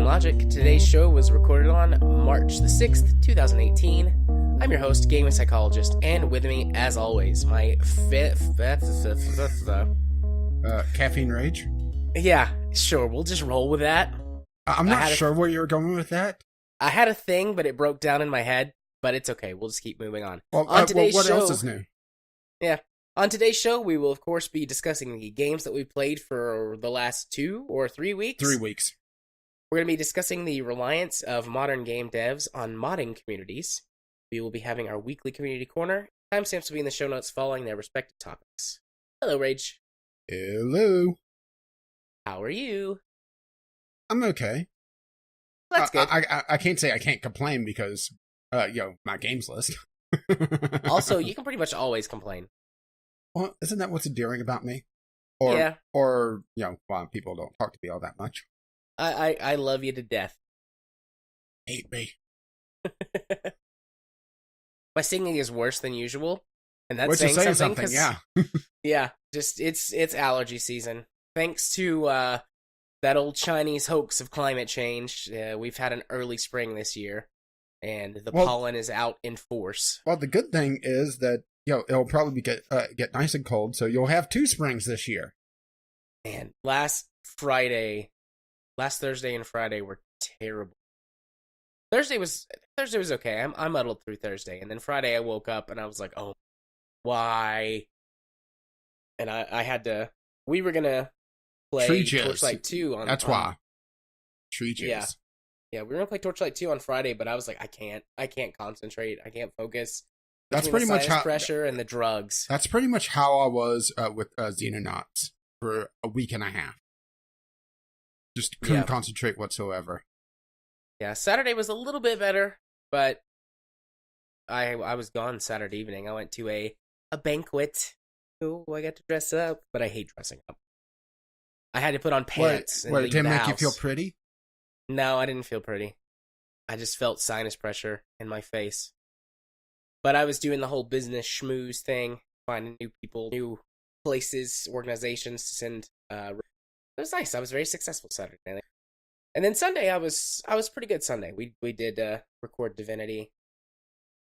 Logic. Today's show was recorded on March the 6th, 2018. I'm your host, Game and Psychologist, and with me, as always, my Caffeine Rage? Yeah, sure, we'll just roll with that. I'm not sure where you were going with that. I had a thing, but it broke down in my head, but it's okay, we'll just keep moving on. Well, what else is new? Yeah. On today's show, we will, of course, be discussing the games that we played for the last 2 or 3 weeks. 3 weeks. We're going to be discussing the reliance of modern game devs on modding communities. We will be having our weekly community corner. Timestamps will be in the show notes following their respective topics. Hello, Rage. Hello. How are you? I'm okay. That's good. I can't say I can't complain because, my games list. Also, you can pretty much always complain. Well, isn't that what's endearing about me? Yeah. Or, why people don't talk to me all that much. I love you to death. Hate me. My singing is worse than usual, and that's Which saying is something. yeah. Yeah, just it's allergy season. Thanks to that old Chinese hoax of climate change, we've had an early spring this year, and the pollen is out in force. Well, the good thing is that it'll probably get nice and cold, so you'll have 2 springs this year. And last Thursday and Friday were terrible. Thursday was okay. I muddled through Thursday, and then Friday I woke up and I was like, "Oh, why?" And I had to. We were gonna play Torchlight 2 on. That's why. Treaches. Yeah, we were gonna play Torchlight 2 on Friday, but I was like, I can't concentrate. I can't focus. That's pretty much how pressure and the drugs. That's pretty much how I was with Xenonauts for a week and a half. Just couldn't concentrate whatsoever. Yeah, Saturday was a little bit better, but I was gone Saturday evening. I went to a banquet. Oh, I got to dress up, but I hate dressing up. I had to put on pants. Wait, it didn't make you feel pretty? No, I didn't feel pretty. I just felt sinus pressure in my face. But I was doing the whole business schmooze thing, finding new people, new places, organizations to send. It was nice. I was very successful Saturday. And then Sunday, I was pretty good Sunday. We did record Divinity.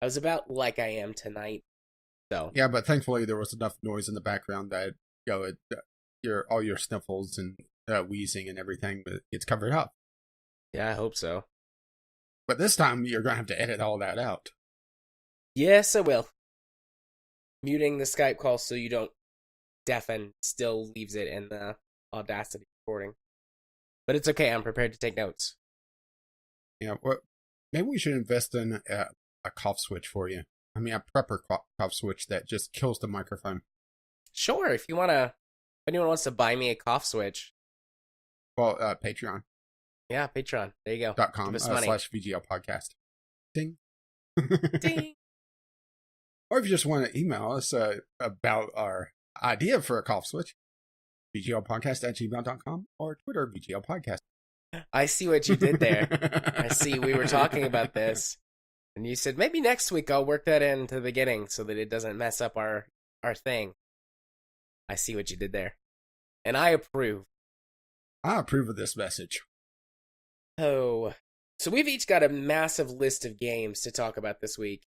I was about like I am tonight. So yeah, but thankfully there was enough noise in the background that all your sniffles and wheezing and everything gets covered up. Yeah, I hope so. But this time you're gonna have to edit all that out. Yes, I will. Muting the Skype call so you don't deafen still leaves it in the Audacity recording. But it's okay, I'm prepared to take notes. Yeah, maybe we should invest in a cough switch for you. I mean, a prepper cough switch that just kills the microphone. Sure, if anyone wants to buy me a cough switch. Well, Patreon. Yeah, Patreon. There you go. .com/VGL podcast. Ding. Ding. Or if you just want to email us about our idea for a cough switch, VGLpodcast@gmail.com or Twitter, VGL Podcast. I see what you did there. I see. We were talking about this, and you said, maybe next week I'll work that into the beginning so that it doesn't mess up our thing. I see what you did there. And I approve. I approve of this message. Oh. So we've each got a massive list of games to talk about this week.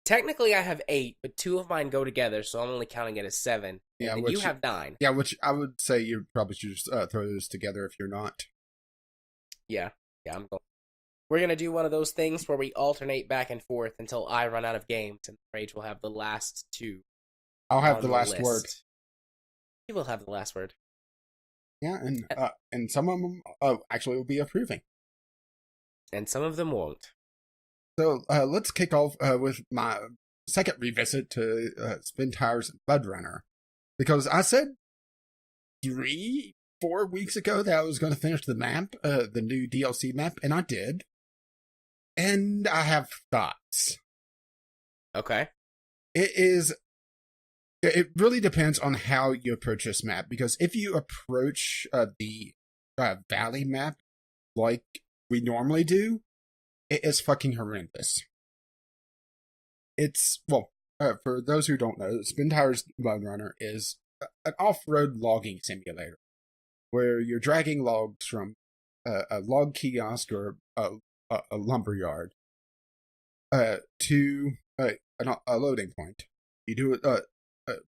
Technically, I have 8, but 2 of mine go together, so I'm only counting it as 7. Yeah, and you have 9. Yeah, which I would say you probably should just throw those together if you're not. Yeah, I'm going. We're going to do one of those things where we alternate back and forth until I run out of games, and Rage will have the last 2. I'll have the last word. You will have the last word. Yeah, and some of them actually will be approving. And some of them won't. So let's kick off with my second revisit to Spintires and Mudrunner. Because I said 3-4 weeks ago that I was going to finish the map, the new DLC map, and I did. And I have thoughts. Okay. It really depends on how you approach this map. Because if you approach the valley map like we normally do, it is fucking horrendous. It's, for those who don't know, Spintires Mudrunner is an off-road logging simulator where you're dragging logs from a log kiosk or a lumber yard to a loading point. You do it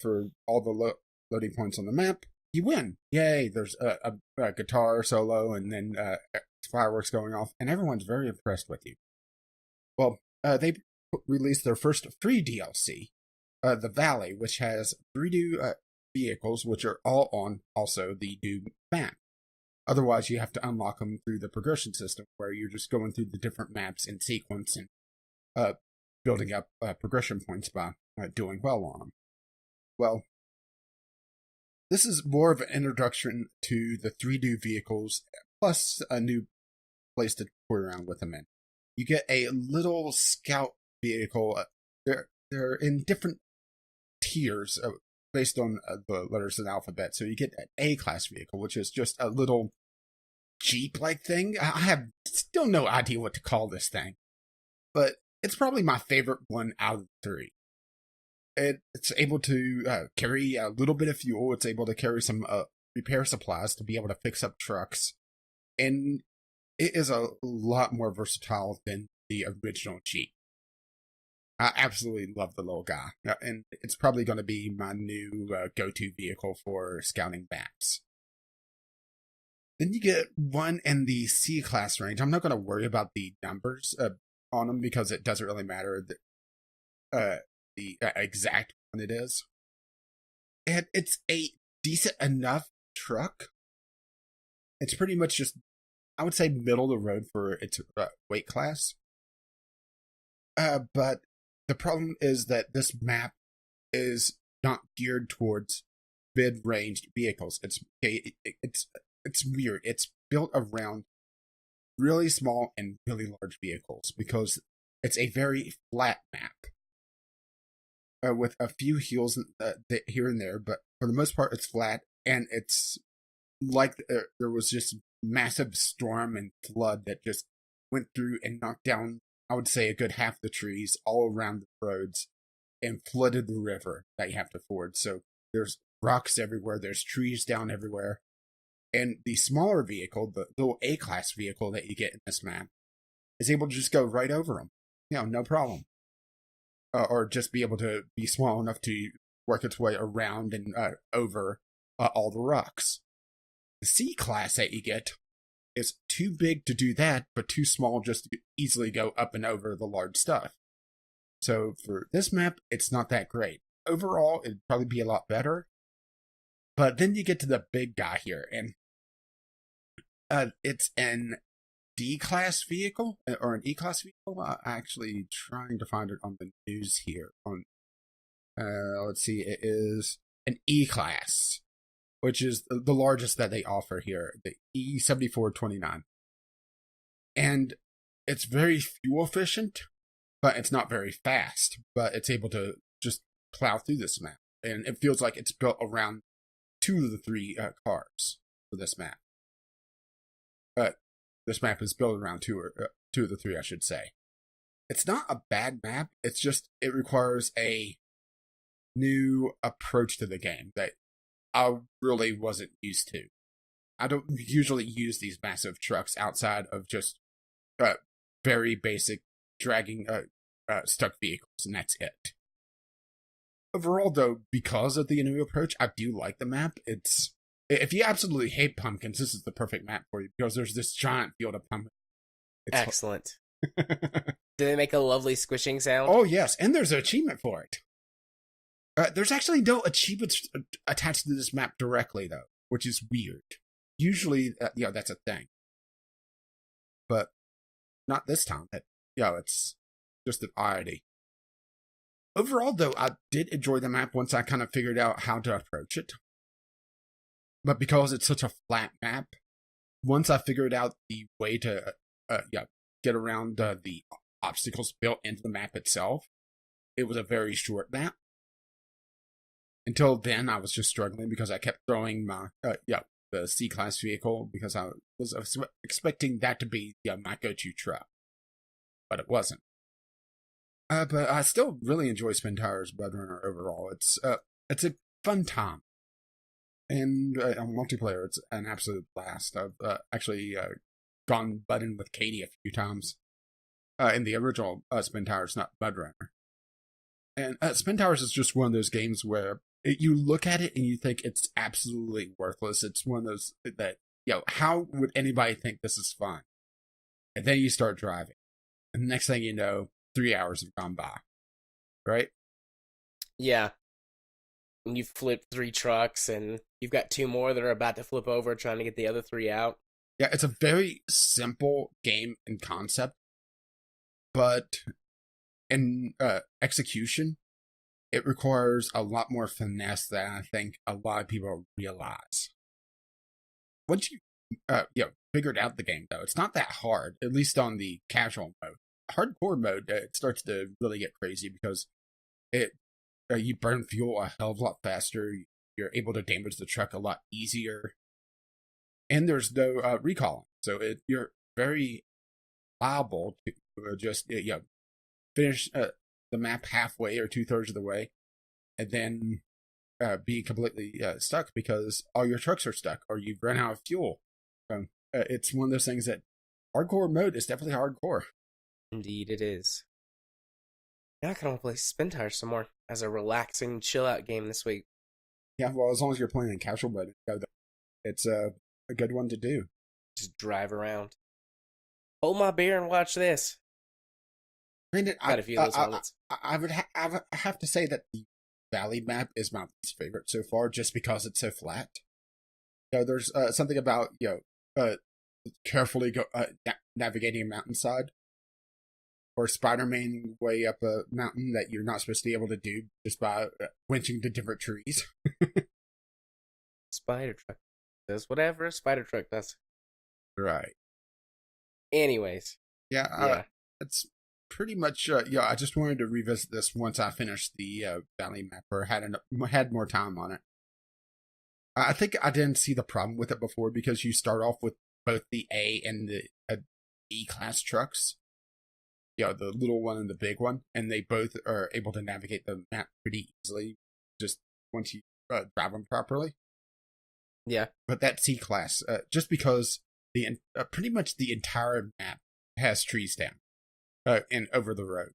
for all the loading points on the map. You win. Yay, there's a guitar solo and then fireworks going off, and everyone's very impressed with you. Well, they released their first free DLC, The Valley, which has 3 new vehicles, which are all on also the new map. Otherwise, you have to unlock them through the progression system, where you're just going through the different maps in sequence and building up progression points by doing well on them. Well, this is more of an introduction to the 3 new vehicles, plus a new place to toy around with them in. You get a little scout vehicle. They're in different tiers based on the letters of the alphabet. So you get an A-class vehicle, which is just a little Jeep-like thing. I have still no idea what to call this thing, but it's probably my favorite one out of the 3. It's able to carry a little bit of fuel. It's able to carry some repair supplies to be able to fix up trucks. And it is a lot more versatile than the original Jeep. I absolutely love the little guy. And it's probably going to be my new go-to vehicle for scouting maps. Then you get one in the C-class range. I'm not going to worry about the numbers on them because it doesn't really matter the exact one it is. And it's a decent enough truck. It's pretty much just, I would say, middle of the road for its weight class. But the problem is that this map is not geared towards mid-ranged vehicles. It's weird. It's built around really small and really large vehicles because it's a very flat map. With a few hills here and there, but for the most part, it's flat, and it's like there was just massive storm and flood that just went through and knocked down, I would say, a good half the trees all around the roads and flooded the river that you have to ford. So there's rocks everywhere, there's trees down everywhere, and the smaller vehicle, the little A-class vehicle that you get in this map, is able to just go right over them. No problem. Or just be able to be small enough to work its way around and over all the rocks. The C-class that you get is too big to do that, but too small just to easily go up and over the large stuff. So for this map, it's not that great. Overall, it'd probably be a lot better. But then you get to the big guy here, and it's an D-class vehicle or an E-class vehicle. I'm actually trying to find it on the news here. On let's see, it is an E-class, which is the largest that they offer here, the E7429, and it's very fuel efficient, but it's not very fast. But it's able to just plow through this map, and it feels like it's built around 2 of the 3 cars for this map. This map is built around 2 of the 3, I should say. It's not a bad map. It's just, it requires a new approach to the game that I really wasn't used to. I don't usually use these massive trucks outside of just very basic dragging stuck vehicles, and that's it. Overall, though, because of the new approach, I do like the map. If you absolutely hate pumpkins, this is the perfect map for you, because there's this giant field of pumpkins. Excellent. Do they make a lovely squishing sound? Oh, yes, and there's an achievement for it. There's actually no achievements attached to this map directly, though, which is weird. Usually, that's a thing. But not this time. It's just an oddity. Overall, though, I did enjoy the map once I kind of figured out how to approach it. But because it's such a flat map, once I figured out the way to get around the obstacles built into the map itself, it was a very short map. Until then, I was just struggling because I kept throwing my the C-class vehicle because I was expecting that to be my go-to truck, but it wasn't. But I still really enjoy Spintires Mudrunner overall. It's a fun time. And on multiplayer, it's an absolute blast. I've actually gone button with Katie a few times in the original Spintires, not Mudrunner. And Spintires is just one of those games where you look at it and you think it's absolutely worthless. It's one of those that, how would anybody think this is fun? And then you start driving. And the next thing you know, 3 hours have gone by. Right? Yeah. And you've flipped 3 trucks, and you've got 2 more that are about to flip over, trying to get the other 3 out. Yeah, it's a very simple game in concept, but in execution, it requires a lot more finesse than I think a lot of people realize. Once you figured out the game, though, it's not that hard, at least on the casual mode. Hardcore mode, it starts to really get crazy because you burn fuel a hell of a lot faster. You're able to damage the truck a lot easier, and there's no recalling, so you're very liable to just finish the map halfway or 2/3 of the way, and then be completely stuck because all your trucks are stuck or you've run out of fuel. It's one of those things that hardcore mode is definitely hardcore. Indeed, it is. Now I kind of want to play Spintires some more as a relaxing, chill-out game this week. Yeah, well, as long as you're playing in casual mode, it's a good one to do. Just drive around. Hold my beer and watch this. Granted, Got a few of those moments. I would have to say that the Valley map is my least favorite so far, just because it's so flat. There's something about carefully navigating a mountainside, or Spider-Man way up a mountain that you're not supposed to be able to do just by winching to different trees. Spider truck does whatever a spider truck does. Right. Anyways. Yeah. It's pretty much, I just wanted to revisit this once I finished the Valley map, or had more time on it. I think I didn't see the problem with it before because you start off with both the A and the E-class trucks. The little one and the big one, and they both are able to navigate the map pretty easily, just once you drive them properly. Yeah. But that C-class, just because pretty much the entire map has trees down and over the road,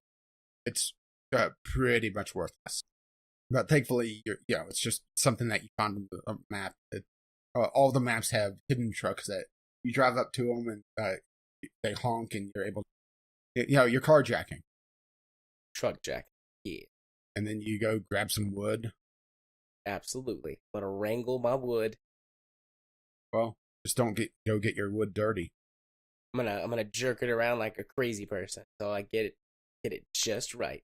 it's pretty much worthless. But thankfully, it's just something that you find on the map. All the maps have hidden trucks that you drive up to them and they honk, and you're able to. You're carjacking. Truck jack. Yeah. And then you go grab some wood. Absolutely. I'm gonna wrangle my wood. Well, just don't go get your wood dirty. I'm gonna jerk it around like a crazy person, so I get it just right.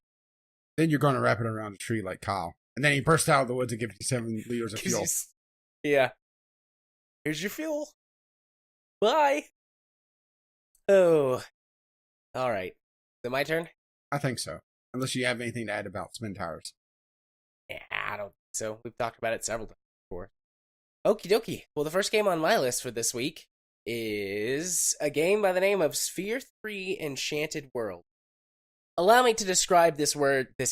Then you're gonna wrap it around a tree like Kyle. And then he bursts out of the woods and gives you 7 liters of fuel. Yeah. Here's your fuel. Bye. Oh. All right. Is it my turn? I think so. Unless you have anything to add about Spintires. Yeah, I don't think so. We've talked about it several times before. Okie dokie. Well, the first game on my list for this week is a game by the name of Sphere 3 Enchanted World. Allow me to describe this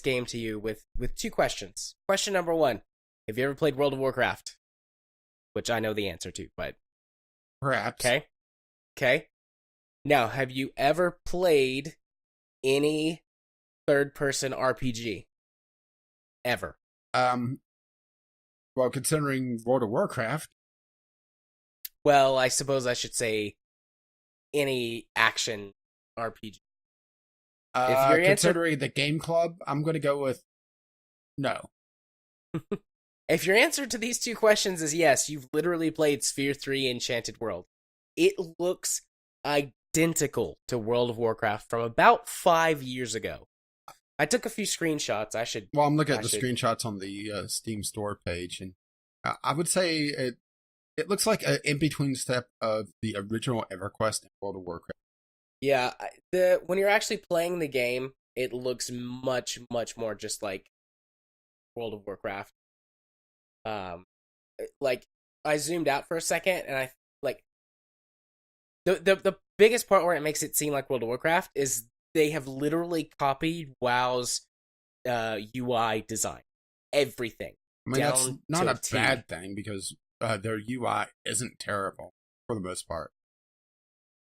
game to you with 2 questions. Question number 1. Have you ever played World of Warcraft? Which I know the answer to, but... Perhaps. Okay. Now, have you ever played any third-person RPG? Ever? Well, considering World of Warcraft... Well, I suppose I should say any action RPG. If you're considering the Game Club, I'm going to go with no. If your answer to these 2 questions is yes, you've literally played Sphere 3 Enchanted World. It looks identical to World of Warcraft from about 5 years ago. I took a few screenshots. Well, I'm looking at the screenshots on the Steam store page, and I would say it looks like an in-between step of the original EverQuest and World of Warcraft. Yeah, when you're actually playing the game, it looks much, much more just like World of Warcraft. I zoomed out for a second, and the biggest part where it makes it seem like World of Warcraft is they have literally copied WoW's UI design. Everything. I mean, that's not a bad thing because their UI isn't terrible for the most part.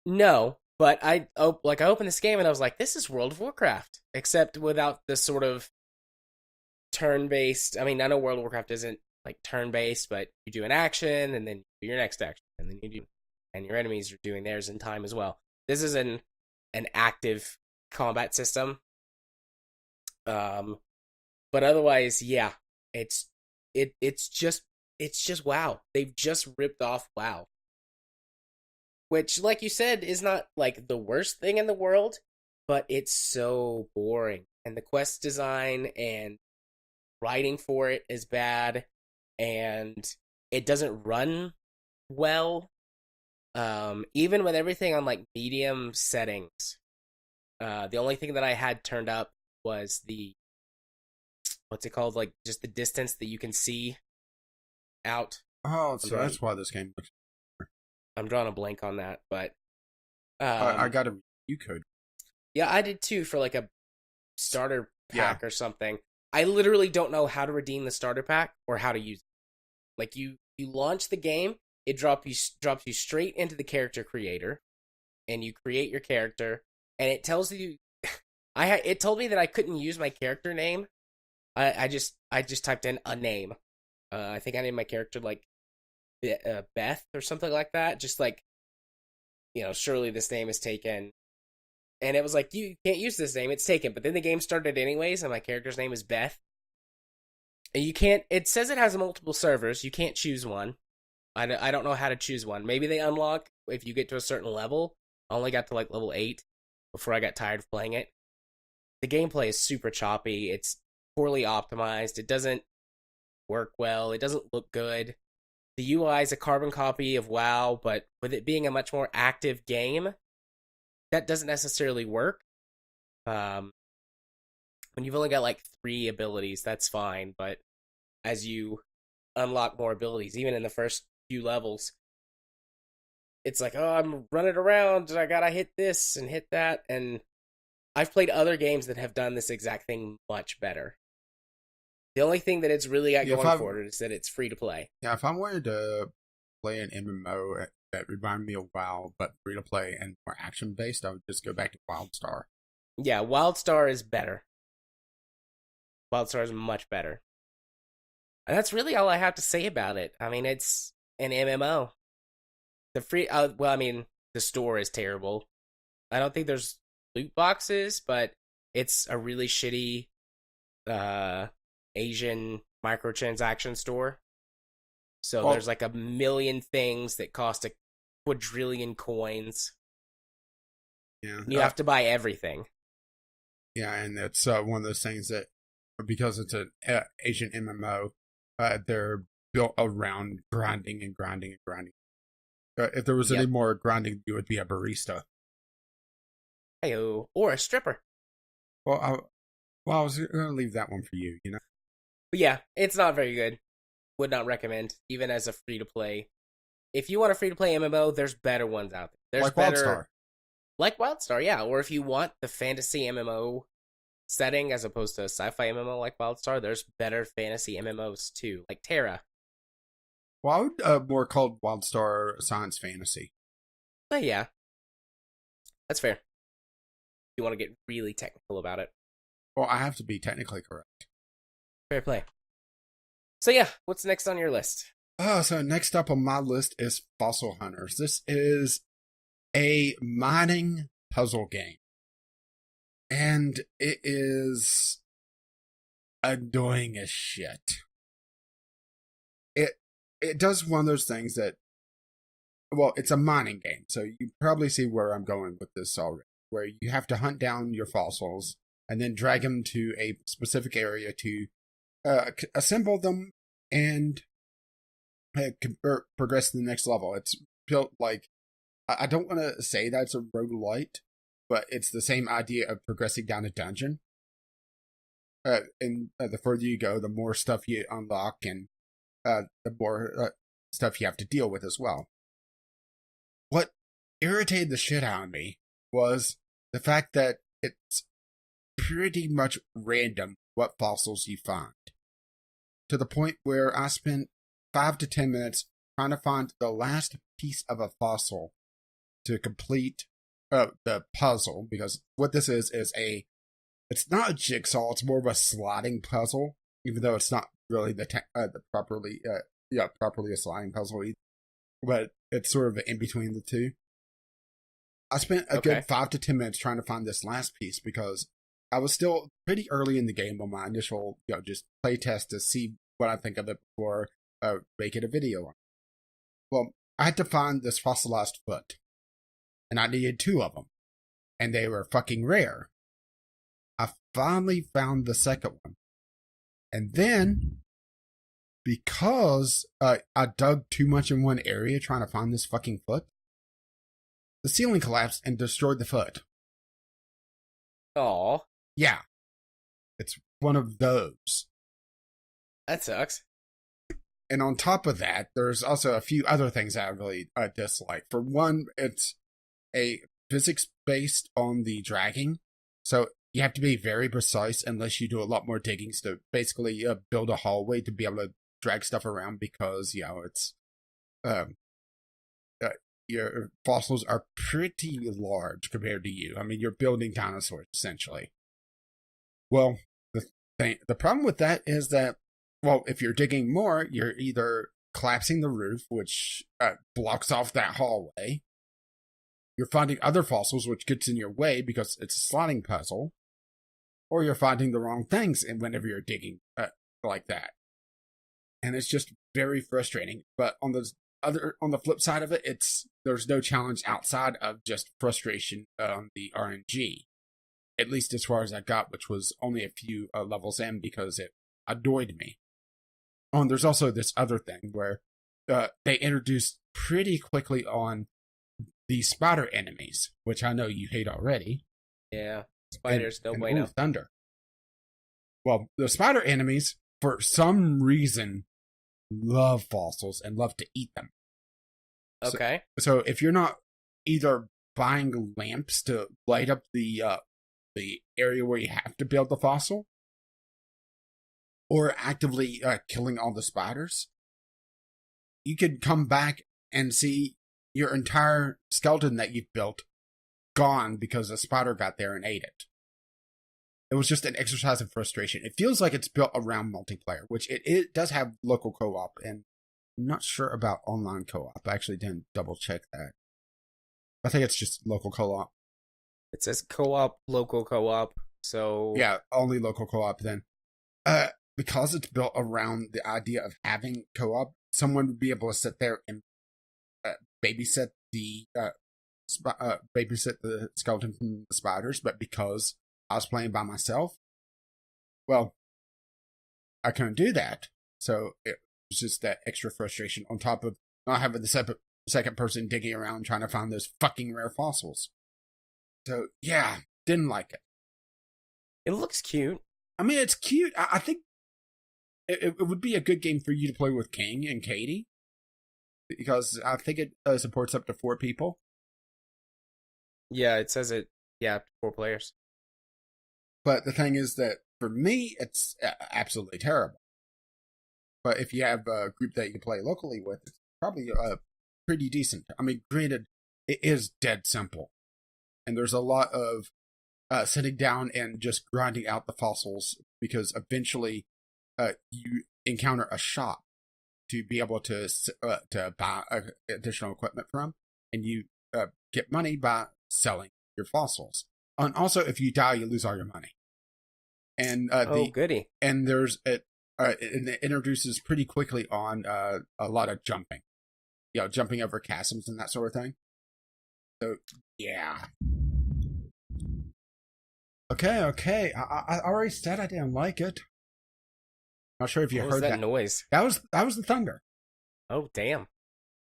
No, but I opened this game and I was like, this is World of Warcraft, except without the sort of turn-based. I mean, I know World of Warcraft isn't like turn-based, but you do an action and then you do your next action, and then you do, and your enemies are doing theirs in time as well. This is an active combat system. But otherwise, yeah, it's just WoW. They've just ripped off WoW, which, like you said, is not like the worst thing in the world, but it's so boring, and the quest design and writing for it is bad, and it doesn't run well. Even with everything on like medium settings, the only thing that I had turned up was the what's it called, like just the distance that you can see out. Oh, so that's why this game looks. I'm drawing a blank on that, but I got a review code. Yeah, I did too for like a starter pack or something. I literally don't know how to redeem the starter pack or how to use it. Like you launch the game, it drops you straight into the character creator, and you create your character, and it tells you. It told me that I couldn't use my character name. I just typed in a name. I think I named my character like Beth or something like that. Just like, surely this name is taken. And it was like, you can't use this name, it's taken. But then the game started anyways, and my character's name is Beth. And you can't, it says it has multiple servers, you can't choose one. I don't know how to choose one. Maybe they unlock if you get to a certain level. I only got to like level 8 before I got tired of playing it. The gameplay is super choppy, it's poorly optimized, it doesn't work well, it doesn't look good. The UI is a carbon copy of WoW, but with it being a much more active game, that doesn't necessarily work. When you've only got like 3 abilities, that's fine, but as you unlock more abilities, even in the first few levels, it's like, oh, I'm running around and I gotta hit this and hit that, and I've played other games that have done this exact thing much better. The only thing that it's really got going for it is that it's free to play. Yeah, if I wanted to play an MMO that reminded me of WoW, but free to play and more action based, I would just go back to WildStar. Yeah, WildStar is better. WildStar is much better. And that's really all I have to say about it. I mean, it's an MMO. The store is terrible. I don't think there's loot boxes, but it's a really shitty Asian microtransaction store. So there's like a million things that cost a quadrillion coins. Yeah, you have to buy everything. Yeah, and it's one of those things that, because it's an Asian MMO, they're built around grinding and grinding and grinding. If there was any more grinding, you would be a barista. Hey-o. Or a stripper. Well, I was going to leave that one for you, But yeah, it's not very good. Would not recommend, even as a free-to-play. If you want a free-to-play MMO, there's better ones out there. There's like WildStar. Like WildStar, yeah. Or if you want the fantasy MMO setting as opposed to a sci-fi MMO like WildStar, there's better fantasy MMOs too, like Terra. Well, I would more call WildStar science fantasy. But yeah, that's fair. You want to get really technical about it. Well, I have to be technically correct. Fair play. So yeah, what's next on your list? So next up on my list is Fossil Hunters. This is a mining puzzle game. And it is annoying as shit. It does one of those things that, well, it's a mining game, so you probably see where I'm going with this already, where you have to hunt down your fossils and then drag them to a specific area to assemble them and progress to the next level. It's built like, I don't want to say that's a roguelite, but it's the same idea of progressing down a dungeon. And the further you go, the more stuff you unlock, and the more stuff you have to deal with as well. What irritated the shit out of me was the fact that it's pretty much random what fossils you find. To the point where I spent 5 to 10 minutes trying to find the last piece of a fossil to complete the puzzle, because what this is it's not a jigsaw, it's more of a slotting puzzle, even though it's not really the properly a sliding puzzle either, but it's sort of in between the two. I spent a good 5 to 10 minutes trying to find this last piece because I was still pretty early in the game on my initial, just play test to see what I think of it before making a video on it. Well, I had to find this fossilized foot, and I needed 2 of them, and they were fucking rare. I finally found the second one, and then because I dug too much in one area trying to find this fucking foot, the ceiling collapsed and destroyed the foot. Aw. Yeah. It's one of those. That sucks. And on top of that, there's also a few other things that I really dislike. For one, it's a physics based on the dragging. So you have to be very precise unless you do a lot more diggings to basically build a hallway to be able to drag stuff around, because, it's your fossils are pretty large compared to you. I mean, you're building dinosaurs, essentially. Well, the problem with that is that, if you're digging more, you're either collapsing the roof, which blocks off that hallway. You're finding other fossils, which gets in your way because it's a slotting puzzle. Or you're finding the wrong things whenever you're digging like that. And it's just very frustrating. But on the flip side of it, there's no challenge outside of just frustration on the RNG. At least as far as I got, which was only a few levels in, because it annoyed me. Oh, and there's also this other thing where they introduced pretty quickly on the spider enemies, which I know you hate already. Yeah, spiders, no bueno. Thunder. Well, the spider enemies, for some reason, love fossils and love to eat them. Okay. So if you're not either buying lamps to light up the area where you have to build the fossil, or actively killing all the spiders, you could come back and see your entire skeleton that you've built gone because a spider got there and ate it. It was just an exercise in frustration. It feels like it's built around multiplayer, which it does have local co-op, and I'm not sure about online co-op. I actually didn't double check that. I think it's just local co-op. It says co-op, local co-op, so... Yeah, only local co-op then. Because it's built around the idea of having co-op, someone would be able to sit there and babysit the skeleton from the spiders, but because I was playing by myself, I couldn't do that. So it was just that extra frustration on top of not having the second person digging around trying to find those fucking rare fossils. So, yeah, didn't like it. It looks cute. I mean, it's cute. I think it would be a good game for you to play with King and Katie, because I think it supports up to 4 people. Yeah, it says it, 4 players. But the thing is that, for me, it's absolutely terrible. But if you have a group that you play locally with, it's probably pretty decent. I mean, granted, it is dead simple. And there's a lot of sitting down and just grinding out the fossils, because eventually you encounter a shop to be able to buy additional equipment from, and you get money by selling your fossils. And also, if you die, you lose all your money. And goody! And there's it introduces pretty quickly on a lot of jumping, jumping over chasms and that sort of thing. So yeah. Okay. I already said I didn't like it. Not sure if you heard that noise. That was the thunder. Oh damn!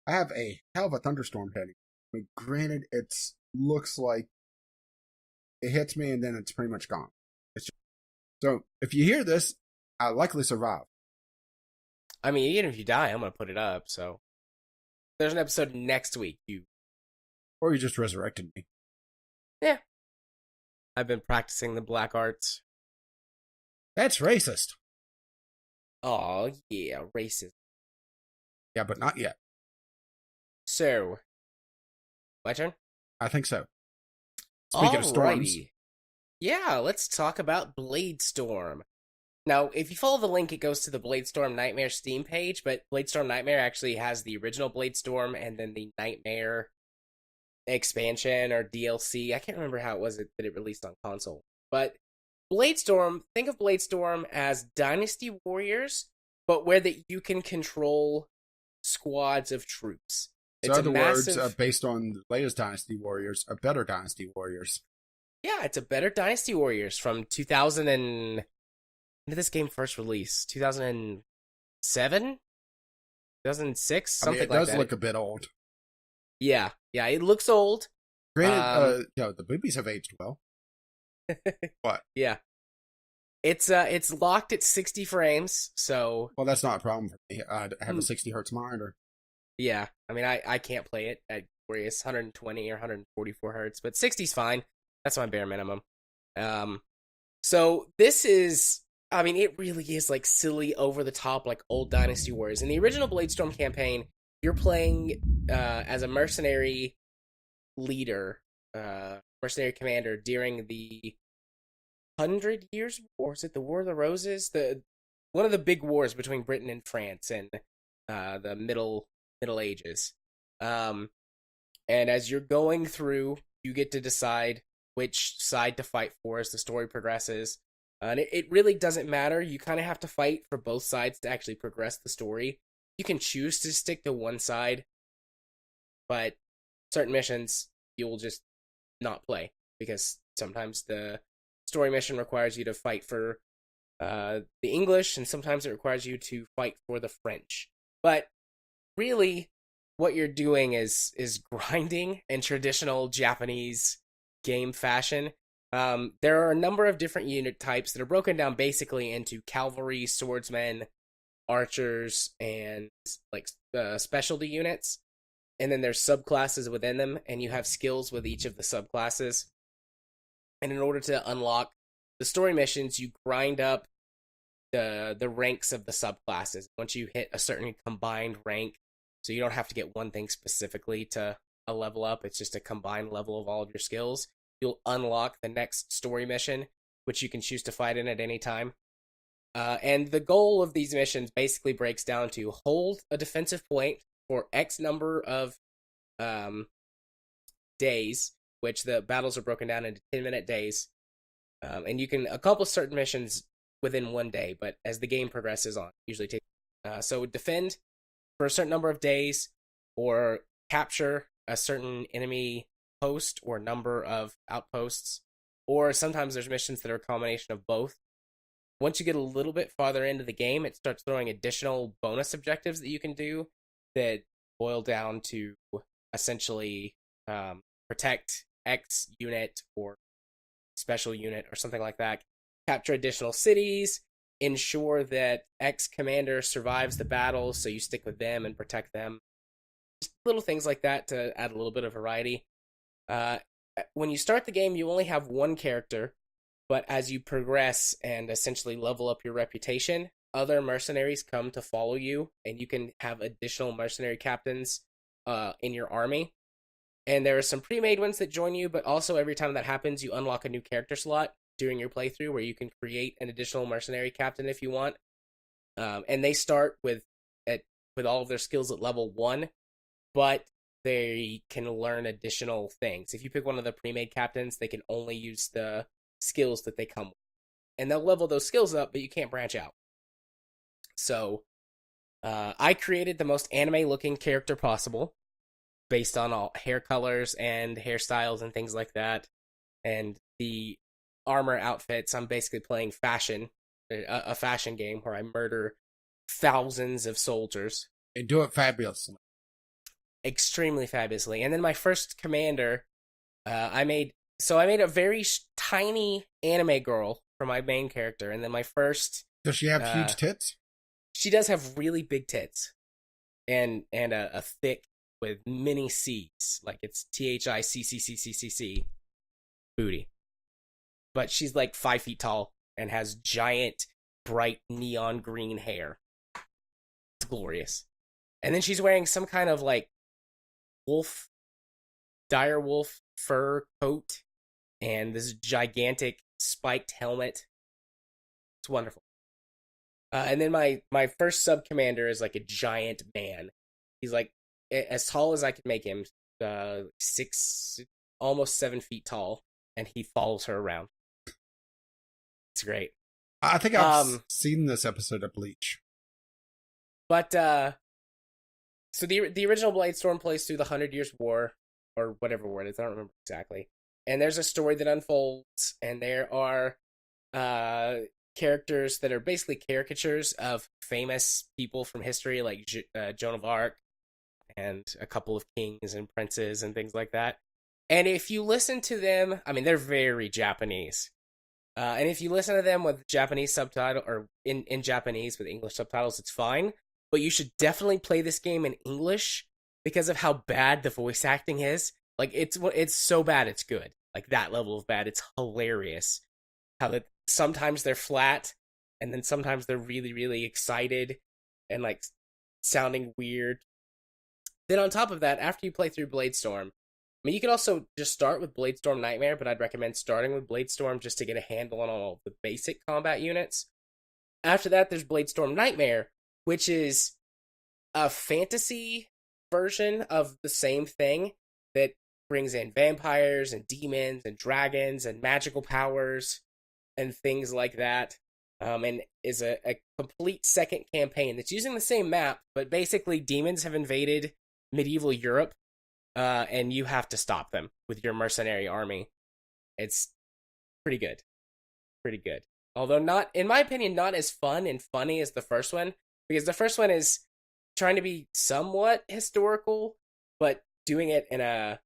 I have a hell of a thunderstorm heading. I mean, granted, it looks like it hits me and then it's pretty much gone. So if you hear this, I'll likely survive. I mean, even if you die, I'm gonna put it up. So there's an episode next week. Or you just resurrected me. Yeah. I've been practicing the black arts. That's racist. Oh, yeah, racist. Yeah, but not yet. So, my turn? I think so. Speaking of storms. Alrighty. Yeah, let's talk about Bladestorm. Now, if you follow the link, it goes to the Bladestorm Nightmare Steam page, but Bladestorm Nightmare actually has the original Bladestorm and then the Nightmare expansion or DLC. I can't remember how it was that it released on console. But Bladestorm, think of Bladestorm as Dynasty Warriors, but where that you can control squads of troops. So, in other words, based on the latest Dynasty Warriors, a better Dynasty Warriors. Yeah, it's a better Dynasty Warriors from 2000 and... When did this game first release? 2007? 2006? Something like that. It does look a bit old. Yeah, it looks old. Granted, the boobies have aged well. What? Yeah. It's locked at 60 frames, so... Well, that's not a problem for me. I have a 60 hertz monitor. Yeah, I mean, I can't play it at glorious 120 or 144 hertz, but 60's fine. That's my bare minimum. So this is... I mean, it really is, like, silly, over-the-top, like, old Dynasty Warriors. In the original Bladestorm campaign, you're playing as a mercenary leader, mercenary commander during the 100 Years' War. Is it the War of the Roses? One of the big wars between Britain and France in the Middle Ages. And as you're going through, you get to decide which side to fight for as the story progresses. And it really doesn't matter. You kind of have to fight for both sides to actually progress the story. You can choose to stick to one side, but certain missions you will just not play because sometimes the story mission requires you to fight for the English, and sometimes it requires you to fight for the French. But really, what you're doing is grinding in traditional Japanese game fashion. There are a number of different unit types that are broken down basically into cavalry, swordsmen, archers, and like specialty units. And then there's subclasses within them, and you have skills with each of the subclasses. And in order to unlock the story missions, you grind up the ranks of the subclasses. Once you hit a certain combined rank, so you don't have to get one thing specifically to a level up, it's just a combined level of all of your skills. You'll unlock the next story mission, which you can choose to fight in at any time. And the goal of these missions basically breaks down to hold a defensive point for X number of days, which the battles are broken down into 10-minute days. And you can accomplish certain missions within one day, but as the game progresses on, usually takes... So defend for a certain number of days, or capture a certain enemy post or number of outposts, or sometimes there's missions that are a combination of both. Once you get a little bit farther into the game, it starts throwing additional bonus objectives that you can do that boil down to essentially protect X unit or special unit or something like that, capture additional cities, ensure that X commander survives the battle, so you stick with them and protect them. Just little things like that to add a little bit of variety. When you start the game, you only have one character, but as you progress and essentially level up your reputation, other mercenaries come to follow you, and you can have additional mercenary captains in your army. And there are some pre-made ones that join you, but also every time that happens, you unlock a new character slot during your playthrough where you can create an additional mercenary captain if you want. And they start with all of their skills at level 1, but they can learn additional things. If you pick one of the pre-made captains, they can only use the skills that they come with. And they'll level those skills up, but you can't branch out. So, I created the most anime-looking character possible, based on all hair colors and hairstyles and things like that. And the armor outfits, I'm basically playing fashion, a fashion game where I murder thousands of soldiers. And do it fabulously. Extremely fabulously. And then my first commander, I made a very tiny anime girl for my main character. And then my first... Does she have huge tits? She does have really big tits. And a thick with many C's. Like it's THICCCCCC booty. But she's like 5 feet tall and has giant, bright neon green hair. It's glorious. And then she's wearing some kind of like wolf, dire wolf fur coat and this gigantic spiked helmet. It's wonderful. And then my first sub commander is like a giant man. He's like as tall as I can make him, 6, almost 7 feet tall, and he follows her around. It's great. I think I've seen this episode of Bleach. But so the original Bladestorm plays through the 100 Years' War, or whatever war it is. I don't remember exactly. And there's a story that unfolds, and there are characters that are basically caricatures of famous people from history, like Joan of Arc, and a couple of kings and princes and things like that. And if you listen to them, I mean, they're very Japanese. And if you listen to them with Japanese subtitle or in Japanese with English subtitles, it's fine. But you should definitely play this game in English because of how bad the voice acting is. Like it's so bad it's good. Like that level of bad, it's hilarious. How sometimes they're flat, and then sometimes they're really, really excited and like sounding weird. Then on top of that, after you play through Bladestorm, I mean, you can also just start with Bladestorm Nightmare, but I'd recommend starting with Bladestorm just to get a handle on all the basic combat units. After that, there's Bladestorm Nightmare, which is a fantasy version of the same thing that brings in vampires and demons and dragons and magical powers and things like that. And is a complete second campaign that's using the same map, but basically demons have invaded medieval Europe. And you have to stop them with your mercenary army. It's pretty good. Pretty good. Although not, in my opinion, not as fun and funny as the first one, because the first one is trying to be somewhat historical, but doing it in an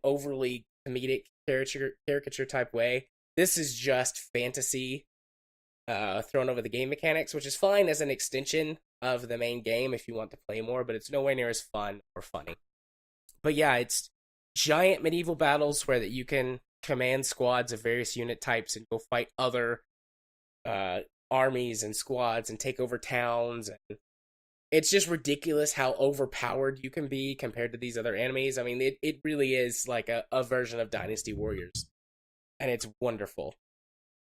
overly comedic caricature type way. This is just fantasy thrown over the game mechanics, which is fine as an extension of the main game if you want to play more, but it's nowhere near as fun or funny. But yeah, it's giant medieval battles where that you can command squads of various unit types and go fight other armies and squads and take over towns. And it's just ridiculous how overpowered you can be compared to these other enemies. I mean, it really is like a version of Dynasty Warriors. And it's wonderful.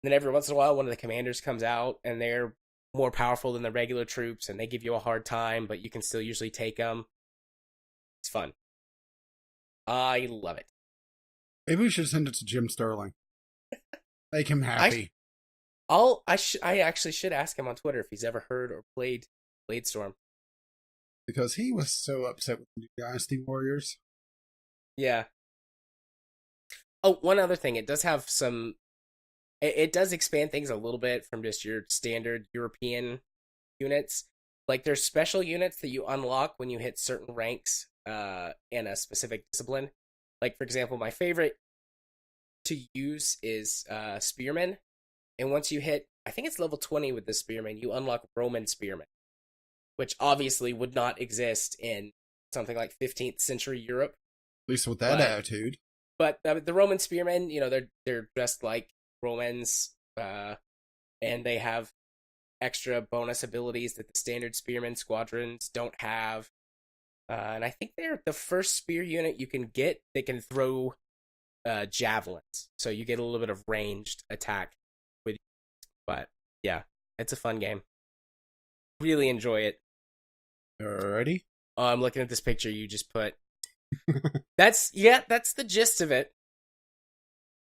And then every once in a while, one of the commanders comes out and they're more powerful than the regular troops and they give you a hard time, but you can still usually take them. It's fun. I love it. Maybe we should send it to Jim Sterling. Make him happy. I actually should ask him on Twitter if he's ever heard or played Bladestorm. Because he was so upset with the new Dynasty Warriors. Yeah. Oh, one other thing. It does have some... It does expand things a little bit from just your standard European units. Like, there's special units that you unlock when you hit certain ranks in a specific discipline. Like, for example, my favorite to use is Spearman. And once you hit, I think it's level 20 with the Spearman, you unlock Roman Spearman, which obviously would not exist in something like 15th century Europe. At least with that attitude. But the Roman Spearmen, you know, they're dressed like Romans, and they have extra bonus abilities that the standard Spearman squadrons don't have. And I think they're the first spear unit you can get that can throw javelins. So you get a little bit of ranged attack with you. But yeah, it's a fun game. Really enjoy it. Alrighty. Oh, I'm looking at this picture you just put. That's the gist of it.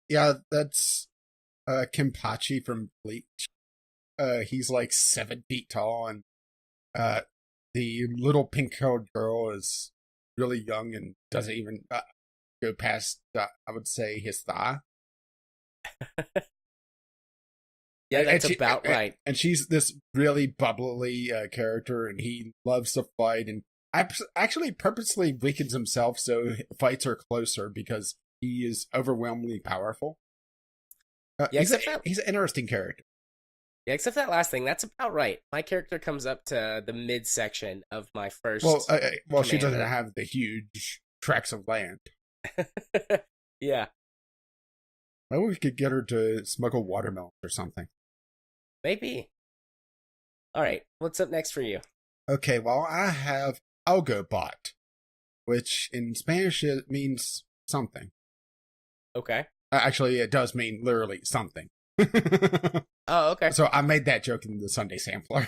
Yeah, that's Kenpachi from Bleach. He's like 7 feet tall, and the little pink-haired girl is really young and doesn't even go past, I would say, his thigh. Yeah, that's about right. And she's this really bubbly character, and he loves to fight, and actually purposely weakens himself so fights are closer because he is overwhelmingly powerful. Yeah, he's an interesting character. Yeah, except that last thing. That's about right. My character comes up to the midsection of my first. Well, she doesn't have the huge tracts of land. Yeah. Maybe we could get her to smuggle watermelons or something. Maybe. All right. What's up next for you? Okay, well, I have Algo Bot, which in Spanish it means something. Okay. Actually, it does mean literally something. Oh, okay. So I made that joke in the Sunday sampler.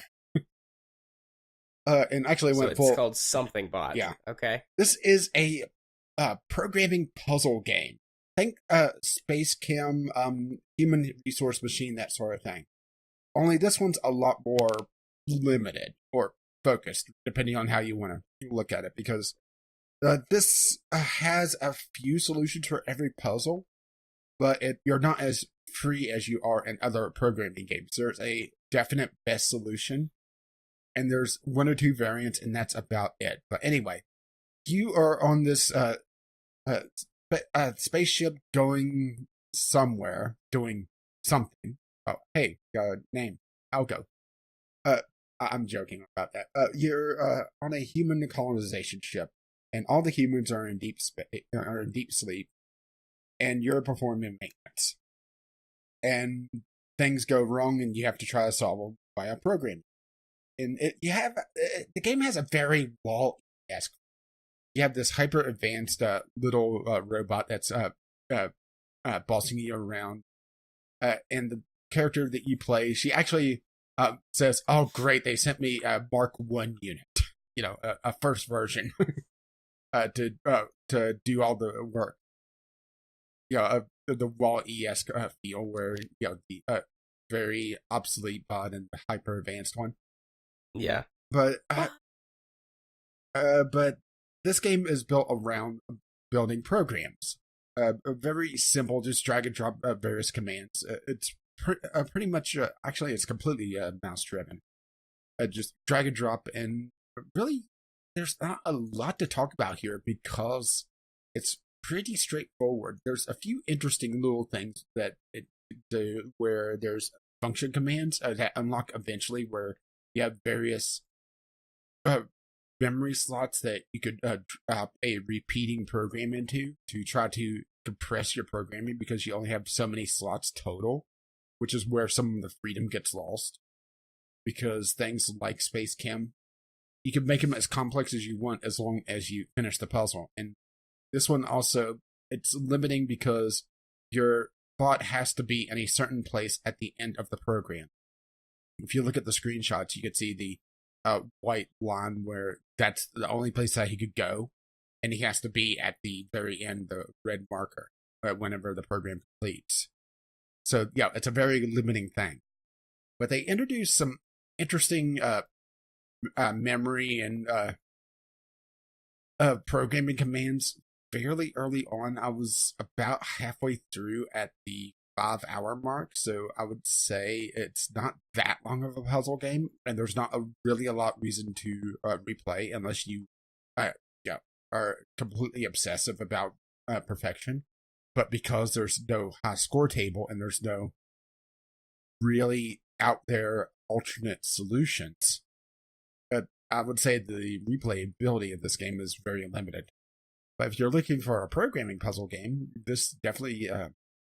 And actually So went it's full. called Something Bot. Yeah. Okay. This is a programming puzzle game. Think Space Chem, Human Resource Machine, that sort of thing. Only this one's a lot more limited or focused, depending on how you want to look at it, because this has a few solutions for every puzzle, but you're not as free as you are in other programming games. There's a definite best solution, and there's one or two variants, and that's about it. But anyway, you are on this spaceship going somewhere, doing something. Oh, hey, name, Algo. I'm joking about that. You're on a human colonization ship, and all the humans are in deep sleep, and you're performing maintenance. And things go wrong, and you have to try to solve them via programming. And the game has a very wall-esque. You have this hyper advanced little robot that's bossing you around, and the character that you play, she actually says, "Oh, great! They sent me a Mark 1 unit, a first version, to do all the work." The wall-esque feel where the very obsolete bot and the hyper advanced one. Yeah, but this game is built around building programs. Very simple, just drag and drop various commands. It's pretty much, actually, it's completely mouse driven. Just drag and drop, and really, there's not a lot to talk about here because it's pretty straightforward. There's a few interesting little things that it do, where there's function commands that unlock eventually, where you have various memory slots that you could drop a repeating program into to try to compress your programming, because you only have so many slots total, which is where some of the freedom gets lost. Because things like Space Chem, you can make them as complex as you want as long as you finish the puzzle. And this one also, it's limiting because your bot has to be in a certain place at the end of the program. If you look at the screenshots, you could see the white line where that's the only place that he could go, and he has to be at the very end, the red marker, whenever the program completes. So yeah, it's a very limiting thing. But they introduced some interesting memory and programming commands fairly early on. I was about halfway through at the 5-hour mark, so I would say it's not that long of a puzzle game, and there's not really a lot of reason to replay unless you are completely obsessive about perfection. But because there's no high score table and there's no really out there alternate solutions, I would say the replayability of this game is very limited. But if you're looking for a programming puzzle game, this definitely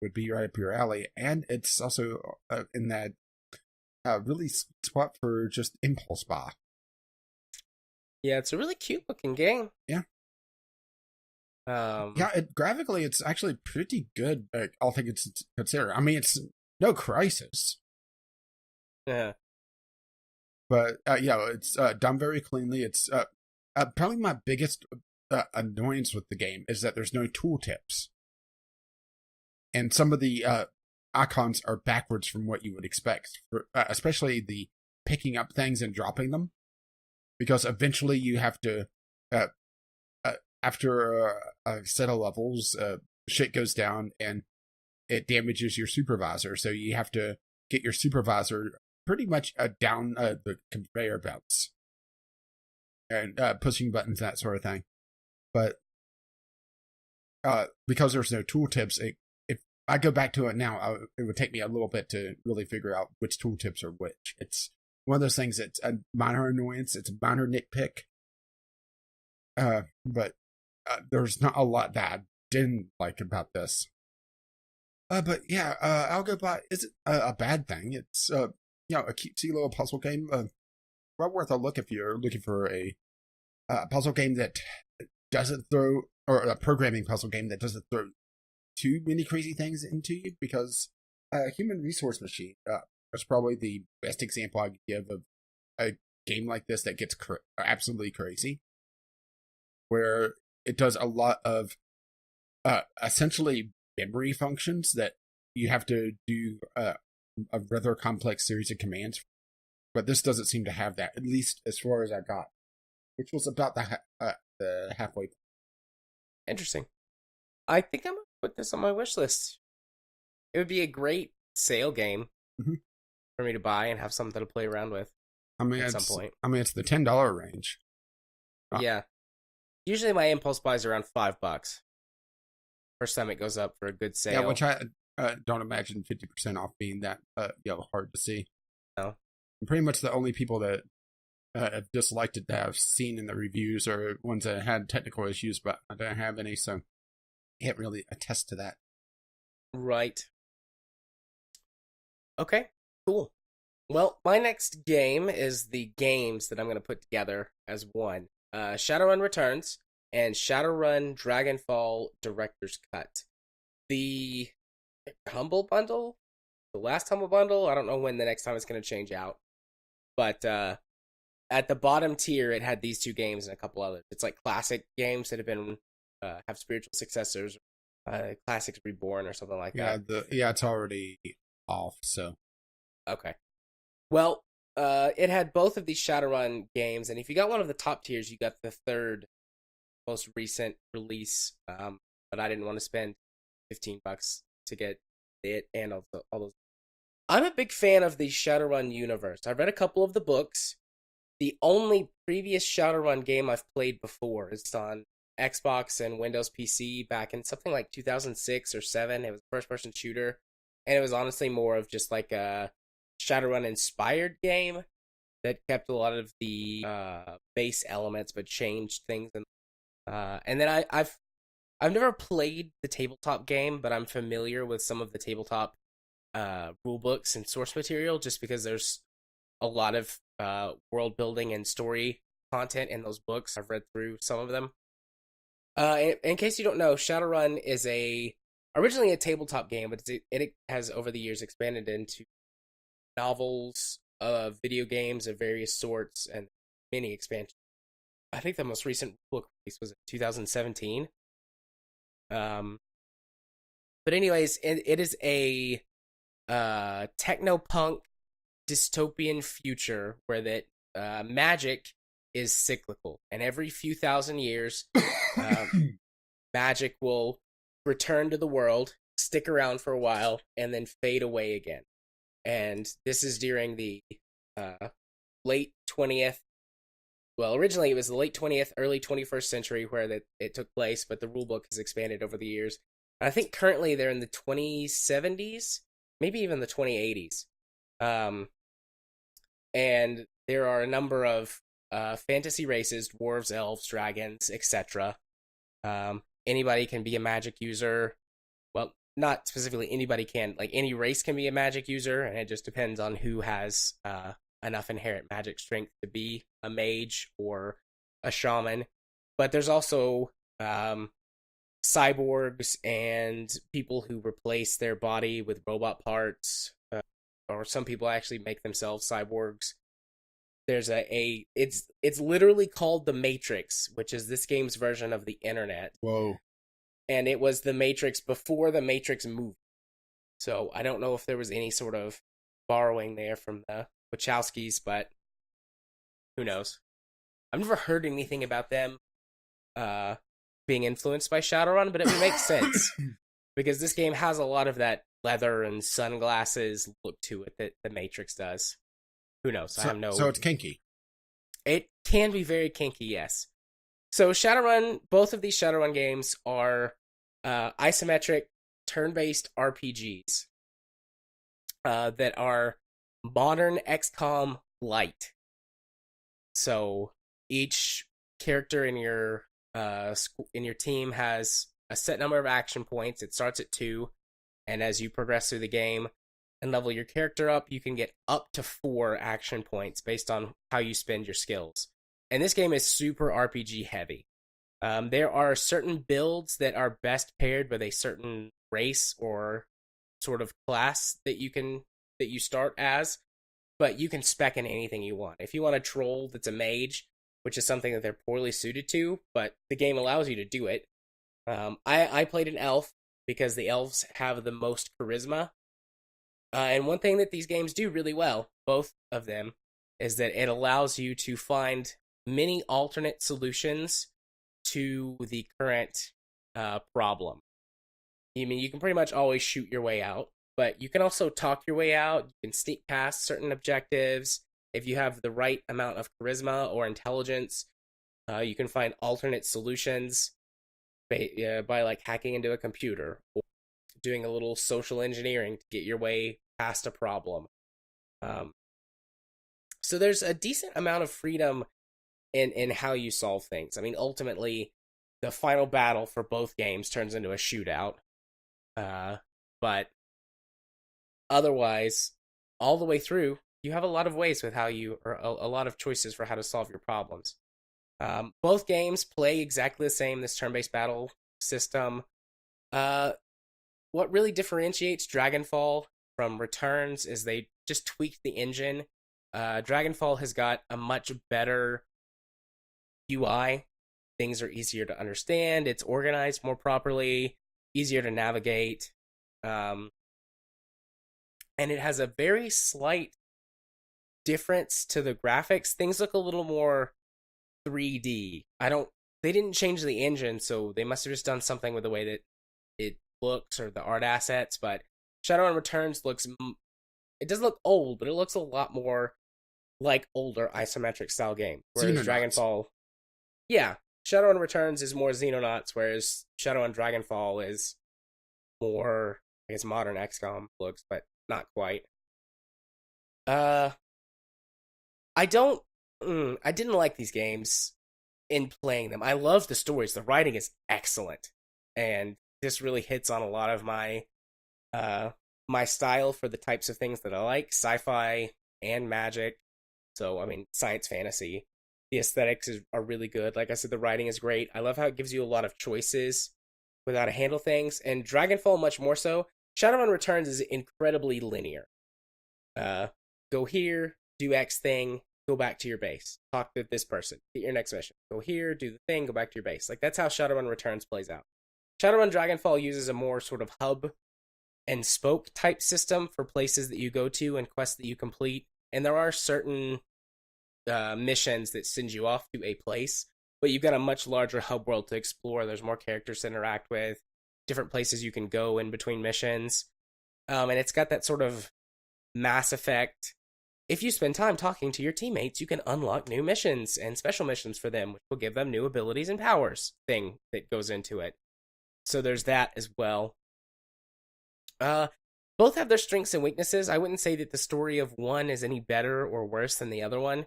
would be right up your alley. And it's also in that really spot for just impulse buy. Yeah, it's a really cute looking game. Yeah. Graphically, it's actually pretty good, all things considered. I mean, it's no Crisis. Yeah. But, it's done very cleanly. It's probably my biggest annoyance with the game is that there's no tooltips. And some of the icons are backwards from what you would expect, especially the picking up things and dropping them. Because eventually you have to, after a set of levels, shit goes down and it damages your supervisor. So you have to get your supervisor pretty much down the conveyor belts and pushing buttons, that sort of thing. But because there's no tooltips, if I go back to it now, it would take me a little bit to really figure out which tooltips are which. It's one of those things that's a minor annoyance. It's a minor nitpick. But there's not a lot that I didn't like about this. But yeah, Algo Bot isn't a bad thing. It's a cutesy little puzzle game. Well worth a look if you're looking for a puzzle game that doesn't throw or a programming puzzle game that doesn't throw too many crazy things into you, because Human Resource Machine is probably the best example I could give of a game like this that gets absolutely crazy, where it does a lot of essentially memory functions that you have to do a rather complex series of commands. But this doesn't seem to have that, at least as far as I got, which was about the halfway point. Interesting. I think I'm going to put this on my wish list. It would be a great sale game for me to buy and have something to play around with at some point. I mean, it's the $10 range. Yeah. Usually my impulse buy is around $5. First time it goes up for a good sale. Yeah, which I don't imagine 50% off being that hard to see. No. And pretty much the only people that have disliked it that I've seen in the reviews are ones that had technical issues, but I don't have any, so I can't really attest to that. Right. Okay, cool. Well, my next game is the games that I'm going to put together as one. Shadowrun Returns and Shadowrun Dragonfall Director's Cut. The Humble Bundle? The last Humble Bundle? I don't know when the next time it's going to change out. But at the bottom tier, it had these two games and a couple others. It's like classic games that have been have spiritual successors, Classics Reborn or something like that. It's already off, so. Okay. Well, it had both of these Shadowrun games, and if you got one of the top tiers, you got the third most recent release. But I didn't want to spend $15 to get it and all those. I'm a big fan of the Shadowrun universe. I've read a couple of the books. The only previous Shadowrun game I've played before is on Xbox and Windows PC back in something like 2006 or 7. It was a first-person shooter, and it was honestly more of just like a Shadowrun-inspired game that kept a lot of the base elements but changed things. And then I've never played the tabletop game, but I'm familiar with some of the tabletop rule books and source material just because there's a lot of world building and story content in those books. I've read through some of them. In case you don't know, Shadowrun is originally a tabletop game, but it has over the years expanded into novels, video games of various sorts, and mini expansions. I think the most recent book release was in 2017. But anyways, it is a technopunk dystopian future where that magic is cyclical, and every few thousand years, magic will return to the world, stick around for a while, and then fade away again. And this is during the late 20th. Well, originally it was the late 20th, early 21st century where it took place, but the rulebook has expanded over the years. And I think currently they're in the 2070s, maybe even the 2080s. And there are a number of fantasy races, dwarves, elves, dragons, etc. Anybody can be a magic user. Well, not specifically anybody can. Like, any race can be a magic user, and it just depends on who has enough inherent magic strength to be a mage or a shaman. But there's also cyborgs and people who replace their body with robot parts, or some people actually make themselves cyborgs. There's it's literally called The Matrix, which is this game's version of the internet. Whoa. And it was The Matrix before The Matrix movie. So I don't know if there was any sort of borrowing there from the Wachowskis, but who knows? I've never heard anything about them being influenced by Shadowrun, but it would make sense because this game has a lot of that leather and sunglasses look to it that The Matrix does. Who knows? I have no. So it's kinky. It can be very kinky, yes. So Shadowrun, both of these Shadowrun games are isometric, turn-based RPGs that are modern XCOM light. So each character in your team has a set number of action points. It starts at 2, and as you progress through the game and level your character up, you can get up to 4 action points based on how you spend your skills. And this game is super RPG heavy. There are certain builds that are best paired with a certain race or sort of class that you start as, but you can spec in anything you want. If you want a troll that's a mage, which is something that they're poorly suited to, but the game allows you to do it. I played an elf because the elves have the most charisma. And one thing that these games do really well, both of them, is that it allows you to find many alternate solutions to the current problem. I mean, you can pretty much always shoot your way out, but you can also talk your way out. You can sneak past certain objectives. If you have the right amount of charisma or intelligence, you can find alternate solutions by like hacking into a computer or doing a little social engineering to get your way past a problem. So there's a decent amount of freedom in how you solve things. I mean, ultimately, the final battle for both games turns into a shootout. But otherwise, all the way through, you have a lot of ways with or a lot of choices for how to solve your problems. Both games play exactly the same, this turn-based battle system. What really differentiates Dragonfall from Returns is they just tweaked the engine. Dragonfall has got a much better UI. Things are easier to understand. It's organized more properly, easier to navigate. And it has a very slight difference to the graphics. Things look a little more 3D. They didn't change the engine, so they must have just done something with the way that it looks or the art assets, but Shadowrun Returns it doesn't look old, but it looks a lot more like older isometric style game. Whereas Dragonfall, yeah, Shadowrun Returns is more Xenonauts, whereas Shadowrun Dragonfall is more, I guess, modern XCOM looks, but not quite. I didn't like these games in playing them. I love the stories. The writing is excellent, and this really hits on a lot of my my style for the types of things that I like, sci-fi and magic. So, I mean, science fantasy. The aesthetics are really good. Like I said, the writing is great. I love how it gives you a lot of choices with how to handle things, and Dragonfall much more so. Shadowrun Returns is incredibly linear. Go here, do X thing, go back to your base. Talk to this person, get your next mission. Go here, do the thing, go back to your base. Like, that's how Shadowrun Returns plays out. Shadowrun Dragonfall uses a more sort of hub and spoke type system for places that you go to and quests that you complete. And there are certain missions that send you off to a place, but you've got a much larger hub world to explore. There's more characters to interact with, different places you can go in between missions. And it's got that sort of Mass Effect. If you spend time talking to your teammates, you can unlock new missions and special missions for them, which will give them new abilities and powers thing that goes into it. So there's that as well. Both have their strengths and weaknesses. I wouldn't say that the story of one is any better or worse than the other one.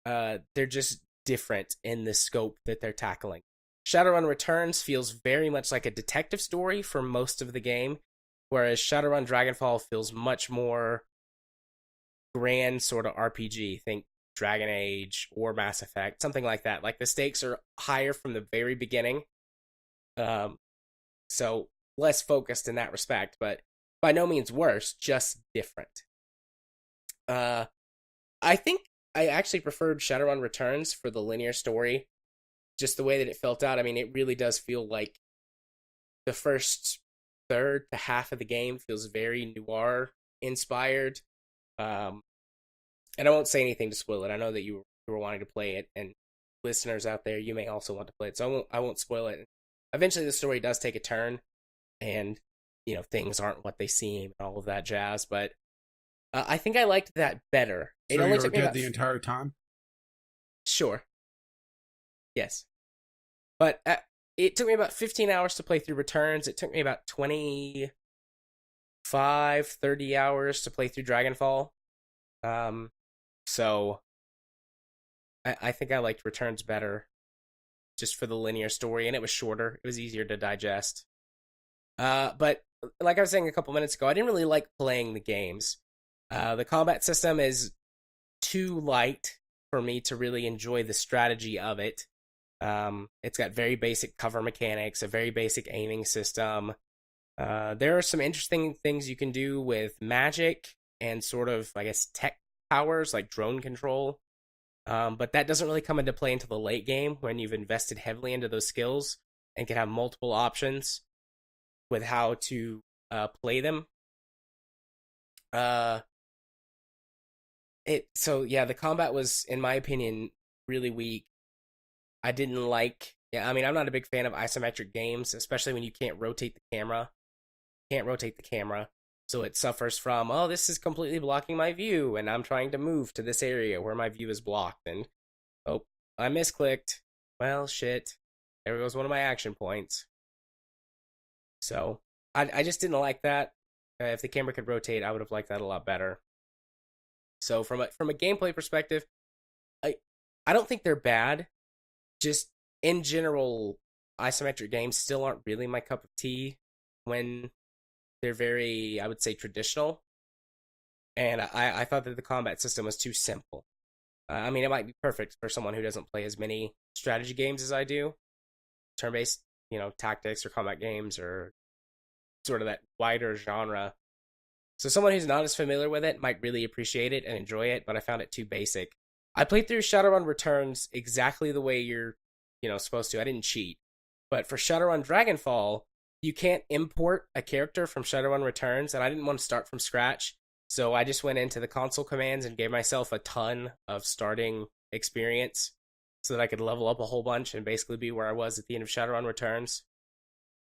They're just different in the scope that they're tackling. Shadowrun Returns feels very much like a detective story for most of the game, whereas Shadowrun Dragonfall feels much more grand sort of RPG. Think Dragon Age or Mass Effect, something like that. Like, the stakes are higher from the very beginning. So less focused in that respect, but by no means worse, just different. I think I actually preferred Shadowrun Returns for the linear story, just the way that it felt out. I mean, it really does feel like the first third to half of the game feels very noir inspired. And I won't say anything to spoil it. I know that you were wanting to play it, and listeners out there, you may also want to play it, so I won't spoil it. Eventually, the story does take a turn, and things aren't what they seem and all of that jazz. But I think I liked that better. So you were good the entire time? Sure. Yes. But it took me about 15 hours to play through Returns. It took me about 25, 30 hours to play through Dragonfall. So I think I liked Returns better just for the linear story, and it was shorter. It was easier to digest. But like I was saying a couple minutes ago, I didn't really like playing the games. The combat system is too light for me to really enjoy the strategy of it. It's got very basic cover mechanics, a very basic aiming system. There are some interesting things you can do with magic and sort of, I guess, tech powers like drone control. But that doesn't really come into play until the late game when you've invested heavily into those skills and can have multiple options with how to play them. The combat was, in my opinion, really weak. I didn't like. Yeah, I mean, I'm not a big fan of isometric games, especially when you can't rotate the camera. Can't rotate the camera, so it suffers from, oh, this is completely blocking my view, and I'm trying to move to this area where my view is blocked, and oh, I misclicked. Well, shit. There goes one of my action points. So I just didn't like that. If the camera could rotate, I would have liked that a lot better. So from a gameplay perspective, I don't think they're bad. Just in general, isometric games still aren't really my cup of tea when they're very, I would say, traditional. And I thought that the combat system was too simple. I mean, it might be perfect for someone who doesn't play as many strategy games as I do, turn-based, tactics or combat games or sort of that wider genre. So someone who's not as familiar with it might really appreciate it and enjoy it, but I found it too basic. I played through Shadowrun Returns exactly the way you're, supposed to. I didn't cheat. But for Shadowrun Dragonfall, you can't import a character from Shadowrun Returns, and I didn't want to start from scratch. So I just went into the console commands and gave myself a ton of starting experience so that I could level up a whole bunch and basically be where I was at the end of Shadowrun Returns.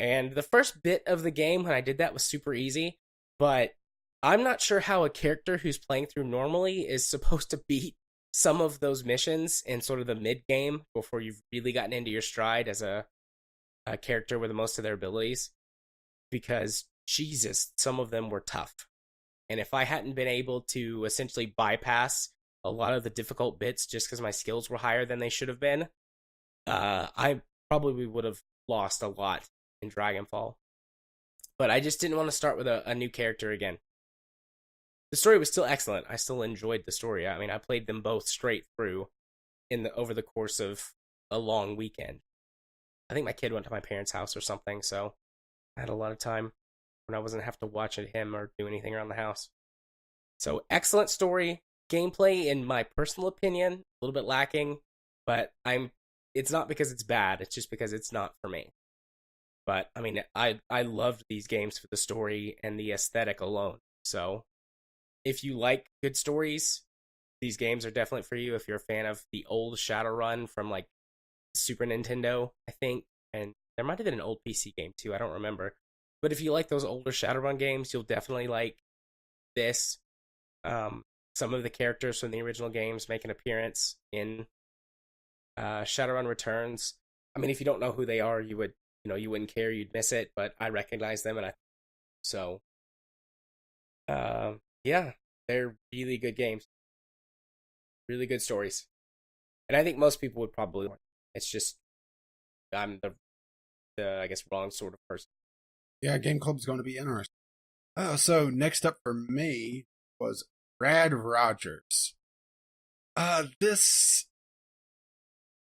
And the first bit of the game when I did that was super easy, but I'm not sure how a character who's playing through normally is supposed to beat some of those missions in sort of the mid-game before you've really gotten into your stride as a character with most of their abilities. Because, Jesus, some of them were tough. And if I hadn't been able to essentially bypass a lot of the difficult bits just because my skills were higher than they should have been, I probably would have lost a lot in Dragonfall. But I just didn't want to start with a new character again. The story was still excellent. I still enjoyed the story. I mean, I played them both straight through over the course of a long weekend. I think my kid went to my parents' house or something, so I had a lot of time when I wasn't have to watch him or do anything around the house. So excellent story, gameplay, in my personal opinion, a little bit lacking, but it's not because it's bad, it's just because it's not for me. But I mean, I loved these games for the story and the aesthetic alone. So if you like good stories, these games are definitely for you. If you're a fan of the old Shadowrun from like Super Nintendo, I think, and there might have been an old PC game too, I don't remember. But if you like those older Shadowrun games, you'll definitely like this. Some of the characters from the original games make an appearance in Shadowrun Returns. I mean, if you don't know who they are, you wouldn't care, you'd miss it, but I recognize them, yeah, they're really good games. Really good stories. And I think most people would probably want it. It's just I'm the I guess wrong sort of person. Yeah, Game Club's going to be interesting. So next up for me was Rad Rodgers. This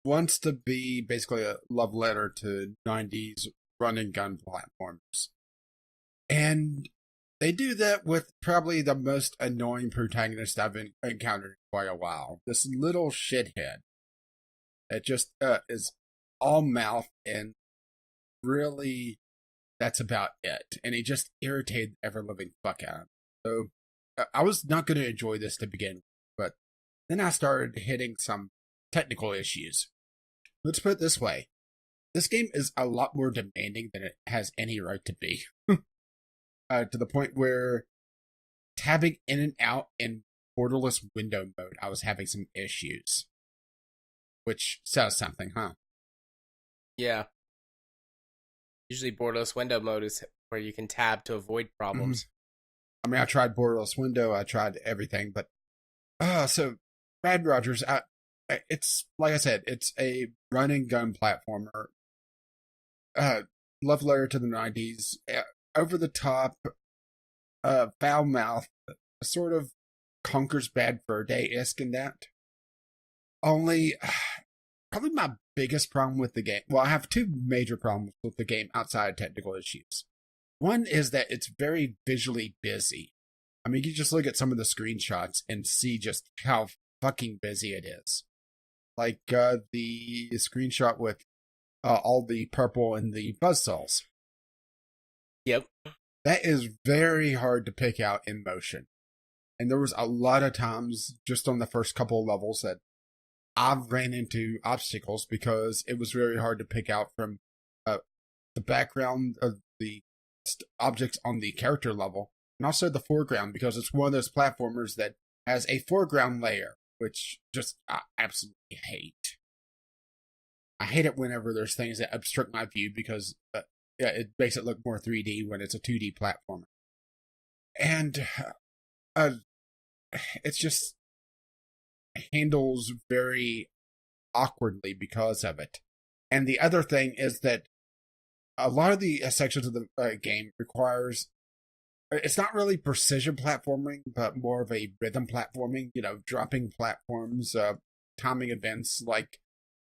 wants to be basically a love letter to 90s run and gun platformers. And they do that with probably the most annoying protagonist I've encountered in quite a while. This little shithead. It just is all mouth, and really, that's about it. And he just irritated the ever-living fuck out of me. So, I was not going to enjoy this to begin with, but then I started hitting some technical issues. Let's put it this way. This game is a lot more demanding than it has any right to be. To the point where tabbing in and out in borderless window mode, I was having some issues. Which says something, huh? Yeah. Usually borderless window mode is where you can tab to avoid problems. Mm-hmm. I mean, I tried borderless window, I tried everything, but so Rad Rodgers, it's like I said, it's a run and gun platformer. Love letter to the 90s, over the top, foul mouth, sort of Conker's Bad Fur Day-esque in that. Only probably my biggest problem with the game. Well, I have two major problems with the game outside of technical issues. One is that it's very visually busy. I mean, you just look at some of the screenshots and see just how fucking busy it is. Like the screenshot with all the purple and the buzzsaws. Yep. That is very hard to pick out in motion. And there was a lot of times just on the first couple of levels that I've ran into obstacles because it was very hard to pick out from the background of the objects on the character level and also the foreground, because it's one of those platformers that has a foreground layer, which just I absolutely hate. I hate it whenever there's things that obstruct my view because it makes it look more 3D when it's a 2D platformer. And it's just handles very awkwardly because of it. And the other thing is that a lot of the sections of the game requires, it's not really precision platforming, but more of a rhythm platforming, dropping platforms, timing events, like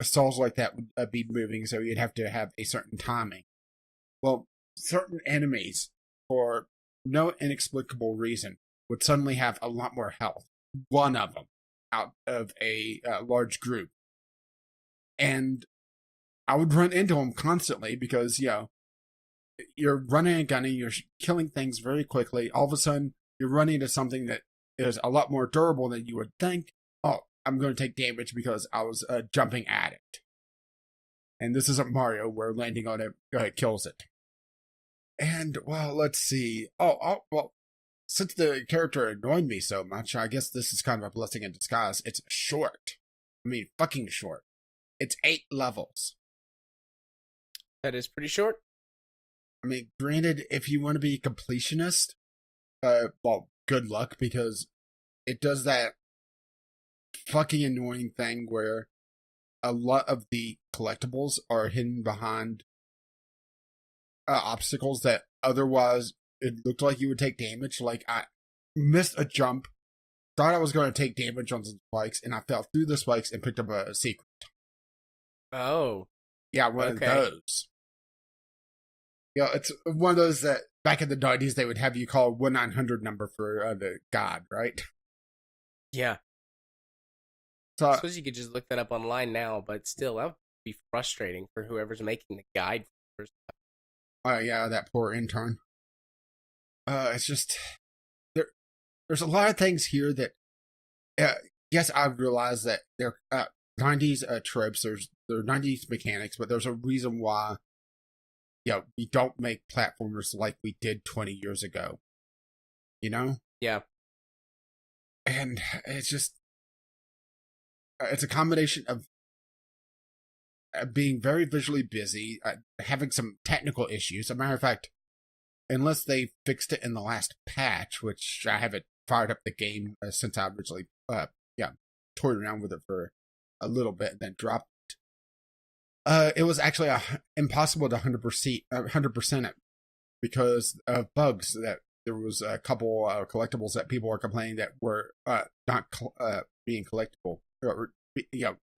stalls like that would be moving, so you'd have to have a certain timing. Well, certain enemies, for no inexplicable reason, would suddenly have a lot more health. One of them out of a large group. And I would run into them constantly because, you're running and gunning, you're killing things very quickly. All of a sudden, you're running into something that is a lot more durable than you would think. Oh, I'm going to take damage because I was jumping at it. And this isn't Mario where landing on it kills it. And, well, let's see. Well, since the character annoyed me so much, I guess this is kind of a blessing in disguise. It's short. I mean, fucking short. It's 8 levels. That is pretty short. I mean, granted, if you want to be a completionist, well, good luck, because it does that fucking annoying thing where a lot of the collectibles are hidden behind obstacles that otherwise it looked like you would take damage. Like, I missed a jump, thought I was going to take damage on some spikes, and I fell through the spikes and picked up a secret. Oh. Yeah, one of those. It's one of those that back in the 90s they would have you call 1-900 number for the god, right? Yeah. So, I suppose you could just look that up online now, but still, that would be frustrating for whoever's making the guide. Yeah, that poor intern. It's just there's a lot of things here that yes, I realize that they're 90s tropes, there are 90s mechanics, but there's a reason why we don't make platformers like we did 20 years ago. Yeah. And it's just it's a combination of being very visually busy, having some technical issues. As a matter of fact, unless they fixed it in the last patch, which I haven't fired up the game since I originally toyed around with it for a little bit and then dropped it. It was actually impossible to 100% it because of bugs. That there was a couple collectibles that people were complaining that were not being collectible or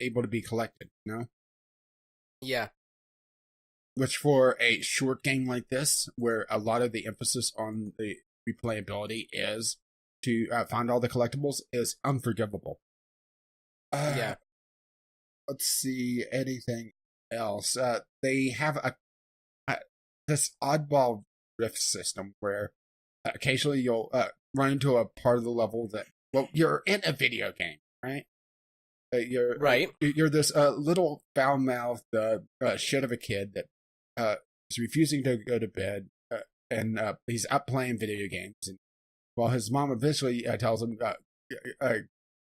able to be collected. Yeah. Which for a short game like this, where a lot of the emphasis on the replayability is to find all the collectibles, is unforgivable. Yeah. Let's see, anything else? They have this oddball rift system where occasionally you'll run into a part of the level that, well, you're in a video game, right? You're right. You're this little foul-mouthed shit of a kid that is refusing to go to bed, and he's up playing video games. And while his mom eventually tells him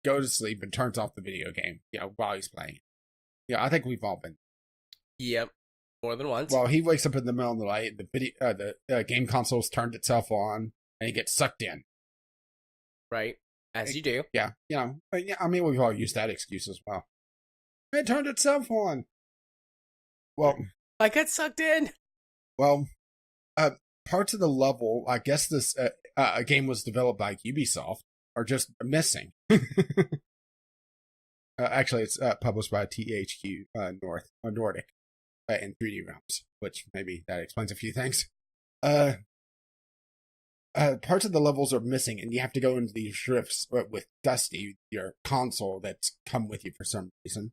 go to sleep and turns off the video game, while he's playing. I think we've all been. Yep, more than once. Well, he wakes up in the middle of the night, the game console's turned itself on, and he gets sucked in. Right. As you do. Yeah, I mean, we've all used that excuse as well. It turned itself on. Well, I got sucked in. Well, parts of the level, I guess this game was developed by Ubisoft, are just missing. Actually, it's published by THQ Nordic in 3D Realms, which maybe that explains a few things. Parts of the levels are missing, and you have to go into these rifts with Dusty, your console that's come with you for some reason.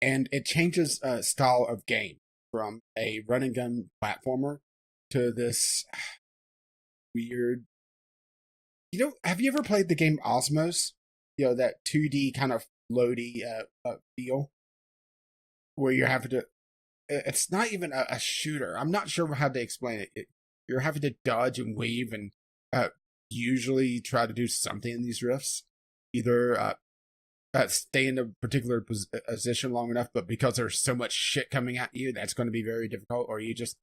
And it changes style of game from a run and gun platformer to this weird. Have you ever played the game Osmos? That 2D kind of floaty feel where you're having to. It's not even a shooter. I'm not sure how to explain it. You're having to dodge and weave and usually try to do something in these rifts. Either stay in a particular position long enough, but because there's so much shit coming at you, that's going to be very difficult. Or you just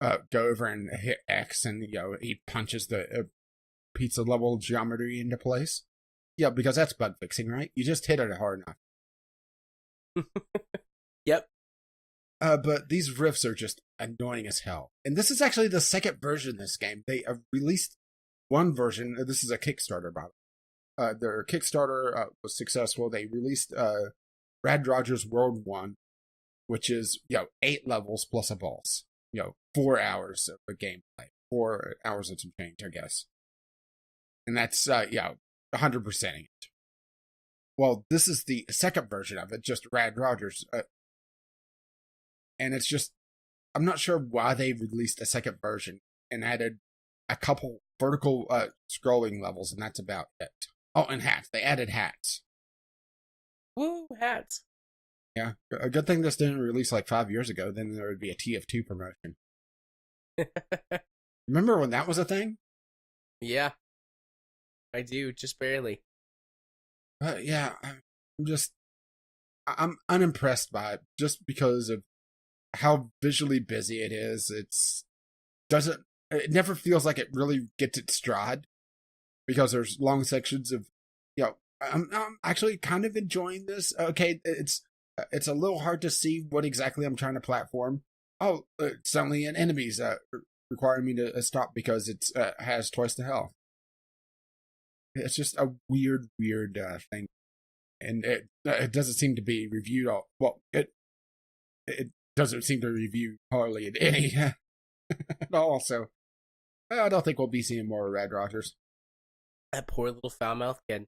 go over and hit X, and he punches the pizza level geometry into place. Yeah, because that's bug fixing, right? You just hit it hard enough. Yep. But these rifts are just annoying as hell. And this is actually the second version of this game. They released one version. This is a Kickstarter, by the way. Their Kickstarter was successful. They released Rad Rodgers World 1, which is 8 levels plus a boss. 4 hours of the gameplay. 4 hours and some change, I guess. And that's 100%ing it. Well, this is the second version of it, just Rad Rodgers. And it's just, I'm not sure why they released a second version and added a couple vertical scrolling levels, and that's about it. Oh, and hats. They added hats. Woo, hats. Yeah. A good thing this didn't release like 5 years ago, then there would be a TF2 promotion. Remember when that was a thing? Yeah. I do, just barely. Yeah, I'm unimpressed by it just because of how visually busy it is. It never feels like it really gets its stride because there's long sections of, I'm actually kind of enjoying this. Okay, it's a little hard to see what exactly I'm trying to platform. Oh, suddenly an enemy's requiring me to stop because it has twice the health. It's just a weird thing, and it doesn't seem to be reviewed all. Well, it doesn't seem to review hardly any at all. So I don't think we'll be seeing more Rad Rodgers. That poor little foul-mouthed kid.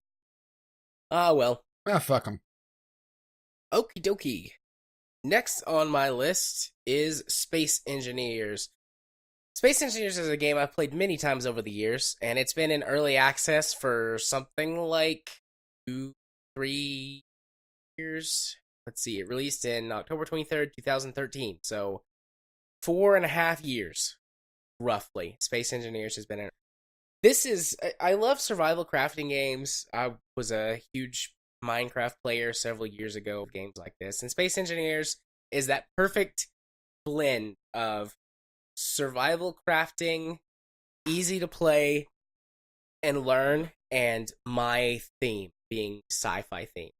Ah, well. Ah, fuck him. Okie dokie. Next on my list is Space Engineers. Space Engineers is a game I've played many times over the years, and it's been in early access for something like 2-3 years. Let's see, it released in October 23rd, 2013, so 4.5 years, roughly. Space Engineers has been in. I love survival crafting games. I was a huge Minecraft player several years ago of games like this, and Space Engineers is that perfect blend of survival crafting, easy to play and learn, and my theme being sci-fi theme.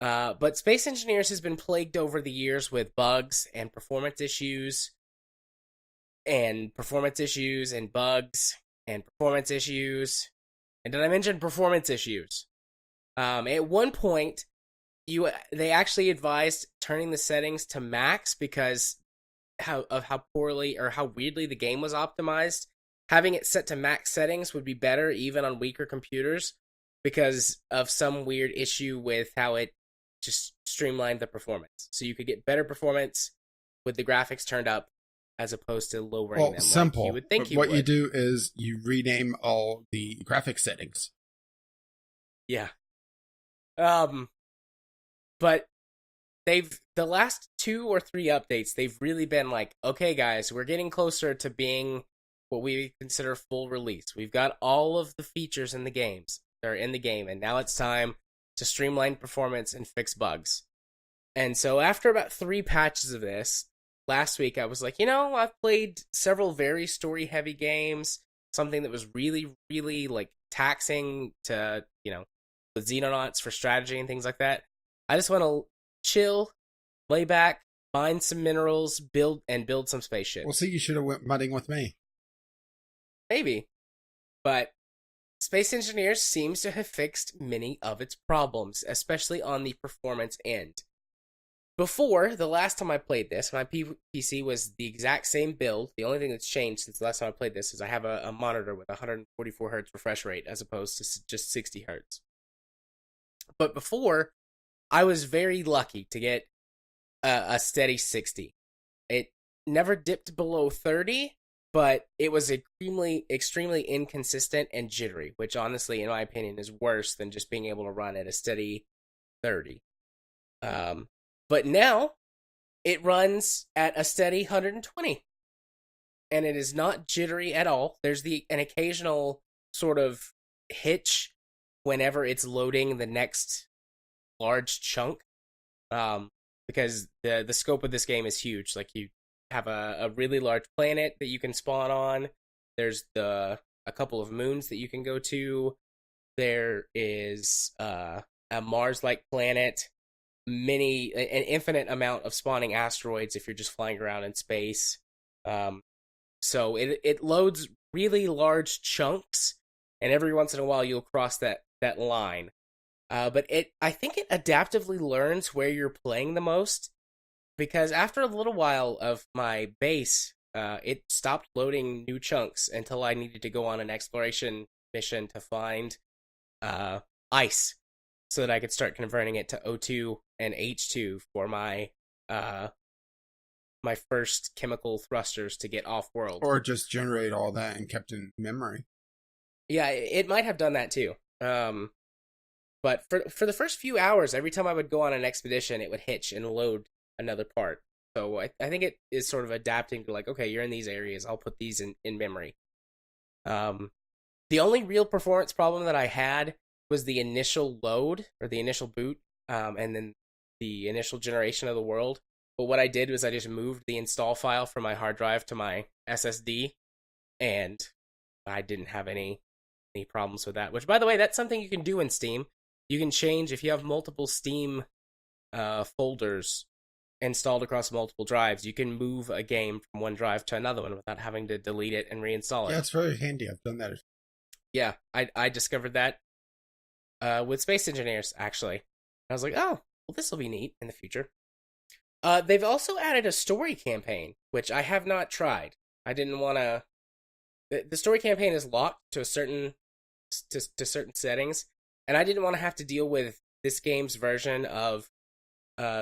But Space Engineers has been plagued over the years with bugs and performance issues, and performance issues and bugs and performance issues. And did I mention performance issues? At one point, they actually advised turning the settings to max because how poorly or how weirdly the game was optimized. Having it set to max settings would be better even on weaker computers because of some weird issue with how it just streamlined the performance. So you could get better performance with the graphics turned up as opposed to lowering them. Simple. Like you would think you what would. You do is you rename all the graphic settings. Yeah. But the last 2 or 3 updates, they've really been like, okay guys, we're getting closer to being what we consider full release. We've got all of the features in the games that are in the game, and now it's time to streamline performance and fix bugs. And so after about 3 patches of this, last week I was like, I've played several very story-heavy games, something that was really, really like taxing to, with Xenonauts for strategy and things like that. I just want to chill, lay back, find some minerals, build some spaceships. Well, see, you should have went mudding with me. Maybe. But Space Engineers seems to have fixed many of its problems, especially on the performance end. Before, the last time I played this, my PC was the exact same build. The only thing that's changed since the last time I played this is I have a monitor with 144 hertz refresh rate as opposed to just 60 hertz. But before, I was very lucky to get a steady 60. It never dipped below 30, but it was extremely inconsistent and jittery, which honestly, in my opinion, is worse than just being able to run at a steady 30. But now it runs at a steady 120, and it is not jittery at all. There's an occasional sort of hitch whenever it's loading the next large chunk, because the scope of this game is huge. Like, you have a really large planet that you can spawn on. There's a couple of moons that you can go to. There is a Mars-like planet, an infinite amount of spawning asteroids if you're just flying around in space. So it loads really large chunks, and every once in a while you'll cross that line. But I think it adaptively learns where you're playing the most, because after a little while of my base, it stopped loading new chunks until I needed to go on an exploration mission to find ice, so that I could start converting it to O2 and H2 for my my first chemical thrusters to get off world. Or just generate all that and kept in memory. Yeah, it might have done that too. But for the first few hours, every time I would go on an expedition, it would hitch and load another part. So I think it is sort of adapting to, like, okay, you're in these areas, I'll put these in memory. The only real performance problem that I had was the initial load, or the initial boot, and then the initial generation of the world. But what I did was I just moved the install file from my hard drive to my SSD, and I didn't have any problems with that. Which, by the way, that's something you can do in Steam. You can change, if you have multiple Steam folders installed across multiple drives, you can move a game from one drive to another one without having to delete it and reinstall it. Yeah, it's very handy. I've done that. Yeah, I discovered that with Space Engineers, actually. I was like, oh, well, this will be neat in the future. They've also added a story campaign, which I have not tried. I didn't want to... The story campaign is locked to certain settings, and I didn't want to have to deal with this game's version of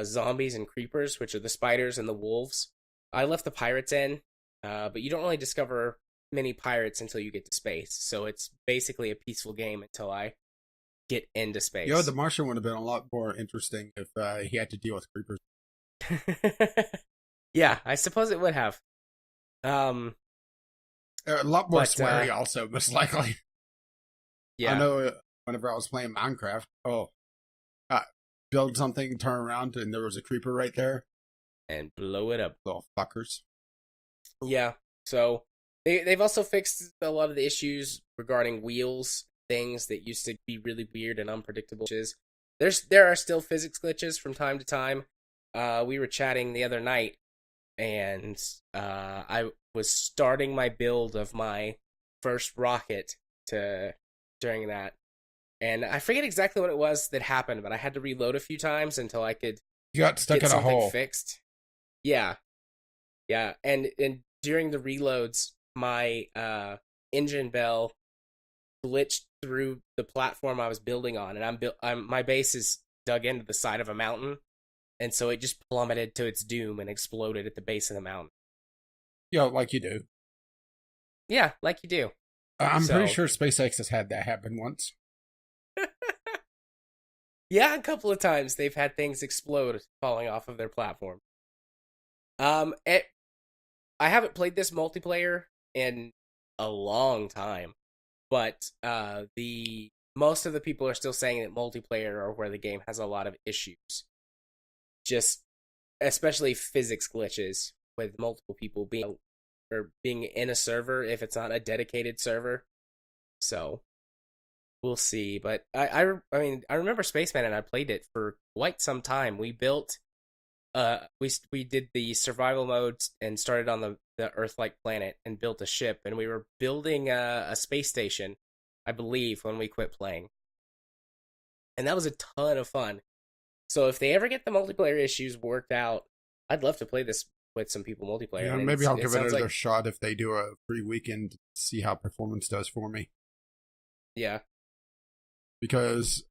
zombies and creepers, which are the spiders and the wolves. I left the pirates in, but you don't really discover many pirates until you get to space, so it's basically a peaceful game until I get into space. Yo, the Martian would have been a lot more interesting if he had to deal with creepers. Yeah, I suppose it would have. A lot more sweary, also, most likely. Yeah. I know whenever I was playing Minecraft, build something, turn around, and there was a creeper right there. And blow it up. Little fuckers. Yeah. So they've also fixed a lot of the issues regarding wheels, things that used to be really weird and unpredictable. There are still physics glitches from time to time. We were chatting the other night, and I was starting my build of my first rocket during that, and I forget exactly what it was that happened, but I had to reload a few times until I could. You got stuck in a hole. Fixed. Yeah, and during the reloads, my engine bell glitched through the platform I was building on, and my base is dug into the side of a mountain. And so it just plummeted to its doom and exploded at the base of the mountain. Yo, like you do. Yeah, like you do. I'm pretty sure SpaceX has had that happen once. Yeah, a couple of times they've had things explode falling off of their platform. I haven't played this multiplayer in a long time, but most of the people are still saying that multiplayer are where the game has a lot of issues. Just especially physics glitches with multiple people being in a server if it's not a dedicated server. So we'll see. But I remember Spaceman, and I played it for quite some time. We built we did the survival mode and started on the Earth-like planet and built a ship, and we were building a space station I believe, when we quit playing. And that was a ton of fun. So if they ever get the multiplayer issues worked out, I'd love to play this with some people multiplayer. Yeah, And maybe I'll it give it sounds another like, shot if they do a free weekend, see how performance does for me. yeah. Because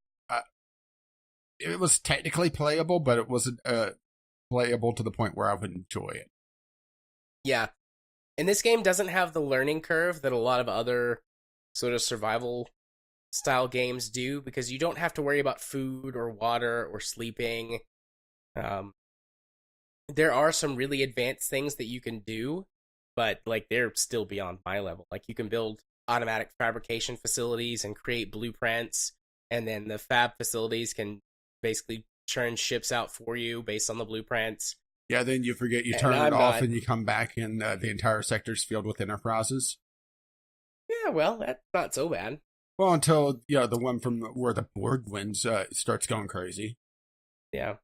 it was technically playable, but it wasn't playable to the point where I would enjoy it. Yeah. And this game doesn't have the learning curve that a lot of other sort of survival style games do, because you don't have to worry about food or water or sleeping. There are some really advanced things that you can do, but like they're still beyond my level. Like you can build automatic fabrication facilities and create blueprints, and then the fab facilities can basically churn ships out for you based on the blueprints. Yeah, then you forget, you turn it off, and you come back, and the entire sector's filled with enterprises. Yeah, well, that's not so bad. Well, until the one from where the Borg wins starts going crazy. Yeah.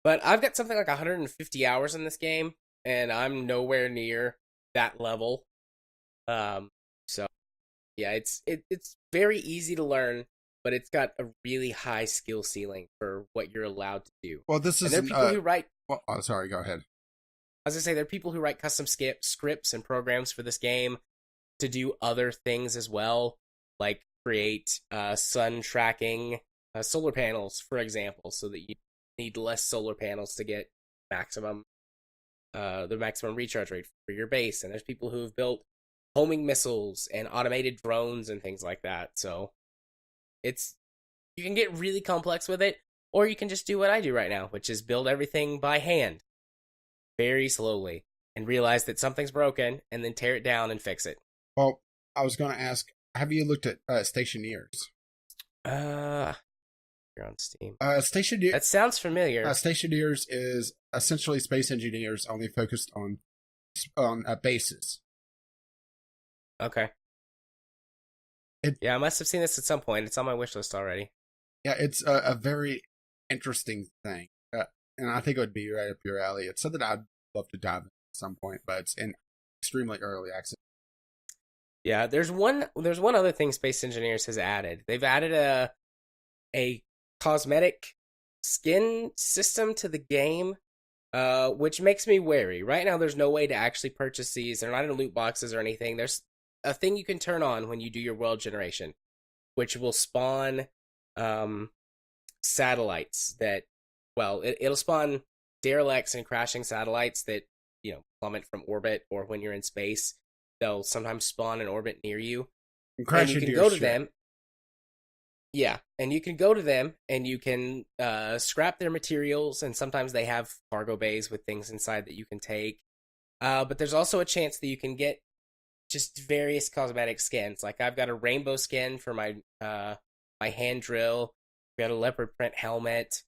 But I've got something like 150 hours in this game, and I'm nowhere near that level. So yeah, it's very easy to learn, but it's got a really high skill ceiling for what you're allowed to do. Well, this is there are people who write. Well, sorry, go ahead. I was gonna say there are people who write custom scripts and programs for this game to do other things as well, like create sun tracking solar panels, for example, so that you need less solar panels to get the maximum recharge rate for your base. And there's people who have built homing missiles and automated drones and things like that. So you can get really complex with it, or you can just do what I do right now, which is build everything by hand, very slowly, and realize that something's broken, and then tear it down and fix it. Well, I was going to ask, have you looked at Stationeers? You're on Steam. Stationeers. That sounds familiar. Stationeers is essentially space engineers only focused on bases. Okay. I must have seen this at some point. It's on my wish list already. Yeah, it's a very interesting thing, and I think it would be right up your alley. It's something I'd love to dive in at some point, but it's in extremely early access. Yeah, there's one other thing Space Engineers has added. They've added a cosmetic skin system to the game, which makes me wary. Right now, there's no way to actually purchase these. They're not in loot boxes or anything. There's a thing you can turn on when you do your world generation, which will spawn satellites that, well, it'll spawn derelicts and crashing satellites that, plummet from orbit, or when you're in space, they'll sometimes spawn in orbit near you. And you can go to them. Yeah, and you can go to them, and you can scrap their materials, and sometimes they have cargo bays with things inside that you can take. But there's also a chance that you can get just various cosmetic skins. Like I've got a rainbow skin for my my hand drill. I've got a leopard print helmet,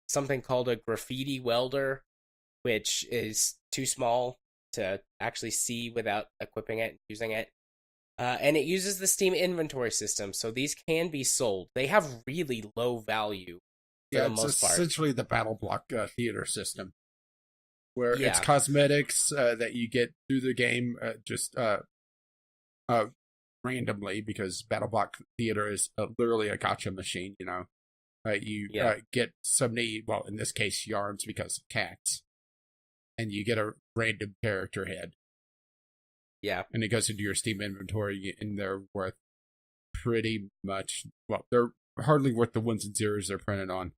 something called a graffiti welder, which is too small to actually see without equipping it and using it. And it uses the Steam inventory system, so these can be sold. They have really low value for the most part. It's essentially the Battle Block theater system, where it's cosmetics that you get through the game just randomly, because Battle Block theater is literally a gotcha machine. You get so many, well, in this case, yarns because of cats, and you get a random character head. Yeah. And it goes into your Steam inventory, and they're worth pretty much, well, they're hardly worth the ones and zeros they're printed on.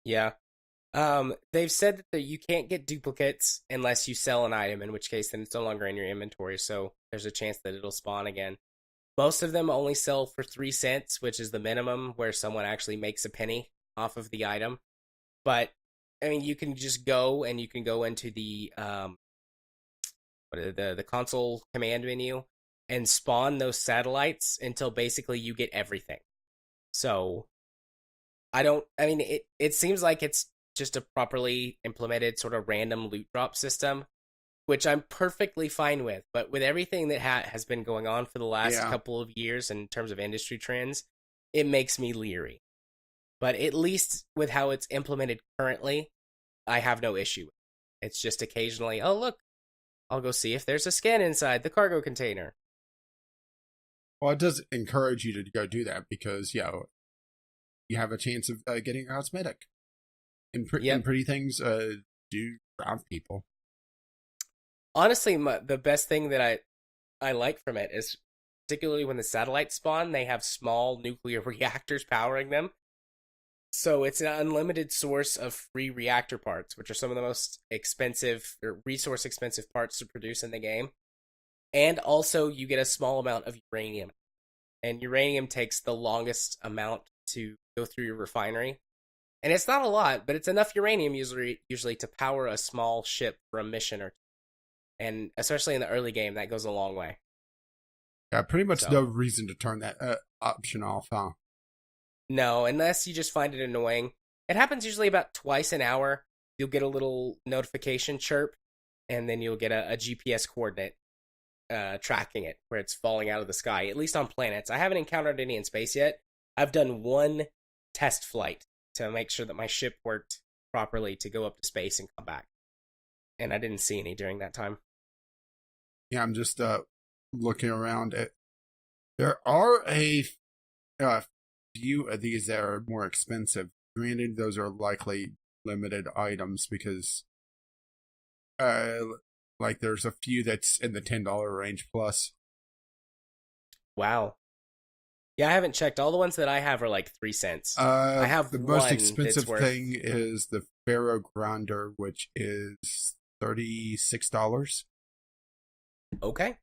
Yeah. They've said that you can't get duplicates unless you sell an item, in which case then it's no longer in your inventory, so there's a chance that it'll spawn again. Most of them only sell for 3 cents, which is the minimum where someone actually makes a penny off of the item. But, I mean, you can just go, and you can go into the console command menu and spawn those satellites until basically you get everything. So it seems like it's just a properly implemented sort of random loot drop system, which I'm perfectly fine with. But with everything that has been going on for the last couple of years in terms of industry trends, it makes me leery. But at least with how it's implemented currently, I have no issue. It's just occasionally, oh look, I'll go see if there's a skin inside the cargo container. Well, it does encourage you to go do that because, you have a chance of getting a cosmetic. And, and pretty things do drive people. Honestly, the best thing that I like from it is particularly when the satellites spawn, they have small nuclear reactors powering them. So it's an unlimited source of free reactor parts, which are some of the most expensive or resource expensive parts to produce in the game. And also you get a small amount of uranium. And uranium takes the longest amount to go through your refinery. And it's not a lot, but it's enough uranium usually to power a small ship for a mission or two. And especially in the early game, that goes a long way. Yeah, pretty much no reason to turn that option off, huh? No, unless you just find it annoying. It happens usually about twice an hour. You'll get a little notification chirp, and then you'll get a GPS coordinate tracking it, where it's falling out of the sky, at least on planets. I haven't encountered any in space yet. I've done one test flight to make sure that my ship worked properly to go up to space and come back. And I didn't see any during that time. Yeah, I'm just looking around. There are a few of these that are more expensive. Granted, those are likely limited items because like there's a few that's in the $10 range plus. Wow. Yeah, I haven't checked. All the ones that I have are like 3 cents. I have the most expensive thing is the Pharaoh Grinder, which is $36. Okay.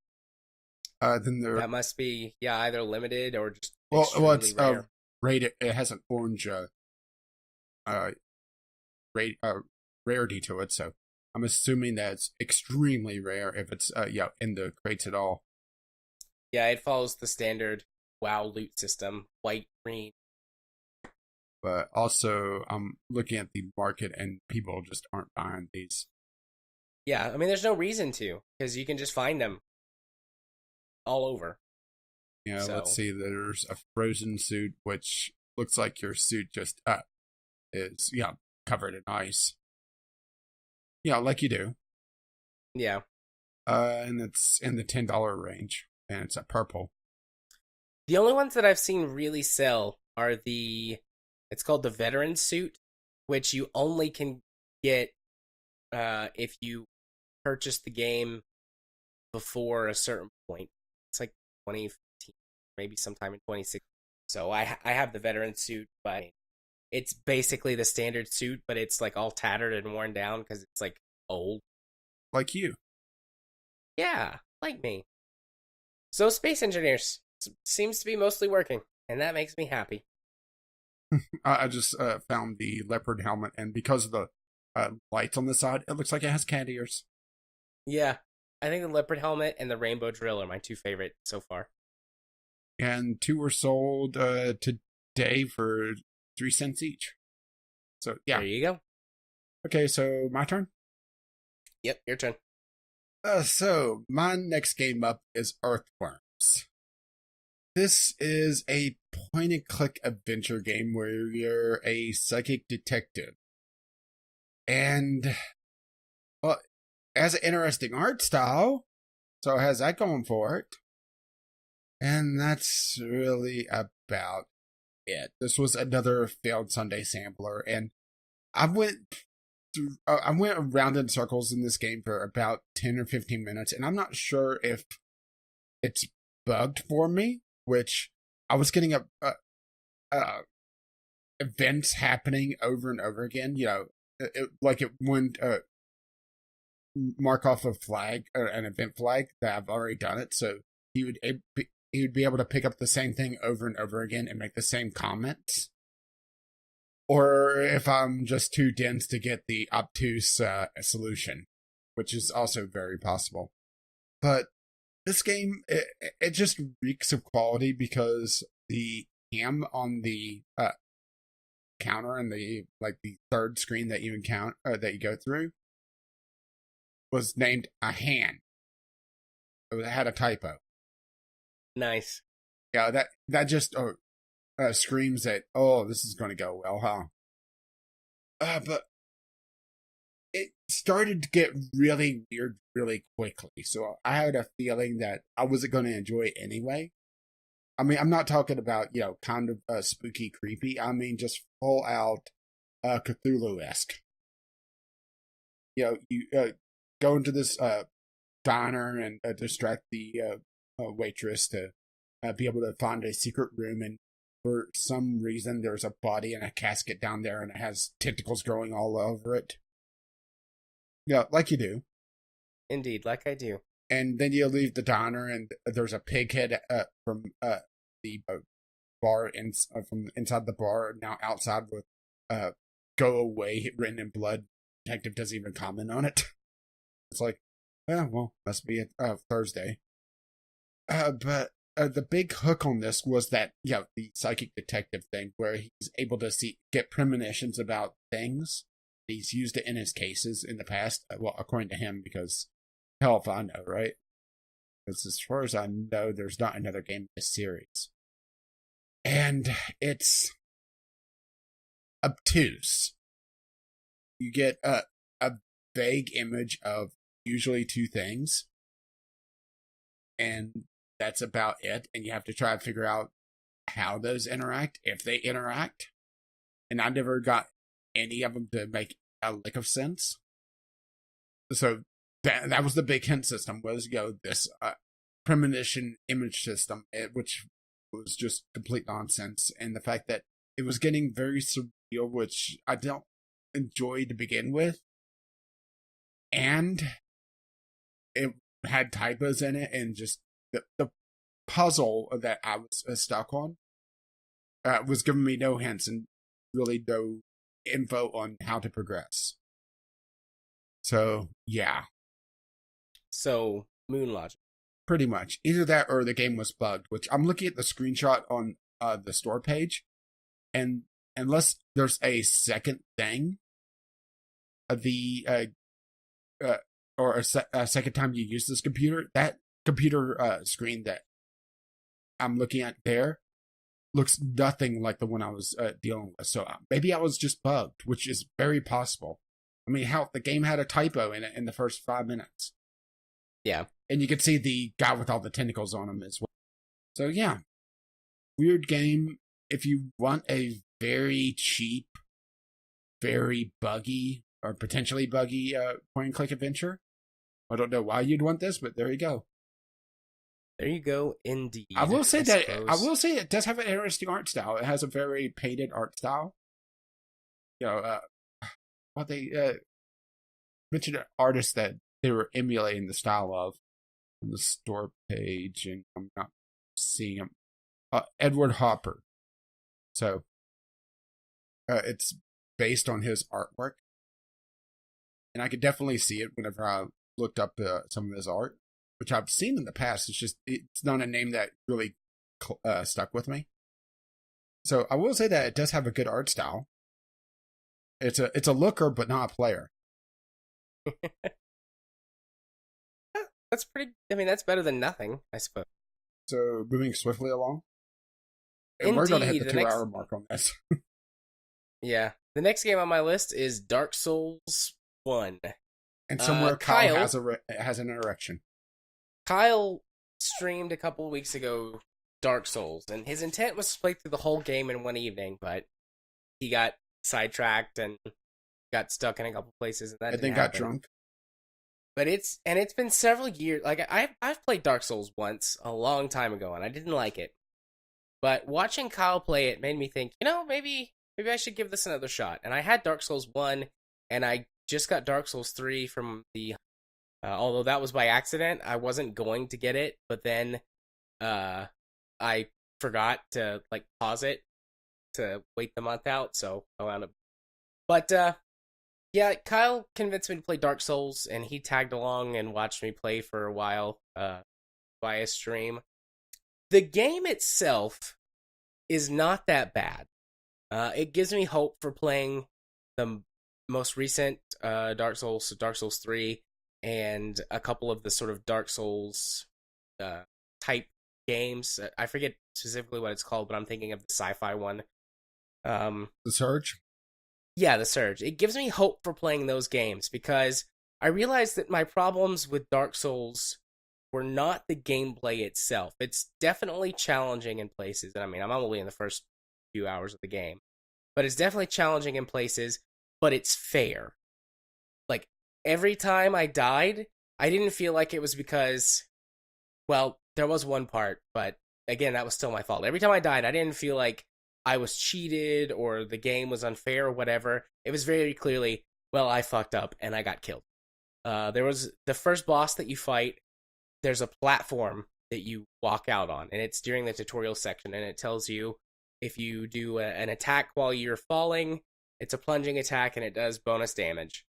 Then that must be either limited or just it's rare. Rated. It has an orange rarity to it, so I'm assuming that it's extremely rare if it's in the crates at all. Yeah, it follows the standard WoW loot system, white, green. But also, I'm looking at the market and people just aren't buying these. Yeah, I mean, there's no reason to, because you can just find them all over. Yeah, let's see. There's a frozen suit, which looks like your suit just is covered in ice. Yeah, like you do. Yeah. And it's in the $10 range, and it's a purple. The only ones that I've seen really sell are it's called the veteran suit, which you only can get if you purchase the game before a certain point. It's like 2015, maybe sometime in 2016. So I have the veteran suit, but it's basically the standard suit, but it's like all tattered and worn down because it's like old. Like you. Yeah, like me. So Space Engineers seems to be mostly working, and that makes me happy. I just found the leopard helmet, and because of the lights on the side, it looks like it has cat ears. Yeah, I think the leopard helmet and the rainbow drill are my two favorite so far. And 2 were sold today for 3 cents each. So, yeah. There you go. Okay, so my turn? Yep, your turn. So, my next game up is Earthworms. This is a point-and-click adventure game where you're a psychic detective. And, well, it has an interesting art style, so it has that going for it. And that's really about it. This was another failed Sunday sampler, and I went around in circles in this game for about 10 or 15 minutes, and I'm not sure if it's bugged for me, which I was getting events happening over and over again. It wouldn't mark off a flag or an event flag that I've already done it, so he would be able to pick up the same thing over and over again and make the same comments. Or if I'm just too dense to get the obtuse solution, which is also very possible. But this game, it just reeks of quality because the cam on the counter and the third screen that you that you go through was named a hand. It had a typo. Nice. Yeah, that just screams that, this is going to go well, huh? But it started to get really weird really quickly, so I had a feeling that I wasn't going to enjoy it anyway. I mean, I'm not talking about, kind of spooky, creepy. I mean, just full out Cthulhu-esque. You go into this diner and distract the waitress to be able to find a secret room, and for some reason there's a body in a casket down there and it has tentacles growing all over it. Yeah, like you do. Indeed, like I do. And then you leave the diner and there's a pig head from the bar from inside the bar, now outside with go away written in blood. Detective doesn't even comment on it. It's like, yeah, well, must be Thursday. But the big hook on this was that, the psychic detective thing, where he's able to get premonitions about things. He's used it in his cases in the past. Well, according to him, because hell if I know, right? Because as far as I know, there's not another game in this series. And it's obtuse. You get a vague image of usually two things, and that's about it. And you have to try to figure out how those interact, if they interact. And I never got any of them to make a lick of sense. So that was the big hint system, was this premonition image system, which was just complete nonsense. And the fact that it was getting very surreal, which I don't enjoy to begin with, and it had typos in it, and just the puzzle that I was stuck on was giving me no hints and really no info on how to progress. So yeah, so Moon Logic, pretty much either that or the game was bugged. Which I'm looking at the screenshot on the store page, and unless there's a second thing, or a second time you use this computer, that computer screen that I'm looking at there looks nothing like the one I was dealing with. So maybe I was just bugged, which is very possible. I mean, the game had a typo in it in the first 5 minutes. Yeah. And you could see the guy with all the tentacles on him as well. So yeah, weird game. If you want a very cheap, very buggy, or potentially buggy point-and-click adventure, I don't know why you'd want this, but there you go. There you go, indeed. I will say it does have an interesting art style. It has a very painted art style. They mentioned an artist that they were emulating the style of on the store page, and I'm not seeing him. Edward Hopper. So it's based on his artwork, and I could definitely see it whenever I looked up some of his art, which I've seen in the past. It's not a name that really stuck with me. So I will say that it does have a good art style. It's a looker, but not a player. That's pretty. I mean, that's better than nothing, I suppose. So moving swiftly along, and Indeed, we're going to hit the 2-hour mark on this. Yeah, the next game on my list is Dark Souls 1. And somewhere Kyle has an erection. Kyle streamed a couple of weeks ago Dark Souls, and his intent was to play through the whole game in one evening, but he got sidetracked and got stuck in a couple places, and then got drunk. But it's been several years. Like I've played Dark Souls once a long time ago, and I didn't like it. But watching Kyle play it made me think, maybe I should give this another shot. And I had Dark Souls 1, and I just got Dark Souls 3 from the although that was by accident. I wasn't going to get it, but then I forgot to pause it to wait the month out, so I wound up. But yeah, Kyle convinced me to play Dark Souls, and he tagged along and watched me play for a while via stream. The game itself is not that bad. It gives me hope for playing the most recent Dark Souls, so Dark Souls 3, and a couple of the sort of Dark Souls type games. I forget specifically what it's called, but I'm thinking of the sci-fi one. The Surge? Yeah, The Surge. It gives me hope for playing those games, because I realized that my problems with Dark Souls were not the gameplay itself. It's definitely challenging in places. And I mean, I'm only in the first few hours of the game, but it's definitely challenging in places, but it's fair. Like, every time I died, I didn't feel like it was because, well, there was one part, but again, that was still my fault. Every time I died, I didn't feel like I was cheated or the game was unfair or whatever. It was very clearly, well, I fucked up and I got killed. There was the first boss that you fight. There's a platform that you walk out on, and it's during the tutorial section, and it tells you if you do an attack while you're falling, it's a plunging attack, and it does bonus damage.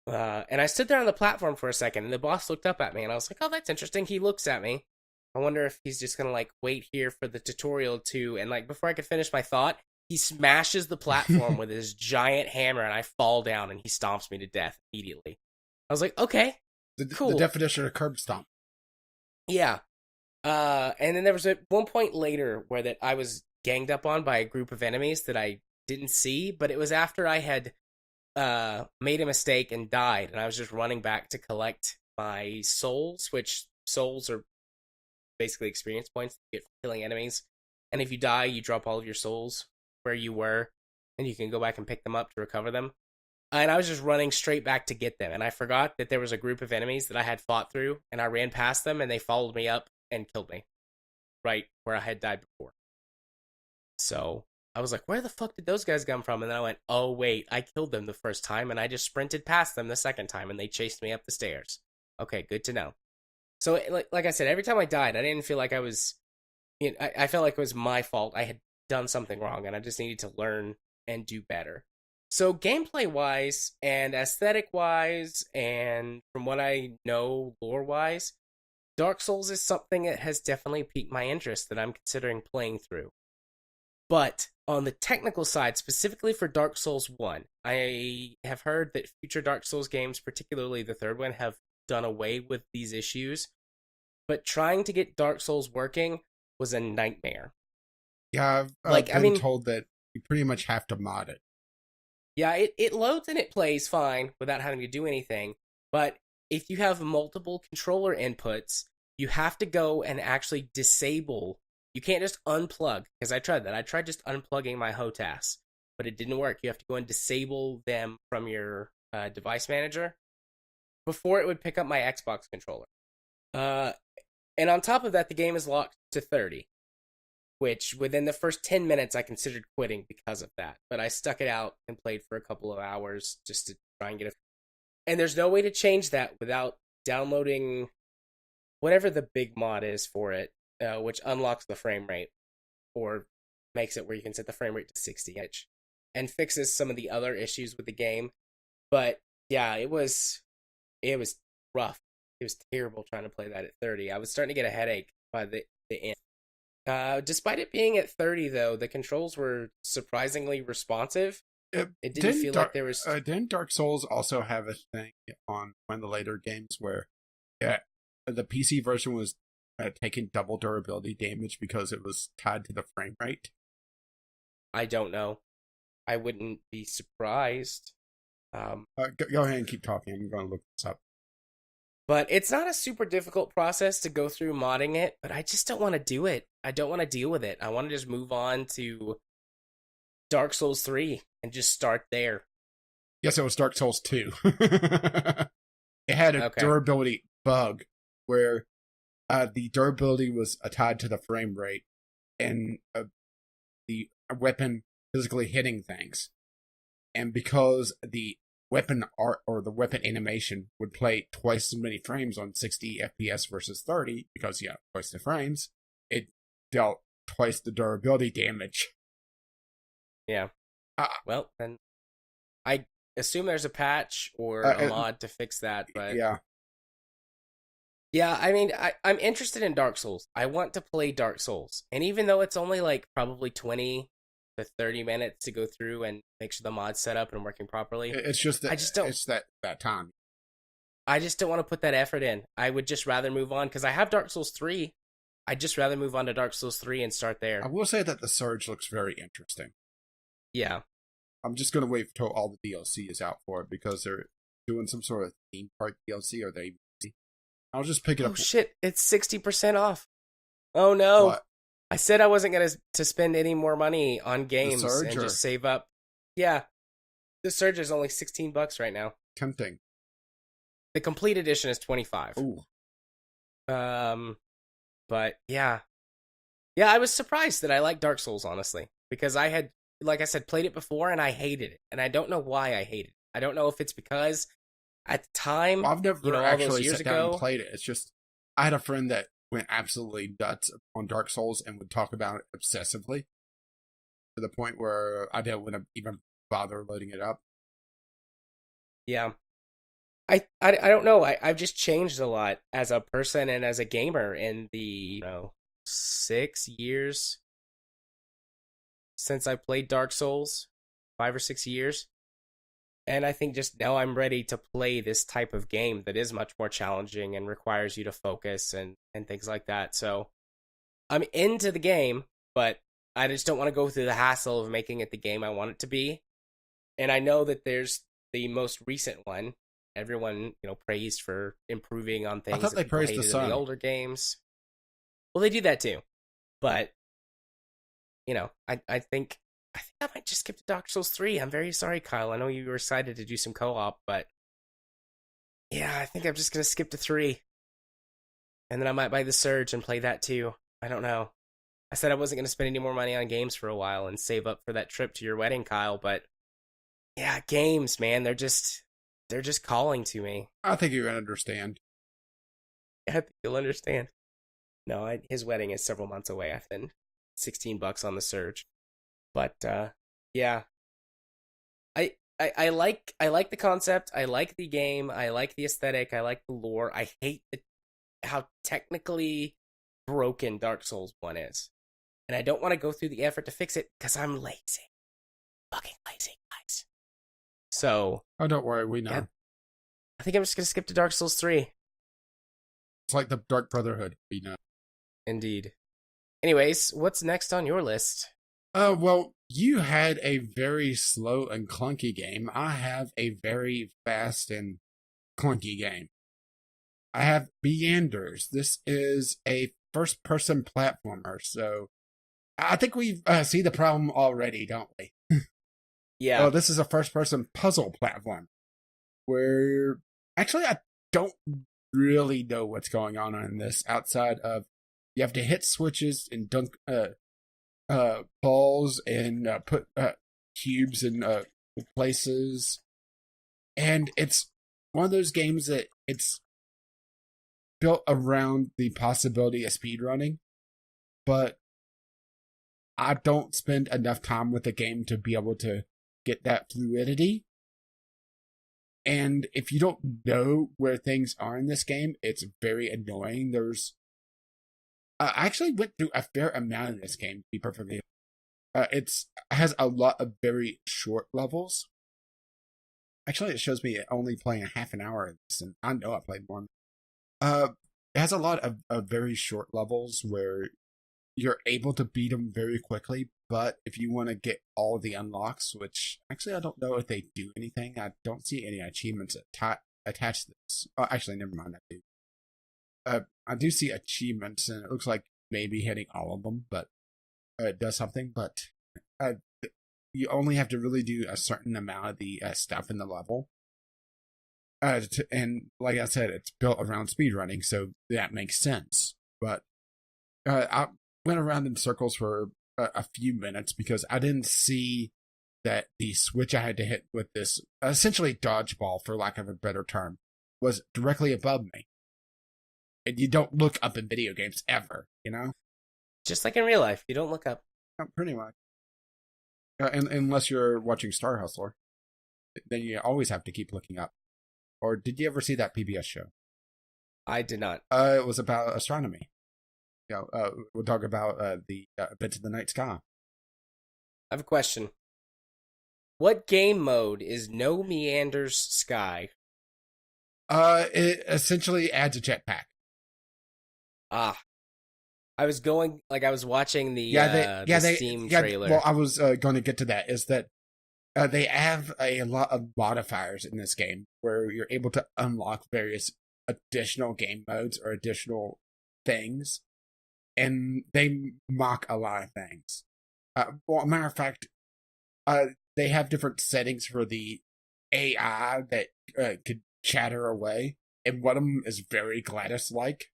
And I stood there on the platform for a second, and the boss looked up at me, and I was like, oh, that's interesting. He looks at me. I wonder if he's just gonna, like, wait here for the tutorial to, and, like, before I could finish my thought, he smashes the platform with his giant hammer, and I fall down, and he stomps me to death immediately. I was like, okay, cool. The definition of curb stomp. Yeah. And then there was one point later where that I was ganged up on by a group of enemies that I didn't see, but it was after I had made a mistake and died, and I was just running back to collect my souls, which souls are basically experience points you get from killing enemies. And if you die, you drop all of your souls where you were, and you can go back and pick them up to recover them. And I was just running straight back to get them, and I forgot that there was a group of enemies that I had fought through, and I ran past them, and they followed me up and killed me, right where I had died before. So I was like, where the fuck did those guys come from? And then I went, oh wait, I killed them the first time, and I just sprinted past them the second time, and they chased me up the stairs. Okay, good to know. So, like I said, every time I died, I didn't feel like I was, I felt like it was my fault. I had done something wrong, and I just needed to learn and do better. So gameplay-wise, and aesthetic-wise, and from what I know lore-wise, Dark Souls is something that has definitely piqued my interest that I'm considering playing through. But on the technical side, specifically for Dark Souls 1, I have heard that future Dark Souls games, particularly the third one, have done away with these issues. But trying to get Dark Souls working was a nightmare. Yeah, I've been told that you pretty much have to mod it. Yeah, it loads and it plays fine without having to do anything, but if you have multiple controller inputs, you have to go and actually disable. You can't just unplug, because I tried that. I tried just unplugging my HOTAS, but it didn't work. You have to go and disable them from your device manager before it would pick up my Xbox controller. And on top of that, the game is locked to 30. Which, within the first 10 minutes, I considered quitting because of that. But I stuck it out and played for a couple of hours just to try and get it. And there's no way to change that without downloading whatever the big mod is for it, which unlocks the frame rate, or makes it where you can set the frame rate to 60 inch, and fixes some of the other issues with the game. But yeah, it was rough. It was terrible trying to play that at 30. I was starting to get a headache by the end. Despite it being at 30, though, the controls were surprisingly responsive. It didn't feel like there was... Didn't Dark Souls also have a thing on one of the later games where the PC version was taking double durability damage because it was tied to the frame rate? I don't know. I wouldn't be surprised. Go ahead and keep talking. I'm going to look this up. But it's not a super difficult process to go through modding it, but I just don't want to do it. I don't want to deal with it. I want to just move on to Dark Souls 3 and just start there. Yes, it was Dark Souls 2. It had a durability bug where the durability was tied to the frame rate and the weapon physically hitting things. And because the weapon art or the weapon animation would play twice as many frames on 60 FPS versus 30, because, twice the frames, it dealt twice the durability damage. Yeah. Well, then I assume there's a patch or a mod to fix that, but... Yeah. Yeah, I mean, I'm interested in Dark Souls. I want to play Dark Souls. And even though it's only, like, probably 20 to 30 minutes to go through and make sure the mod's set up and working properly. It's just that it's that time. I just don't want to put that effort in. I would just rather move on because I have Dark Souls 3. I'd just rather move on to Dark Souls 3 and start there. I will say that the Surge looks very interesting. Yeah. I'm just going to wait until all the DLC is out for it because they're doing some sort of theme park DLC. Are they? I'll just pick it Oh up. shit, it's 60% off. Oh no. What? I said I wasn't going to spend any more money on games Surge and or just save up. Yeah. The Surge is only $16 right now. tempting? The complete edition is 25. Ooh. But yeah. Yeah, I was surprised that I like Dark Souls, honestly, because I had, like I said, played it before and I hated it. And I don't know why I hated it. I don't know if it's because at the time, Well, I've never all those actually years sat down and ago, played it. It's just I had a friend that went absolutely nuts on Dark Souls and would talk about it obsessively to the point where I didn't want to even bother loading it up. yeah. I don't know. I've just changed a lot as a person and as a gamer in the 6 years since I played Dark Souls, 5 or 6 years. And I think just now I'm ready to play this type of game that is much more challenging and requires you to focus and things like that. So I'm into the game, but I just don't want to go through the hassle of making it the game I want it to be. And I know that there's the most recent one. Everyone, praised for improving on things I thought that they people praised the hated in sun. the older games. Well, they do that too. But, I think I might just skip to Dark Souls 3. I'm very sorry, Kyle. I know you were excited to do some co-op, but yeah, I think I'm just going to skip to 3. And then I might buy the Surge and play that too. I don't know. I said I wasn't going to spend any more money on games for a while and save up for that trip to your wedding, Kyle, but yeah, games, man, they're just calling to me. I think you understand. I think you'll understand. No, his wedding is several months away. I've been $16 on the Surge. But yeah, I like the concept. I like the game. I like the aesthetic. I like the lore. I hate how technically broken Dark Souls 1 is, and I don't want to go through the effort to fix it because I'm lazy, fucking lazy, guys. So Oh, don't worry, we know. Yeah, I think I'm just gonna skip to Dark Souls 3. It's like the Dark Brotherhood, we know. Indeed. Anyways, what's next on your list? Well, you had a very slow and clunky game. I have a very fast and clunky game. I have Meanders. This is a first-person platformer, so I think we see the problem already, don't we? Yeah. Oh, this is a first-person puzzle platform where actually I don't really know what's going on in this outside of you have to hit switches and dunk balls and put cubes in places, and it's one of those games that it's built around the possibility of speedrunning, but I don't spend enough time with the game to be able to get that fluidity. And if you don't know where things are in this game, it's very annoying. I actually went through a fair amount of this game, to be perfectly honest. It has a lot of very short levels. Actually, it shows me only playing a half an hour of this, and I know I played more. It has a lot of very short levels where you're able to beat them very quickly, but if you want to get all the unlocks, which actually I don't know if they do anything, I don't see any achievements attached to this. Oh, actually, never mind, I do. I do see achievements, and it looks like maybe hitting all of them, but it does something. But you only have to really do a certain amount of the stuff in the level. And like I said, it's built around speedrunning, so that makes sense. But I went around in circles for a few minutes because I didn't see that the switch I had to hit with this essentially dodgeball, for lack of a better term, was directly above me. And you don't look up in video games ever, Just like in real life, you don't look up. Pretty much. Unless you're watching Star Hustler, then you always have to keep looking up. Or did you ever see that PBS show? I did not. It was about astronomy. We'll talk about the events of the night sky. I have a question. What game mode is No Meanders Sky? It essentially adds a jetpack. I was watching the Steam trailer. Well, I was going to get to that. Is that they have a lot of modifiers in this game where you're able to unlock various additional game modes or additional things, and they mock a lot of things. Well, matter of fact, they have different settings for the AI that could chatter away, and one of them is very Gladys-like.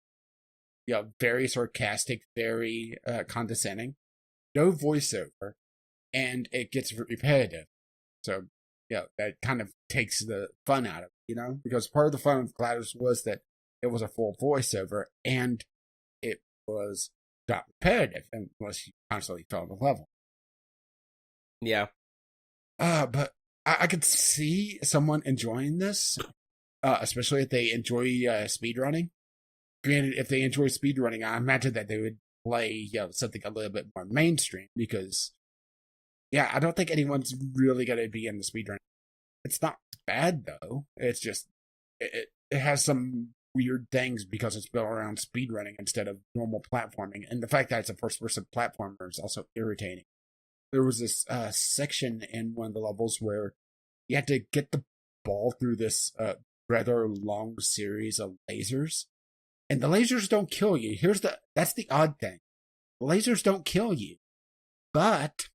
Very sarcastic, very condescending. No voiceover, and it gets repetitive. So, that kind of takes the fun out of it, because part of the fun of Gladys was that it was a full voiceover, and it was not repetitive, unless you constantly fell the level. Yeah. But I could see someone enjoying this, especially if they enjoy speedrunning. Granted, if they enjoy speedrunning, I imagine that they would play something a little bit more mainstream, because I don't think anyone's really going to be in the speedrunning. It's not bad, though. It's just it has some weird things because it's built around speedrunning instead of normal platforming, and the fact that it's a first-person platformer is also irritating. There was this section in one of the levels where you had to get the ball through this rather long series of lasers. And the lasers don't kill you. That's the odd thing. The lasers don't kill you, but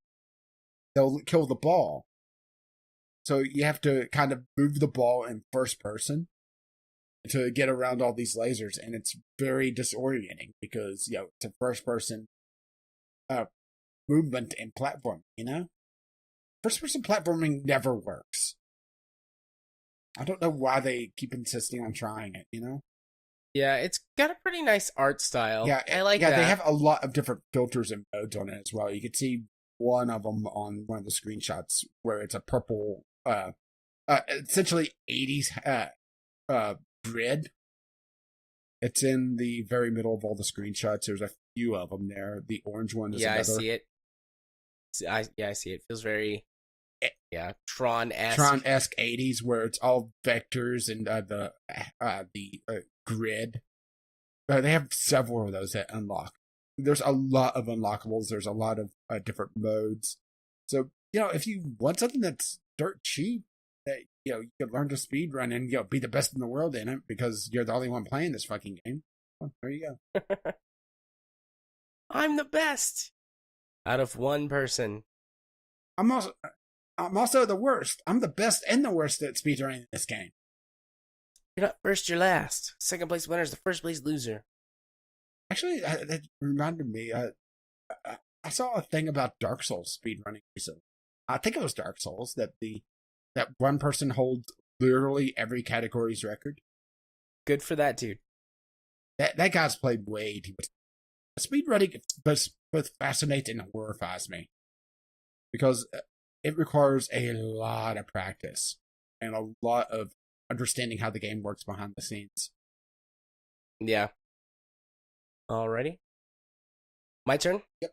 they'll kill the ball. So you have to kind of move the ball in first person to get around all these lasers, and it's very disorienting because it's a first person movement and platforming. First person platforming never works. I don't know why they keep insisting on trying it. Yeah, it's got a pretty nice art style. Yeah, I like that. They have a lot of different filters and modes on it as well. You can see one of them on one of the screenshots where it's a purple, essentially 80s grid. It's in the very middle of all the screenshots. There's a few of them there. The orange one is another. I see it. I see it. Feels very Tron-esque. Tron-esque 80s, where it's all vectors and the grid. They have several of those that unlock. There's a lot of unlockables. There's a lot of different modes. So, if you want something that's dirt cheap, that you can learn to speedrun and be the best in the world in it because you're the only one playing this fucking game. Well, there you go. I'm the best out of one person. I'm also the worst. I'm the best and the worst at speedrunning this game. You're not first, you're last. Second place winner is the first place loser. Actually, that reminded me. I saw a thing about Dark Souls speedrunning recently. I think it was Dark Souls that one person holds literally every category's record. Good for that dude. That guy's played way too much. Speedrunning both fascinates and horrifies me because it requires a lot of practice and a lot of understanding how the game works behind the scenes. Yeah. Alrighty. My turn? Yep.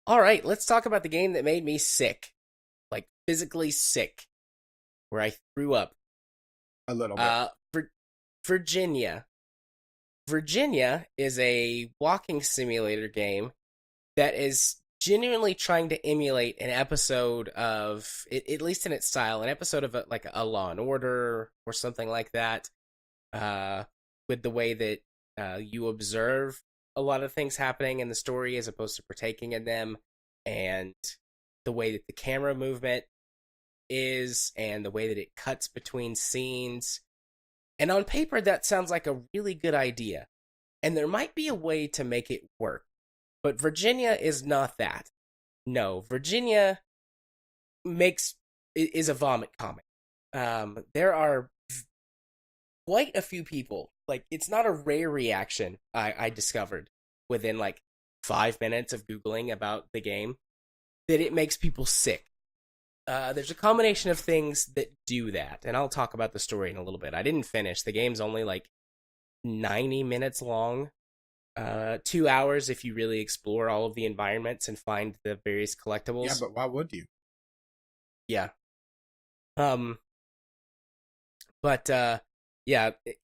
Alright, let's talk about the game that made me sick. Like, physically sick. Where I threw up. A little bit. Virginia. Virginia is a walking simulator game that is genuinely trying to emulate an episode of, at least in its style, an episode of a Law and Order or something like that, with the way that you observe a lot of things happening in the story as opposed to partaking in them, and the way that the camera movement is, and the way that it cuts between scenes. And on paper, that sounds like a really good idea, and there might be a way to make it work. But Virginia is not that. No, Virginia is a vomit comic. There are quite a few people, like, it's not a rare reaction I discovered within, 5 minutes of Googling about the game, that it makes people sick. There's a combination of things that do that, and I'll talk about the story in a little bit. I didn't finish. The game's only, 90 minutes long. 2 hours if you really explore all of the environments and find the various collectibles. Yeah, but why would you? Yeah.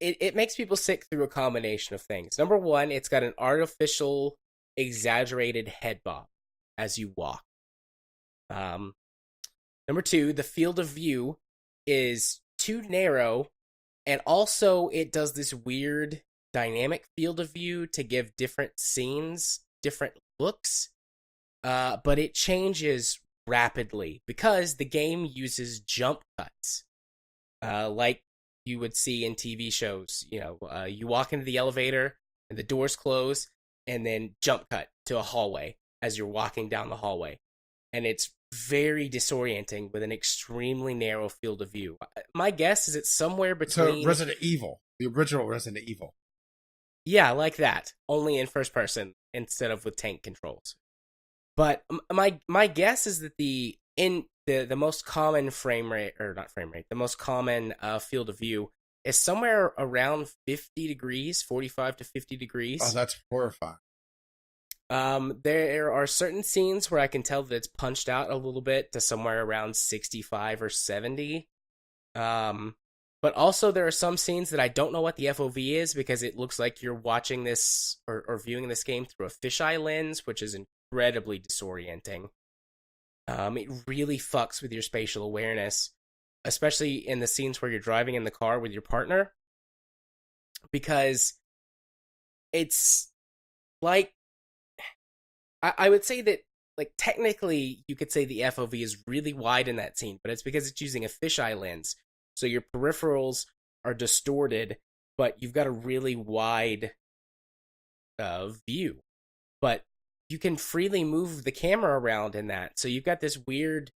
It makes people sick through a combination of things. Number one, it's got an artificial, exaggerated head bob as you walk. Number two, the field of view is too narrow And also, it does this weird dynamic field of view to give different scenes different looks, but it changes rapidly because the game uses jump cuts, like you would see in TV shows. You walk into the elevator and the doors close, and then jump cut to a hallway as you're walking down the hallway. And it's very disorienting with an extremely narrow field of view. My guess is it's somewhere between... So Resident Evil, the original Resident Evil. Yeah, like that, only in first person instead of with tank controls. But my guess is that the most common frame rate, or not frame rate, the most common field of view is somewhere around 50 degrees, 45 to 50 degrees. Oh, that's horrifying. There are certain scenes where I can tell that it's punched out a little bit to somewhere around 65 or 70. But also there are some scenes that I don't know what the FOV is because it looks like you're watching this or viewing this game through a fisheye lens, which is incredibly disorienting. It really fucks with your spatial awareness, especially in the scenes where you're driving in the car with your partner, because it's like, I would say that, like, technically you could say the FOV is really wide in that scene, but it's because it's using a fisheye lens. So your peripherals are distorted, but you've got a really wide view. But you can freely move the camera around in that. So you've got this weird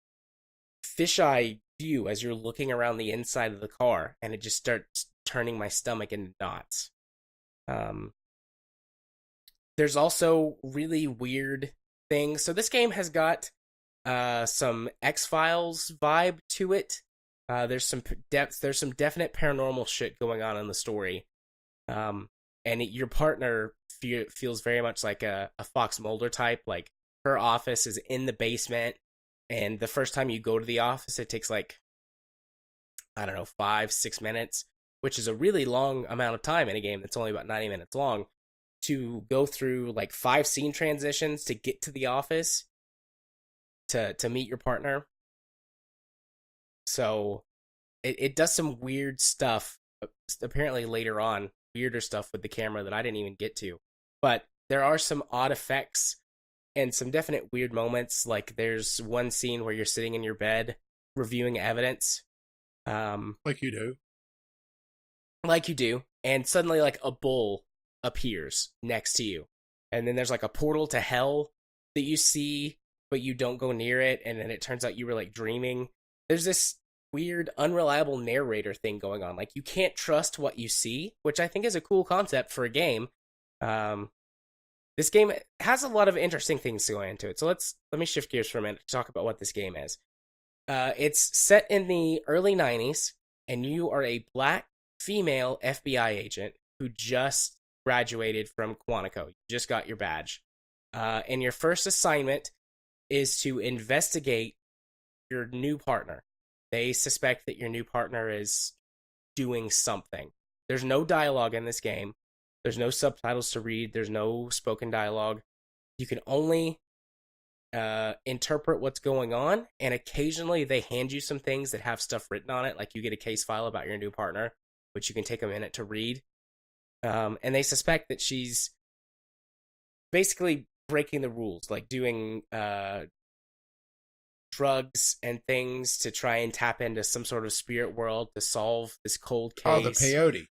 fisheye view as you're looking around the inside of the car, and it just starts turning my stomach into knots. There's also really weird things. So this game has got some X-Files vibe to it. There's some depth. There's some definite paranormal shit going on in the story, and your partner feels very much like a Fox Mulder type. Like, her office is in the basement, and the first time you go to the office, it takes, like, I don't know, 5-6 minutes, which is a really long amount of time in a game that's only about 90 minutes long, to go through like 5 scene transitions to get to the office to meet your partner. So it does some weird stuff, apparently later on, weirder stuff with the camera that I didn't even get to. But there are some odd effects and some definite weird moments. Like, there's one scene where you're sitting in your bed reviewing evidence. Like you do. Like you do. And suddenly, like, a bull appears next to you. And then there's, like, a portal to hell that you see, but you don't go near it. And then it turns out you were, like, dreaming. There's this weird, unreliable narrator thing going on. Like, you can't trust what you see, which I think is a cool concept for a game. This game has a lot of interesting things going into it. So let me shift gears for a minute to talk about what this game is. It's set in the early 90s, and you are a black female FBI agent who just graduated from Quantico. You just got your badge. And your first assignment is to investigate your new partner. They suspect that your new partner is doing something. There's no dialogue in this game. There's no subtitles to read. There's no spoken dialogue. You can only interpret what's going on, and occasionally they hand you some things that have stuff written on it, like you get a case file about your new partner, which you can take a minute to read. And they suspect that she's basically breaking the rules, like doing drugs and things to try and tap into some sort of spirit world to solve this cold case. Oh, the peyote.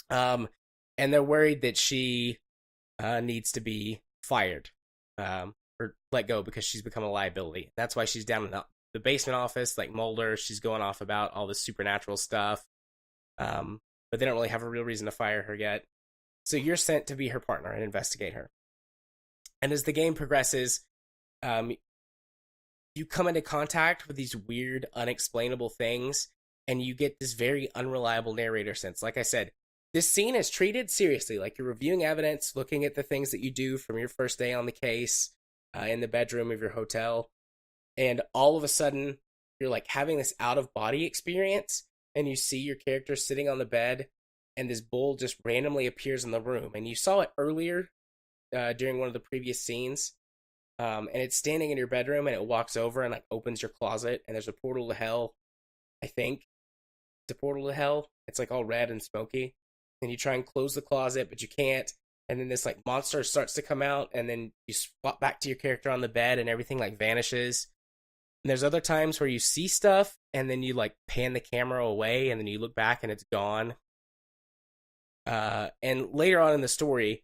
And they're worried that she needs to be fired or let go because she's become a liability. That's why she's down in the basement office, like Mulder. She's going off about all this supernatural stuff. But they don't really have a real reason to fire her yet. So you're sent to be her partner and investigate her. And as the game progresses, you come into contact with these weird, unexplainable things, and you get this very unreliable narrator sense. Like I said, this scene is treated seriously, like you're reviewing evidence, looking at the things that you do from your first day on the case, in the bedroom of your hotel, and all of a sudden, you're like having this out-of-body experience, and you see your character sitting on the bed, and this bull just randomly appears in the room. And you saw it earlier during one of the previous scenes, and it's standing in your bedroom, and it walks over and like opens your closet, and there's a portal to hell, I think. to Portal to Hell. It's like all red and smoky. And you try and close the closet, but you can't. And then this like monster starts to come out, and then you swap back to your character on the bed, and everything like vanishes. And there's other times where you see stuff, and then you like pan the camera away, and then you look back and it's gone. And later on in the story,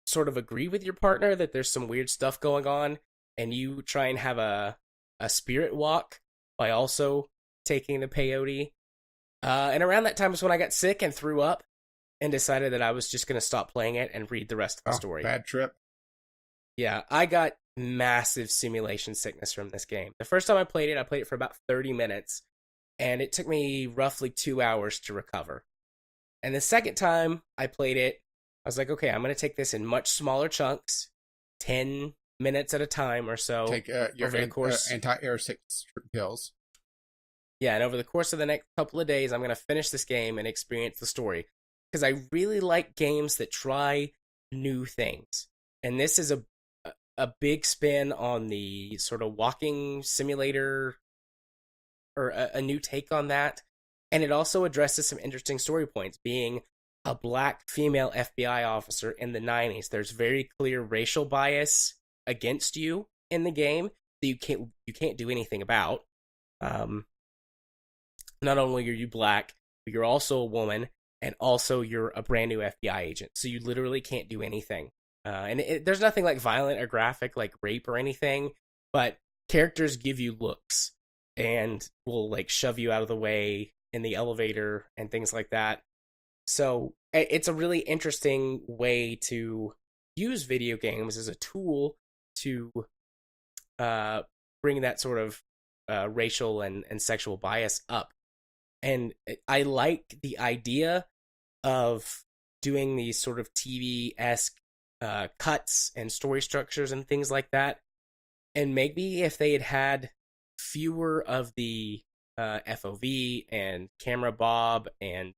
sort of agree with your partner that there's some weird stuff going on, and you try and have a spirit walk by also taking the peyote. And around that time was when I got sick and threw up and decided that I was just going to stop playing it and read the rest of the story. Bad trip. Yeah, I got massive simulation sickness from this game. The first time I played it for about 30 minutes, and it took me roughly 2 hours to recover. And the second time I played it, I was like, okay, I'm going to take this in much smaller chunks, 10 minutes at a time or so. Take your anti-air sickness pills. Yeah, and over the course of the next couple of days, I'm going to finish this game and experience the story. Because I really like games that try new things. And this is a big spin on the sort of walking simulator, or a new take on that. And it also addresses some interesting story points, being a black female FBI officer in the 90s. There's very clear racial bias against you in the game that you can't do anything about. Not only are you black, but you're also a woman, and also you're a brand new FBI agent. So you literally can't do anything. And there's nothing like violent or graphic, like rape or anything, but characters give you looks and will like shove you out of the way in the elevator and things like that. So it's a really interesting way to use video games as a tool to bring that sort of racial and sexual bias up. And I like the idea of doing these sort of TV-esque cuts and story structures and things like that. And maybe if they had fewer of the FOV and camera bob and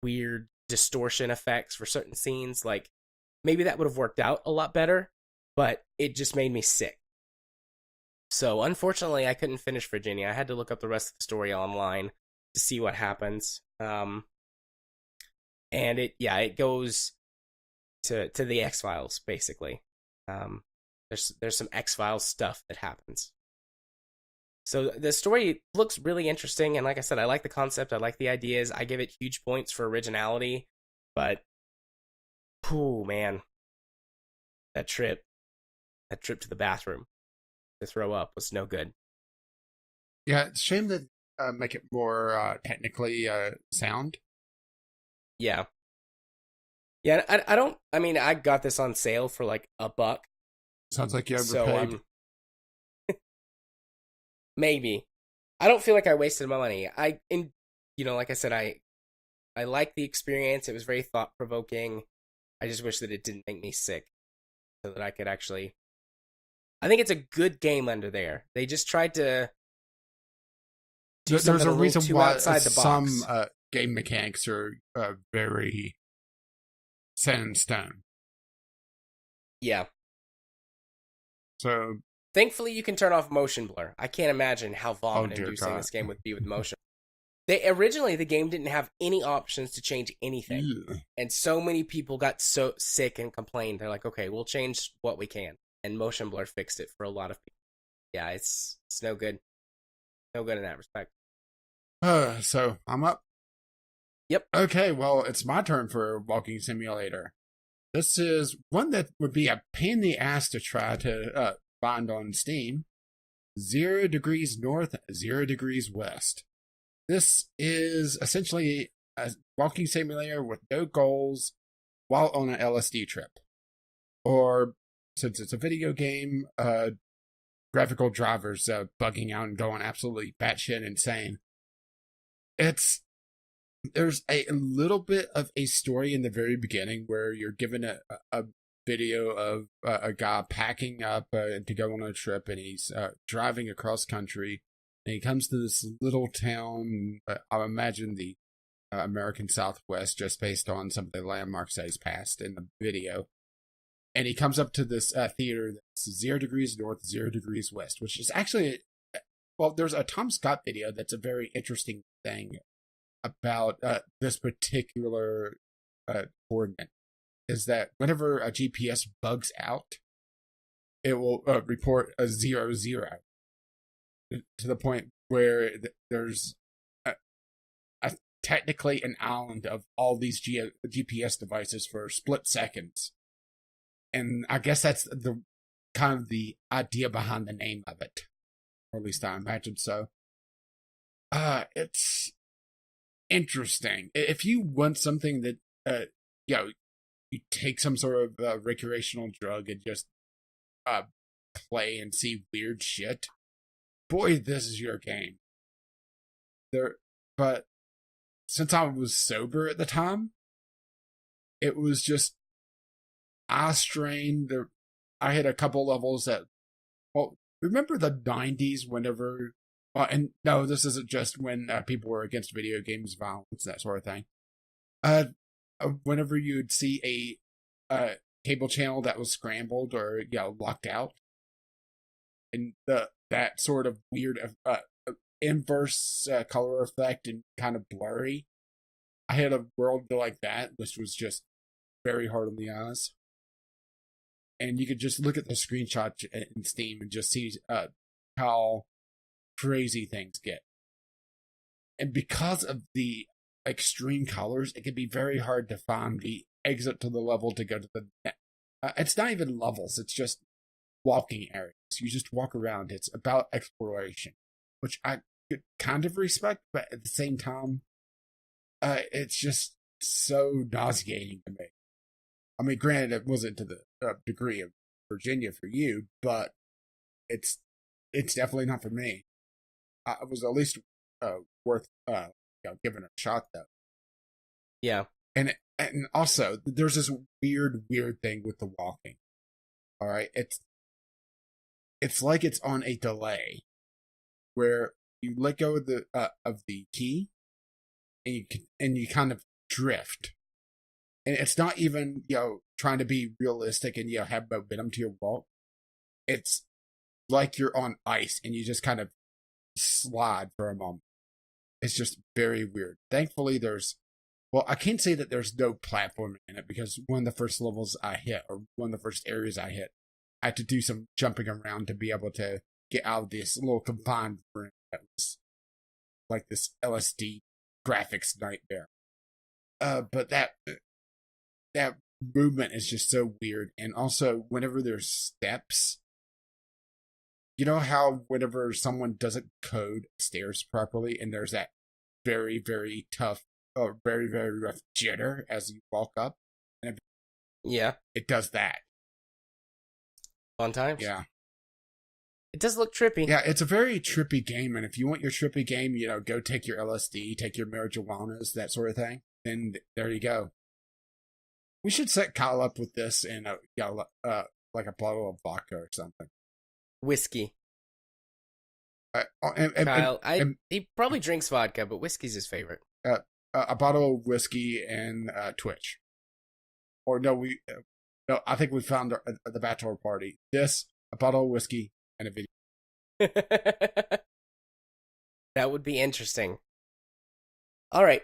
weird distortion effects for certain scenes, like maybe that would have worked out a lot better, but it just made me sick. So unfortunately, I couldn't finish Virginia. I had to look up the rest of the story online to see what happens. And it goes to the X-Files, basically. There's some X-Files stuff that happens. So the story looks really interesting, and like I said, I like the concept, I like the ideas, I give it huge points for originality, but, man, that trip to the bathroom to throw up was no good. Yeah, it's a shame that make it more technically sound. Yeah. Yeah, I got this on sale for like $1. Sounds like you overpaid. So, maybe. I don't feel like I wasted my money. Like I said, I like the experience. It was very thought-provoking. I just wish that it didn't make me sick, so that I could actually... I think it's a good game under there. They just tried to do There's a reason why outside the box. Some game mechanics are very set in stone. Yeah. So... Thankfully, you can turn off motion blur. I can't imagine how vomit-inducing this game would be with motion. Originally, the game didn't have any options to change anything. Ew. And so many people got so sick and complained. They're like, okay, we'll change what we can. And motion blur fixed it for a lot of people. Yeah, it's no good. No good in that respect. So, I'm up? Yep. Okay, well, it's my turn for Walking Simulator. This is one that would be a pain in the ass to try to... find on Steam. 0 degrees north, 0 degrees west. This is essentially a walking simulator with no goals while on an LSD trip. Or, since it's a video game, graphical drivers bugging out and going absolutely batshit insane. There's a little bit of a story in the very beginning where you're given a video of a guy packing up to go on a trip, and he's driving across country, and he comes to this little town, I imagine the American Southwest, just based on some of the landmarks that he's passed in the video, and he comes up to this theater that's 0 degrees north, 0 degrees west, which is actually, well, there's a Tom Scott video that's a very interesting thing about this particular coordinate is that whenever a GPS bugs out, it will report a 00 to the point where there's technically an island of all these GPS devices for split seconds. And I guess that's the kind of the idea behind the name of it. Or at least I imagine so. It's interesting. If you want something that, you take some sort of recreational drug and just play and see weird shit, boy, this is your game. But since I was sober at the time, it was just eye strain. I hit a couple levels that, remember the 90s whenever, and no, this isn't just when people were against video games, violence, that sort of thing. Whenever you'd see a cable channel that was scrambled or locked out, and that sort of weird inverse color effect and kind of blurry. I had a world like that, which was just very hard on the eyes. And you could just look at the screenshot in Steam and just see how crazy things get. And because of the extreme colors, it can be very hard to find the exit to the level to go to the it's not even levels, it's just walking areas. You just walk around. It's about exploration, which I could kind of respect, but at the same time, it's just so nauseating to me. I mean, granted, it wasn't to the degree of Virginia for you, but it's definitely not for me. It was at least worth giving it a shot, though. Yeah, and also there's this weird thing with the walking. All right, it's like it's on a delay, where you let go of the key, and you kind of drift. And it's not even, trying to be realistic and, have momentum to your walk. It's like you're on ice and you just kind of slide for a moment. It's just very weird. Thankfully, I can't say that there's no platforming in it, because one of the first levels I hit, or one of the first areas I hit, I had to do some jumping around to be able to get out of this little confined room that was like this LSD graphics nightmare. But that movement is just so weird. And also, whenever there's steps, you know how whenever someone doesn't code stairs properly, and there's that very, very tough, or very, very rough jitter as you walk up? And it does that. Fun times. Yeah. It does look trippy. Yeah, it's a very trippy game, and if you want your trippy game, go take your LSD, take your marijuanas, that sort of thing, then there you go. We should set Kyle up with this and like a bottle of vodka or something. Whiskey. Kyle, he probably drinks vodka, but whiskey's his favorite. A bottle of whiskey and Twitch. Or no, I think we found the bachelor party. This, a bottle of whiskey, and a video. That would be interesting. All right.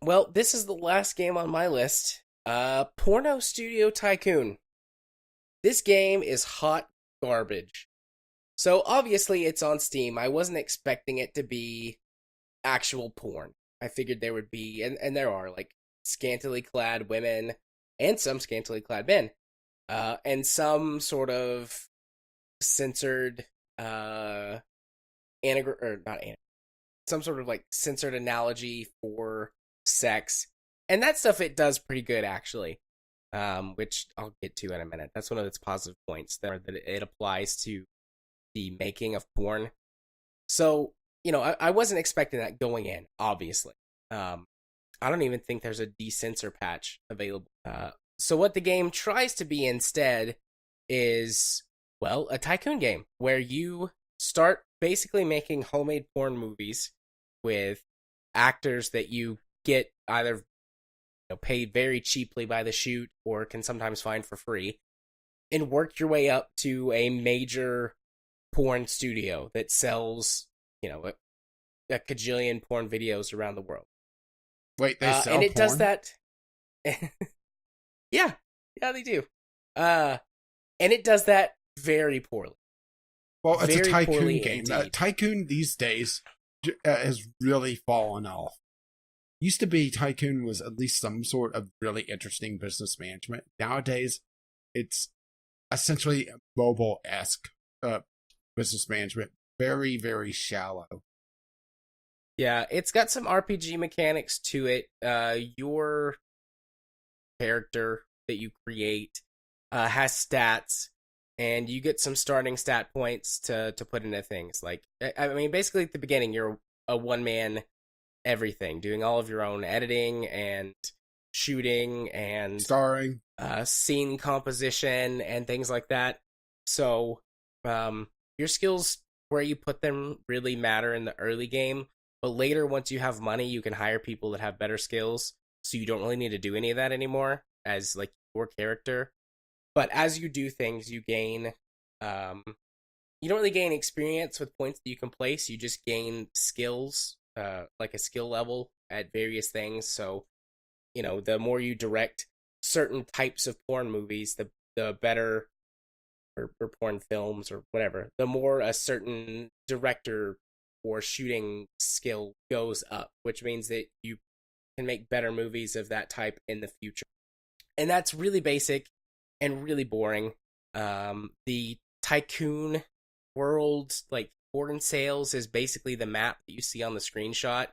Well, this is the last game on my list. Porno Studio Tycoon. This game is hot garbage. So obviously it's on Steam. I wasn't expecting it to be actual porn. I figured there would be, and there are, like, scantily clad women and some scantily clad men. And some sort of censored, some sort of, like, censored analogy for sex. And that stuff, it does pretty good, actually, which I'll get to in a minute. That's one of its positive points there, that it applies to the making of porn. So, I wasn't expecting that going in, obviously. I don't even think there's a decensor patch available. So what the game tries to be instead is, a Tycoon game, where you start basically making homemade porn movies with actors that you get either paid very cheaply by the shoot, or can sometimes find for free, and work your way up to a major porn studio that sells, a cajillion porn videos around the world. Wait, they sell and it does porn? that. Yeah, yeah, they do. And it does that very poorly. Well, it's a Very Tycoon poorly game. indeed. Tycoon these days has really fallen off. Used to be Tycoon was at least some sort of really interesting business management. Nowadays, it's essentially mobile-esque business management. Very, very shallow. Yeah, it's got some RPG mechanics to it. Your character that you create has stats, and you get some starting stat points to put into things. Like, I mean, basically at the beginning, you're a one-man everything, doing all of your own editing and shooting and Starring. scene composition and things like that. So, your skills, where you put them, really matter in the early game. But later, once you have money, you can hire people that have better skills, so you don't really need to do any of that anymore as like your character. But as you do things, you gain. You don't really gain experience with points that you can place. You just gain skills, like a skill level at various things. So, the more you direct certain types of porn movies, the better, or porn films or whatever, the more a certain director or shooting skill goes up, which means that you can make better movies of that type in the future. And that's really basic and really boring. The Tycoon world, like porn sales, is basically the map that you see on the screenshot.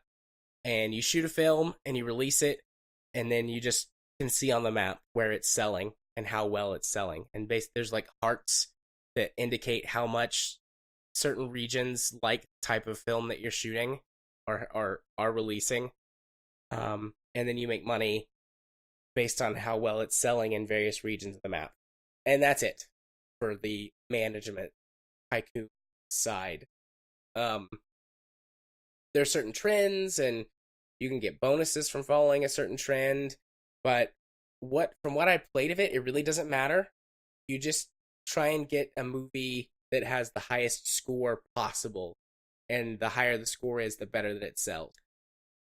And you shoot a film and you release it, and then you just can see on the map where it's selling and how well it's selling. And there's like hearts that indicate how much certain regions like the type of film that you're shooting are releasing. And then you make money based on how well it's selling in various regions of the map. And that's it for the management Tycoon side. There's certain trends, and you can get bonuses from following a certain trend, but from what I played of it, it really doesn't matter. You just try and get a movie that has the highest score possible, and the higher the score is, the better that it sells.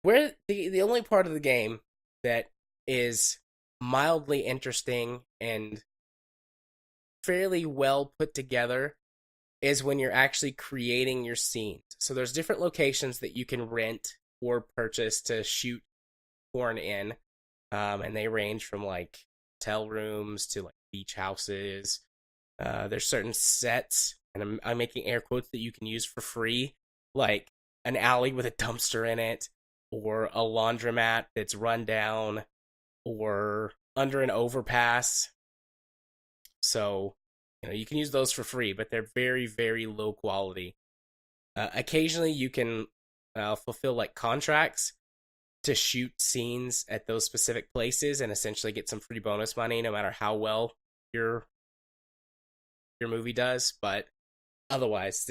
Where the only part of the game that is mildly interesting and fairly well put together is when you're actually creating your scenes. So there's different locations that you can rent or purchase to shoot porn in, and they range from like hotel rooms to like beach houses. There's certain sets, and I'm making air quotes, that you can use for free, like an alley with a dumpster in it, or a laundromat that's run down, or under an overpass. So, you can use those for free, but they're very, very low quality. Occasionally, you can fulfill like contracts to shoot scenes at those specific places and essentially get some free bonus money, no matter how well your movie does. But otherwise,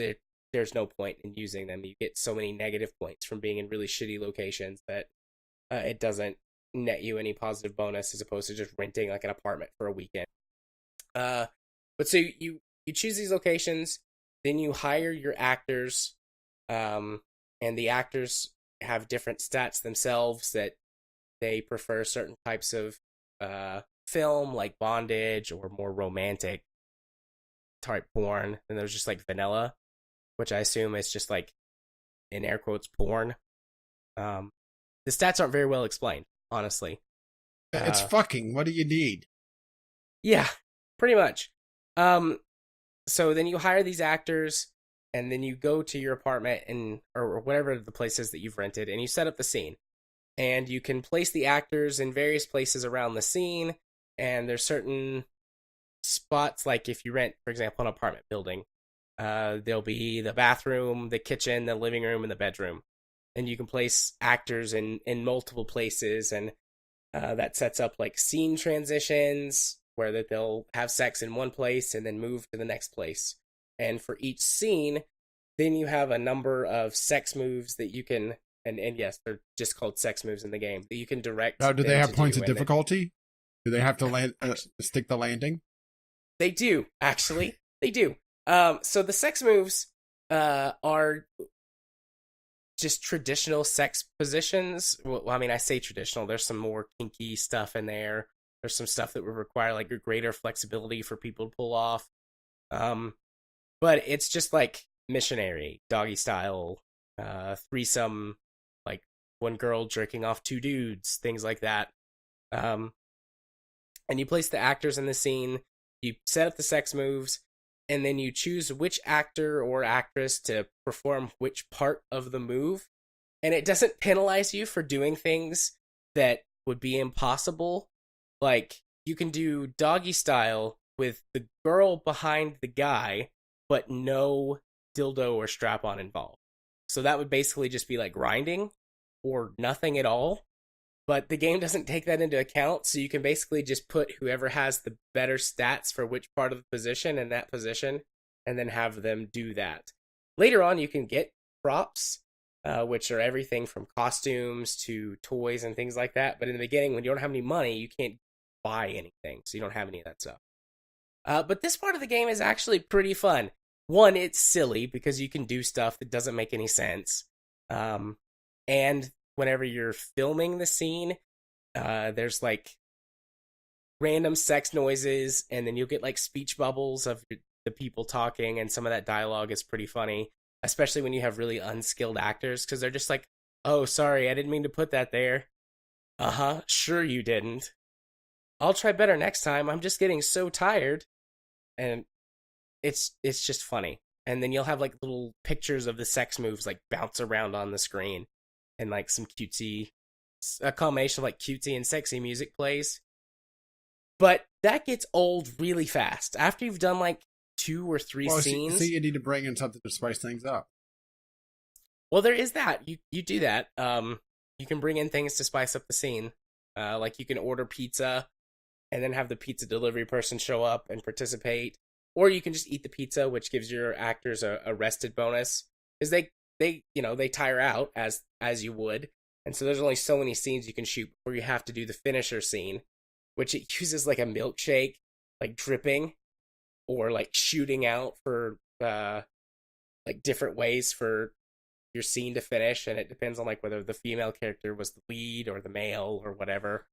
there's no point in using them. You get so many negative points from being in really shitty locations that it doesn't net you any positive bonus, as opposed to just renting like an apartment for a weekend. But so you choose these locations, then you hire your actors, and the actors have different stats themselves, that they prefer certain types of film, like bondage or more romantic type porn. And there's just like vanilla, which I assume is just like, in air quotes, porn. The stats aren't very well explained, honestly. It's fucking. What do you need? Yeah, pretty much. So then you hire these actors, and then you go to your apartment or whatever the place is that you've rented, and you set up the scene. And you can place the actors in various places around the scene, and there's certain spots, like if you rent, for example, an apartment building, there'll be the bathroom, the kitchen, the living room, and the bedroom. And you can place actors in multiple places, and that sets up like scene transitions, where that they'll have sex in one place and then move to the next place. And for each scene, then you have a number of sex moves that you can, and yes, they're just called sex moves in the game, that you can direct. Now, do they have points of and difficulty? Do they have to land stick the landing? They do, actually. They do. So the sex moves are just traditional sex positions. Well, I mean, I say traditional. There's some more kinky stuff in there. There's some stuff that would require like a greater flexibility for people to pull off. But it's just like missionary, doggy style, threesome, like one girl jerking off two dudes, things like that. And you place the actors in the scene, you set up the sex moves, and then you choose which actor or actress to perform which part of the move. And it doesn't penalize you for doing things that would be impossible. Like, you can do doggy style with the girl behind the guy, but no dildo or strap on involved. So that would basically just be like grinding or nothing at all. But the game doesn't take that into account, so you can basically just put whoever has the better stats for which part of the position in that position, and then have them do that. Later on, you can get props, which are everything from costumes to toys and things like that. But in the beginning, when you don't have any money, you can't buy anything, so you don't have any of that stuff. But this part of the game is actually pretty fun. One, it's silly because you can do stuff that doesn't make any sense. And whenever you're filming the scene, there's like random sex noises, and then you'll get like speech bubbles of the people talking, and some of that dialogue is pretty funny, especially when you have really unskilled actors, because they're just like, oh, sorry, I didn't mean to put that there. Uh-huh, sure you didn't. I'll try better next time, I'm just getting so tired. And it's just funny. And then you'll have like little pictures of the sex moves like bounce around on the screen, and like some cutesy, a combination of like cutesy and sexy music plays. But that gets old really fast. After you've done like 2 or 3 scenes. So you need to bring in something to spice things up. Well, there is that. You do that. You can bring in things to spice up the scene. Like you can order pizza and then have the pizza delivery person show up and participate. Or you can just eat the pizza, which gives your actors a rested bonus. Because they tire out as you would. And so there's only so many scenes you can shoot before you have to do the finisher scene, which it uses like a milkshake, like dripping, or like shooting out for like different ways for your scene to finish. And it depends on like whether the female character was the lead or the male or whatever.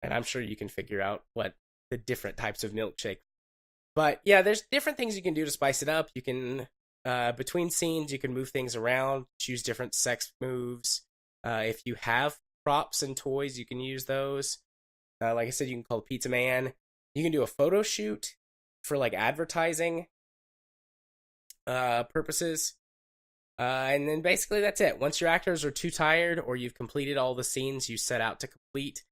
And I'm sure you can figure out what the different types of milkshake. But yeah, there's different things you can do to spice it up. You can, between scenes, you can move things around, choose different sex moves. If you have props and toys, you can use those. Like I said, you can call Pizza Man. You can do a photo shoot for like advertising purposes. And then basically that's it. Once your actors are too tired or you've completed all the scenes you set out to complete,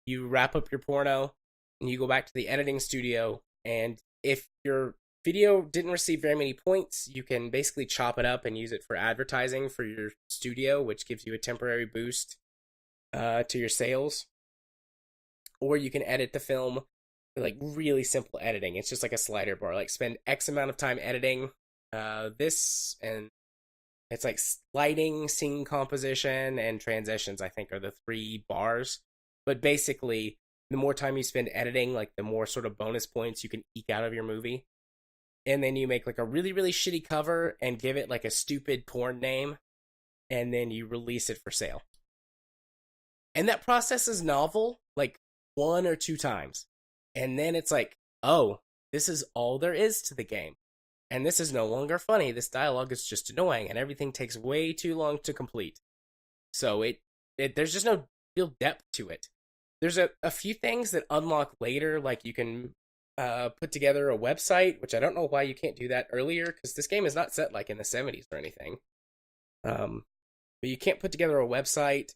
you wrap up your porno and you go back to the editing studio. And if your video didn't receive very many points, you can basically chop it up and use it for advertising for your studio, which gives you a temporary boost to your sales. Or you can edit the film with like really simple editing. It's just like a slider bar. Like spend X amount of time editing this, and it's like lighting, scene composition, and transitions, I think, are the 3 bars. But basically, the more time you spend editing, like the more sort of bonus points you can eke out of your movie. And then you make like a really, really shitty cover and give it like a stupid porn name, and then you release it for sale. And that process is novel, like 1 or 2 times. And then it's like, oh, this is all there is to the game. And this is no longer funny. This dialogue is just annoying, and everything takes way too long to complete. So there's just no real depth to it. There's a few things that unlock later, like you can put together a website, which I don't know why you can't do that earlier, because this game is not set like in the 70s or anything. But you can't put together a website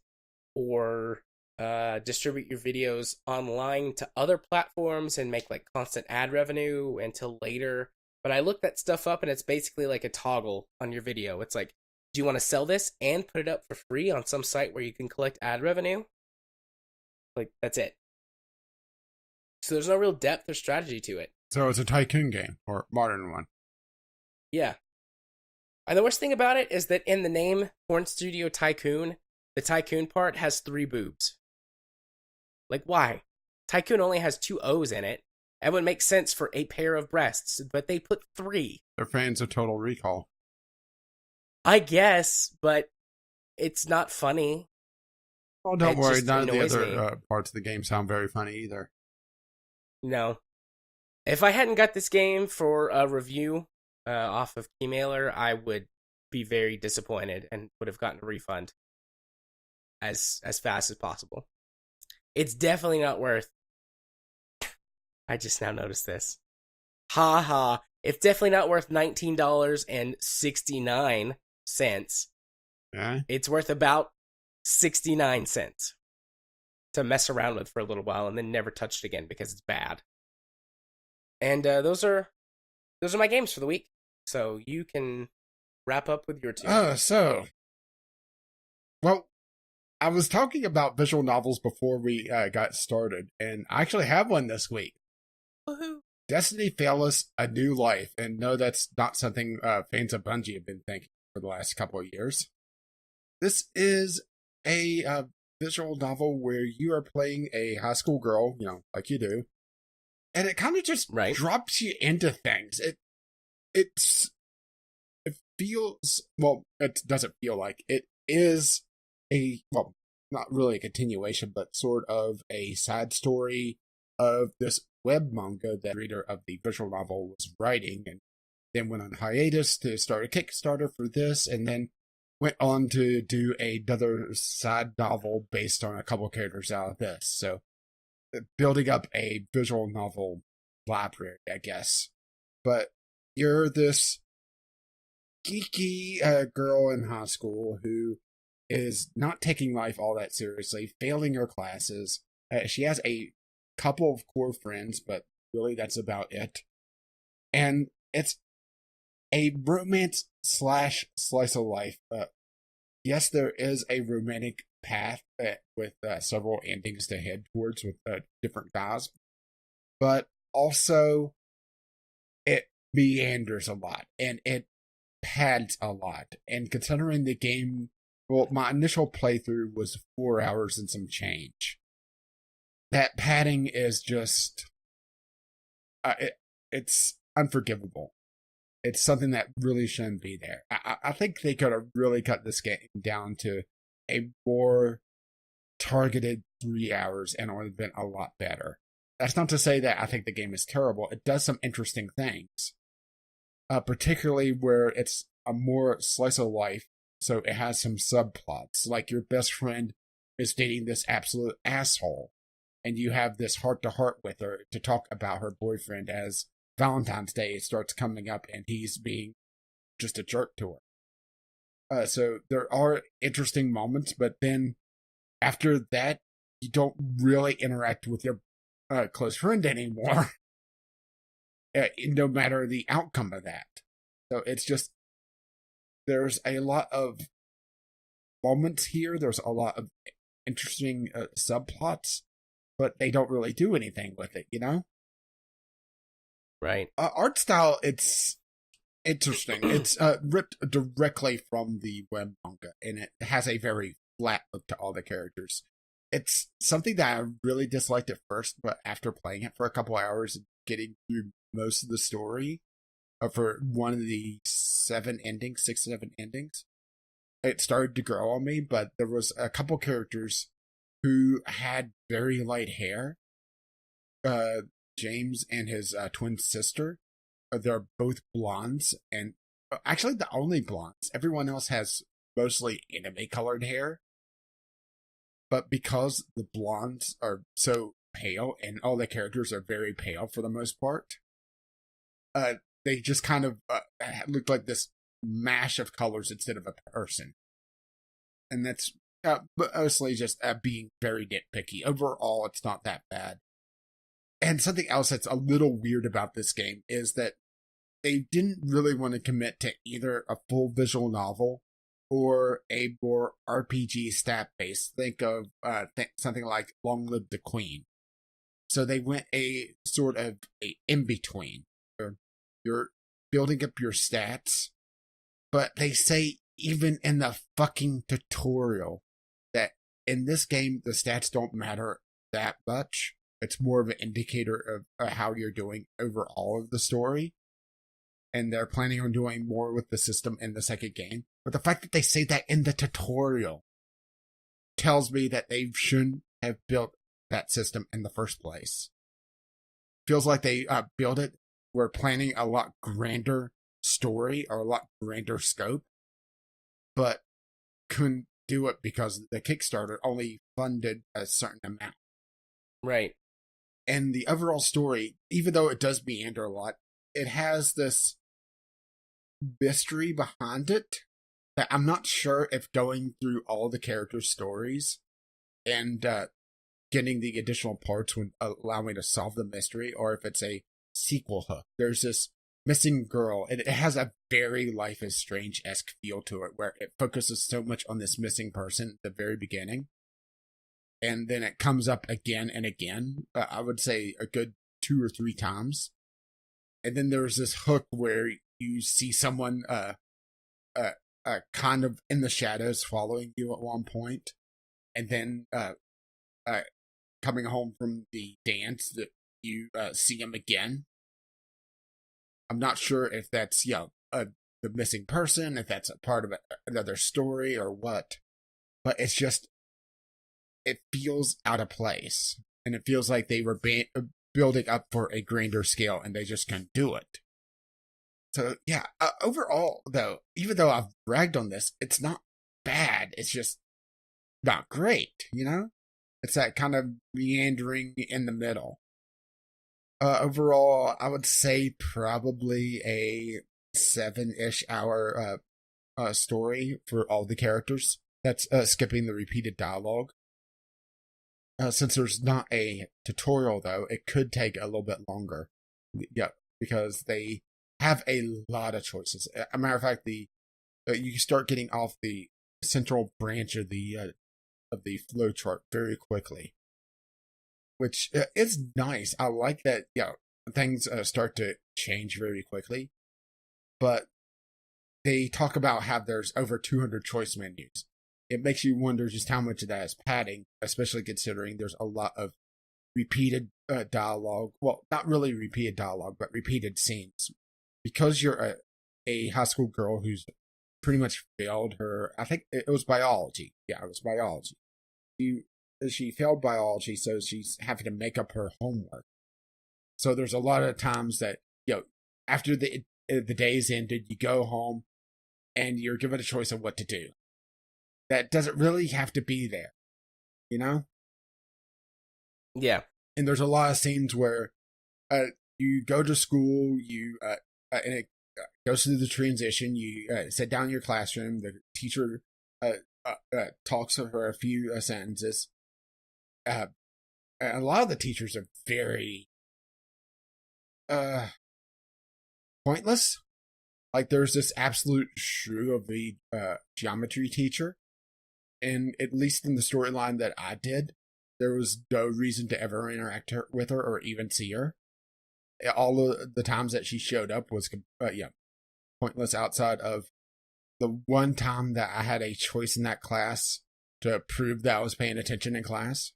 or distribute your videos online to other platforms and make like constant ad revenue until later. But I looked that stuff up, and it's basically like a toggle on your video. It's like, do you want to sell this and put it up for free on some site where you can collect ad revenue? Like, that's it. So there's no real depth or strategy to it. So it's a Tycoon game, or modern one. Yeah. And the worst thing about it is that in the name Porn Studio Tycoon, the Tycoon part has 3 boobs. Like, why? Tycoon only has 2 O's in it. It would make sense for a pair of breasts, but they put 3. They're fans of Total Recall. I guess, but it's not funny. Oh, don't It worry. just None of the annoys me. other parts of the game sound very funny either. No. If I hadn't got this game for a review off of Keymailer, I would be very disappointed and would have gotten a refund as fast as possible. It's definitely not worth. I just now noticed this. Ha ha. It's definitely not worth $19.69. Yeah. It's worth about 69 cents to mess around with for a little while and then never touch it again because it's bad. And those are my games for the week. So you can wrap up with your two. Well, I was talking about visual novels before we got started, and I actually have one this week. Woohoo! Destiny Fail Us A New Life, and no, that's not something fans of Bungie have been thinking for the last couple of years. This is a visual novel where you are playing a high school girl, like you do, and it kind of just drops you into things. It feels, well, it doesn't feel like, it is not really a continuation, but sort of a side story of this web manga that the reader of the visual novel was writing, and then went on hiatus to start a Kickstarter for this, and then went on to do another side novel based on a couple characters out of this. So, building up a visual novel library, I guess. But you're this geeky girl in high school who is not taking life all that seriously, failing her classes. She has a couple of core friends, but really that's about it. And it's a romance / slice of life. Yes, there is a romantic path with several endings to head towards with different guys, but also it meanders a lot and it pads a lot. And considering the game, well, my initial playthrough was 4 hours and some change. That padding is just, it's unforgivable. It's something that really shouldn't be there. I think they could have really cut this game down to a more targeted 3 hours and it would have been a lot better. That's not to say that I think the game is terrible. It does some interesting things, particularly where it's a more slice of life. So it has some subplots, like your best friend is dating this absolute asshole, and you have this heart-to-heart with her to talk about her boyfriend as Valentine's Day starts coming up and he's being just a jerk to her. So there are interesting moments, but then after that, you don't really interact with your close friend anymore, no matter the outcome of that. So it's just, there's a lot of moments here, there's a lot of interesting subplots, but they don't really do anything with it, Right. Art style, it's interesting. It's ripped directly from the web manga, and it has a very flat look to all the characters. It's something that I really disliked at first, but after playing it for a couple hours and getting through most of the story, for one of the 6 to 7 endings, it started to grow on me. But there was a couple characters who had very light hair. James and his twin sister, they're both blondes, and actually the only blondes. Everyone else has mostly anime-colored hair. But because the blondes are so pale, and all the characters are very pale for the most part, they just kind of look like this mash of colors instead of a person. And that's mostly just being very nitpicky. Overall, it's not that bad. And something else that's a little weird about this game is that they didn't really want to commit to either a full visual novel or a more RPG stat-based. Think of something like Long Live the Queen. So they went a sort of a in-between. You're building up your stats, but they say even in the fucking tutorial that in this game the stats don't matter that much. It's more of an indicator of how you're doing overall of the story. and they're planning on doing more with the system in the second game. But the fact that they say that in the tutorial tells me that they shouldn't have built that system in the first place. Feels like they built it. We're planning a lot grander story or a lot grander scope, but couldn't do it because the Kickstarter only funded a certain amount. Right. And the overall story, even though it does meander a lot, it has this mystery behind it that I'm not sure if going through all the characters' stories and getting the additional parts would allow me to solve the mystery, or if it's a sequel hook. There's this missing girl, and it has a very Life is Strange-esque feel to it, where it focuses so much on this missing person at the very beginning, and then it comes up again and again. I would say a good 2 or 3 times. And then there's this hook where you see someone kind of in the shadows following you at one point, and then coming home from the dance that you see him again. I'm not sure if that's the missing person, if that's a part of another story or what, but it's just, it feels out of place, and it feels like they were building up for a grander scale and they just can't do it. So yeah, overall though, even though I've bragged on this, it's not bad. It's just not great, It's that kind of meandering in the middle. Overall, I would say probably a 7-ish hour story for all the characters. That's skipping the repeated dialogue. Since there's not a tutorial, though, it could take a little bit longer. Yeah, because they have a lot of choices. As a matter of fact, you start getting off the central branch of the flowchart very quickly, which is nice. I like that. Things start to change very quickly, but they talk about how there's over 200 choice menus. It makes you wonder just how much of that is padding, especially considering there's a lot of repeated dialogue. Well, not really repeated dialogue, but repeated scenes. Because you're a high school girl who's pretty much failed her, I think it was biology. Yeah, it was biology. She failed biology, so she's having to make up her homework. So there's a lot of times that, after the day's ended, you go home and you're given a choice of what to do. That doesn't really have to be there, Yeah. And there's a lot of scenes where you go to school, and it goes through the transition, you sit down in your classroom, the teacher talks for a few sentences. A lot of the teachers are very pointless. Like, there's this absolute shrew of the geometry teacher, and at least in the storyline that I did, there was no reason to ever interact with her or even see her. All of the times that she showed up was pointless, outside of the one time that I had a choice in that class to prove that I was paying attention in class,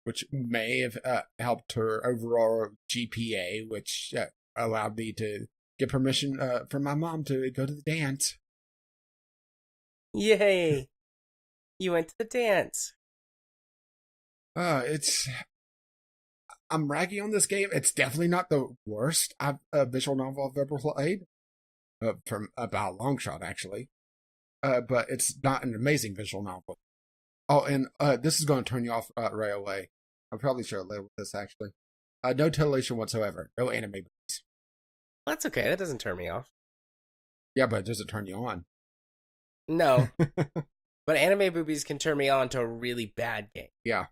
which may have helped her overall GPA, which allowed me to get permission from my mom to go to the dance. Yay! You went to the dance. I'm ragging on this game. It's definitely not the worst visual novel I've ever played, from about a long shot, actually. But it's not an amazing visual novel. Oh, and this is going to turn you off right away. I probably should have labeled this, actually. No titillation whatsoever. No anime movies. That's okay. That doesn't turn me off. Yeah, but it doesn't turn you on. No. But anime boobies can turn me on to a really bad game. Yeah.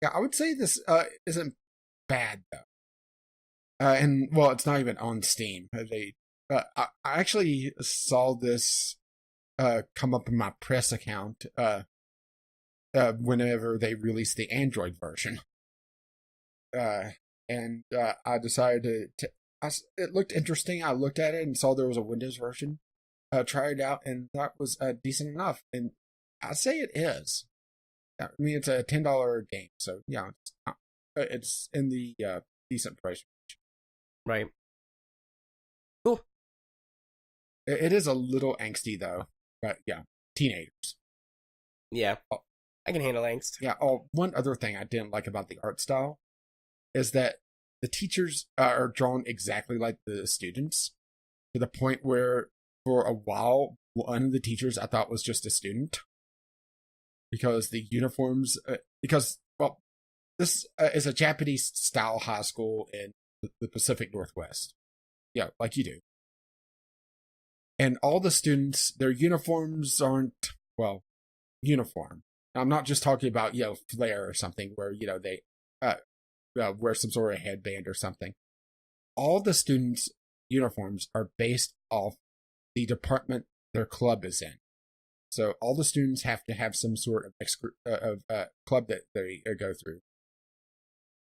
Yeah, I would say this isn't bad, though. And, well, it's not even on Steam. I actually saw this come up in my press account whenever they released the Android version. And I decided it looked interesting. I looked at it and saw there was a Windows version. Tried it out, and that was decent enough. And I say it is. I mean, it's a $10 game, so yeah, it's in the decent price range. Right. It is a little angsty though, but yeah, teenagers. Yeah, I can handle angst. Yeah. Oh, one other thing I didn't like about the art style is that the teachers are drawn exactly like the students, to the point where for a while one of the teachers I thought was just a student because the uniforms. Because well, this is a Japanese style high school in the Pacific Northwest. Yeah, like you do. And all the students, their uniforms aren't, well, uniform. I'm not just talking about, flair or something where, they wear some sort of headband or something. All the students' uniforms are based off the department their club is in. So all the students have to have some sort of club that they go through.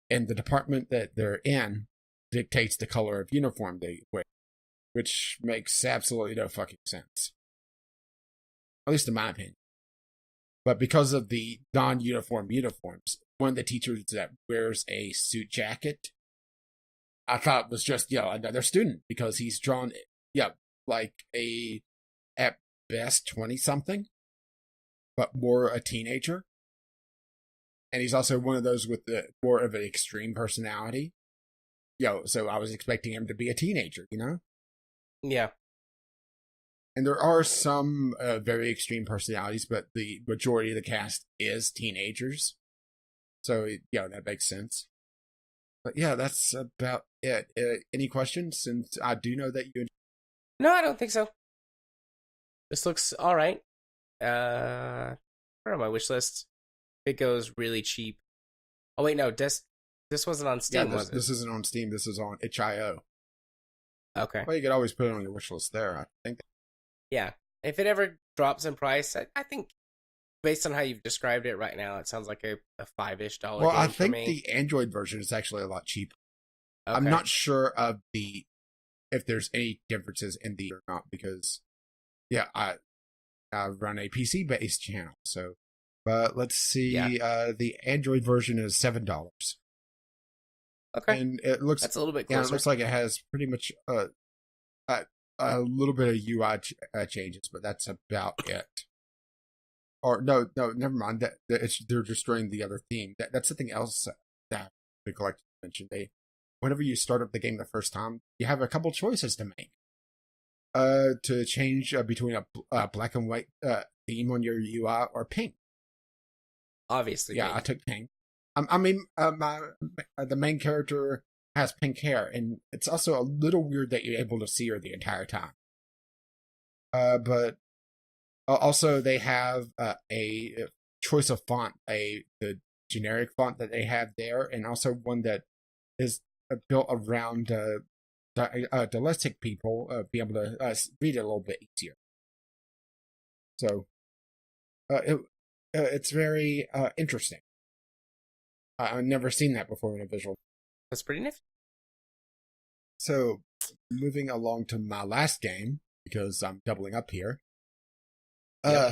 And the department that they're in dictates the color of uniform they wear, which makes absolutely no fucking sense. At least in my opinion. But because of the non-uniform uniforms, one of the teachers that wears a suit jacket, I thought was just, another student because he's drawn, like at best 20-something, but more a teenager. And he's also one of those with more of an extreme personality. So I was expecting him to be a teenager, Yeah. And there are some very extreme personalities, but the majority of the cast is teenagers. So, that makes sense. But yeah, that's about it. Any questions? Since I do know that you... No, I don't think so. This looks all right. Where on my wish list? It goes really cheap. Oh wait, no, this wasn't on Steam, was it? This isn't on Steam. This is on itch.io. Okay. Well, you could always put it on your wish list there, I think. Yeah. If it ever drops in price, I think based on how you've described it right now, it sounds like a $5-ish game Well, I for think me. the Android version is actually a lot cheaper. Okay. I'm not sure of if there's any differences in the or not, because I run a PC-based channel, so. But let's see. Yeah. The Android version is $7. Okay. And it looks that's a little bit closer. Yeah, it looks like it has pretty much a little bit of UI changes, but that's about it. Or no, never mind. They're destroying the other theme. That's something else that the collector mentioned. Whenever you start up the game the first time, you have a couple choices to make. To change between a black and white theme on your UI or pink. Obviously, yeah, pink. I took pink. The main character has pink hair, and it's also a little weird that you're able to see her the entire time. But also they have a choice of font, the generic font that they have there, and also one that is built around dyslexic people be able to read it a little bit easier. So it's very interesting. I've never seen that before in a visual. That's pretty nifty. So, moving along to my last game, because I'm doubling up here.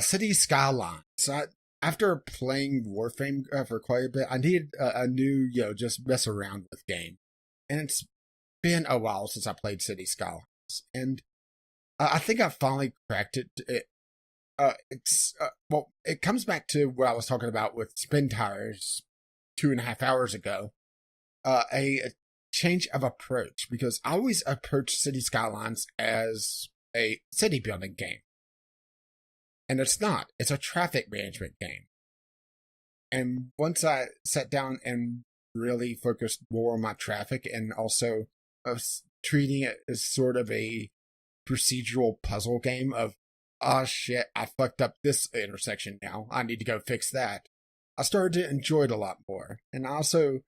City Skylines. So after playing Warframe for quite a bit, I needed a new, just mess around with game. And it's been a while since I played City Skylines. And I think I finally cracked it. It comes back to what I was talking about with Spintires 2.5 hours ago. A change of approach, because I always approach City Skylines as a city building game. And it's not. It's a traffic management game. And once I sat down and really focused more on my traffic and also treating it as sort of a procedural puzzle game of, oh shit, I fucked up this intersection now. I need to go fix that. I started to enjoy it a lot more. And I also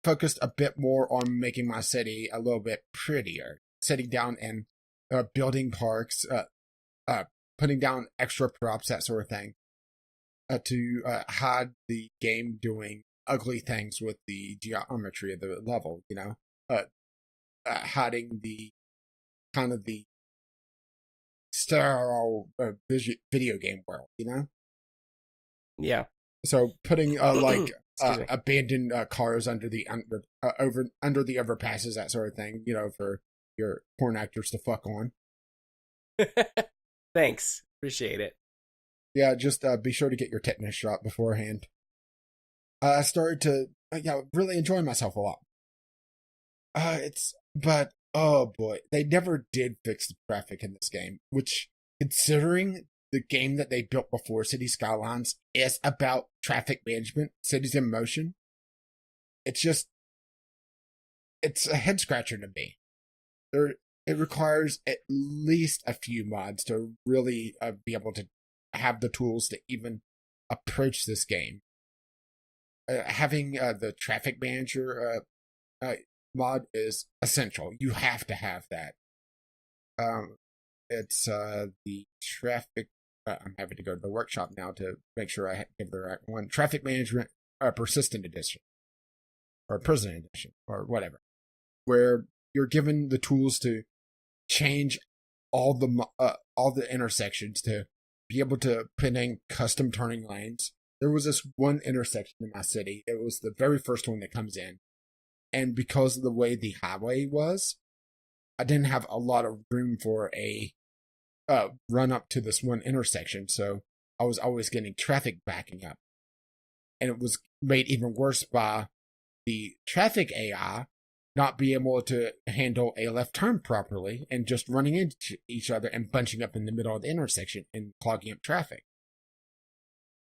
focused a bit more on making my city a little bit prettier. Sitting down and building parks, putting down extra props, that sort of thing. To hide the game doing ugly things with the geometry of the level, hiding the kind of the sterile video game world, Yeah. So putting abandoned cars under the under the overpasses, that sort of thing, for your porn actors to fuck on. Thanks. Appreciate it. Yeah, just be sure to get your tetanus shot beforehand. I started to really enjoy myself a lot. But oh boy, they never did fix the traffic in this game, which, considering the game that they built before City Skylines is about traffic management, cities in motion, it's a head scratcher to me. It requires at least a few mods to really be able to have the tools to even approach this game. Having the traffic manager mod is essential. You have to have that. It's the traffic. I'm having to go to the workshop now to make sure I give the right one. Traffic management, persistent edition, or prison edition, or whatever, where you're given the tools to change all the intersections to be able to put in custom turning lanes. There was this one intersection in my city. It was the very first one that comes in. And because of the way the highway was, I didn't have a lot of room for a run up to this one intersection. So I was always getting traffic backing up. And it was made even worse by the traffic AI not being able to handle a left turn properly and just running into each other and bunching up in the middle of the intersection and clogging up traffic.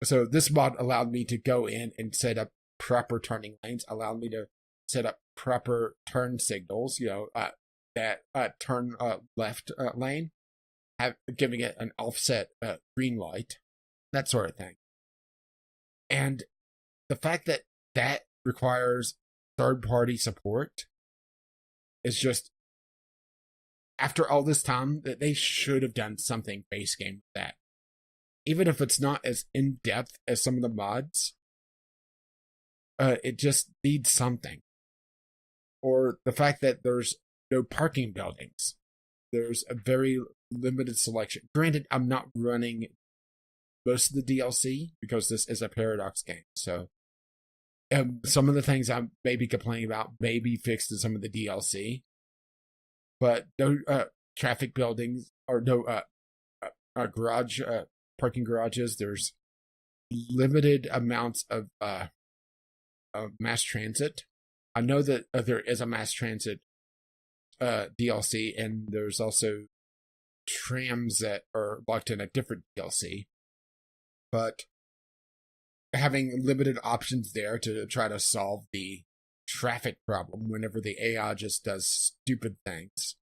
So this mod allowed me to go in and set up proper turning lanes, allowed me to set up proper turn signals, that turn left lane, giving it an offset green light, that sort of thing. And the fact that that requires third-party support is just, after all this time, that they should have done something base game with that. Even if it's not as in-depth as some of the mods, it just needs something. Or the fact that there's no parking buildings. There's a very limited selection. Granted, I'm not running most of the DLC because this is a Paradox game. So some of the things I may be complaining about may be fixed in some of the DLC. But no traffic buildings or no garage parking garages. There's limited amounts of mass transit. I know that there is a mass transit DLC, and there's also trams that are locked in a different DLC. But having limited options there to try to solve the traffic problem whenever the AI just does stupid things.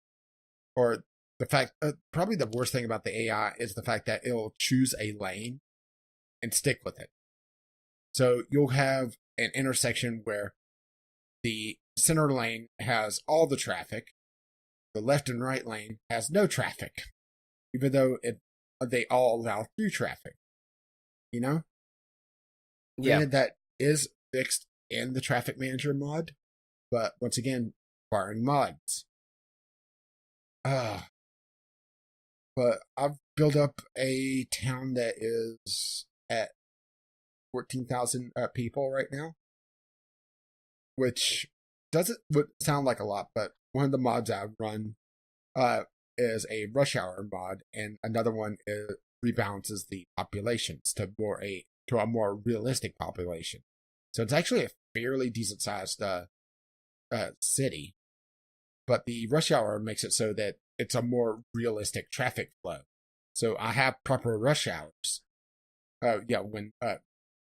Or the fact, probably the worst thing about the AI is the fact that it'll choose a lane and stick with it. So you'll have an intersection where the center lane has all the traffic, the left and right lane has no traffic, even though they all allow through traffic. You know? Yeah. Granted, that is fixed in the traffic manager mod, but once again, requiring mods. But I've built up a town that is at 14,000 people right now, which doesn't sound like a lot, but one of the mods I run is a rush hour mod, and another one rebalances the populations to a more realistic population. So it's actually a fairly decent sized city, but the rush hour makes it so that it's a more realistic traffic flow. So I have proper rush hours. When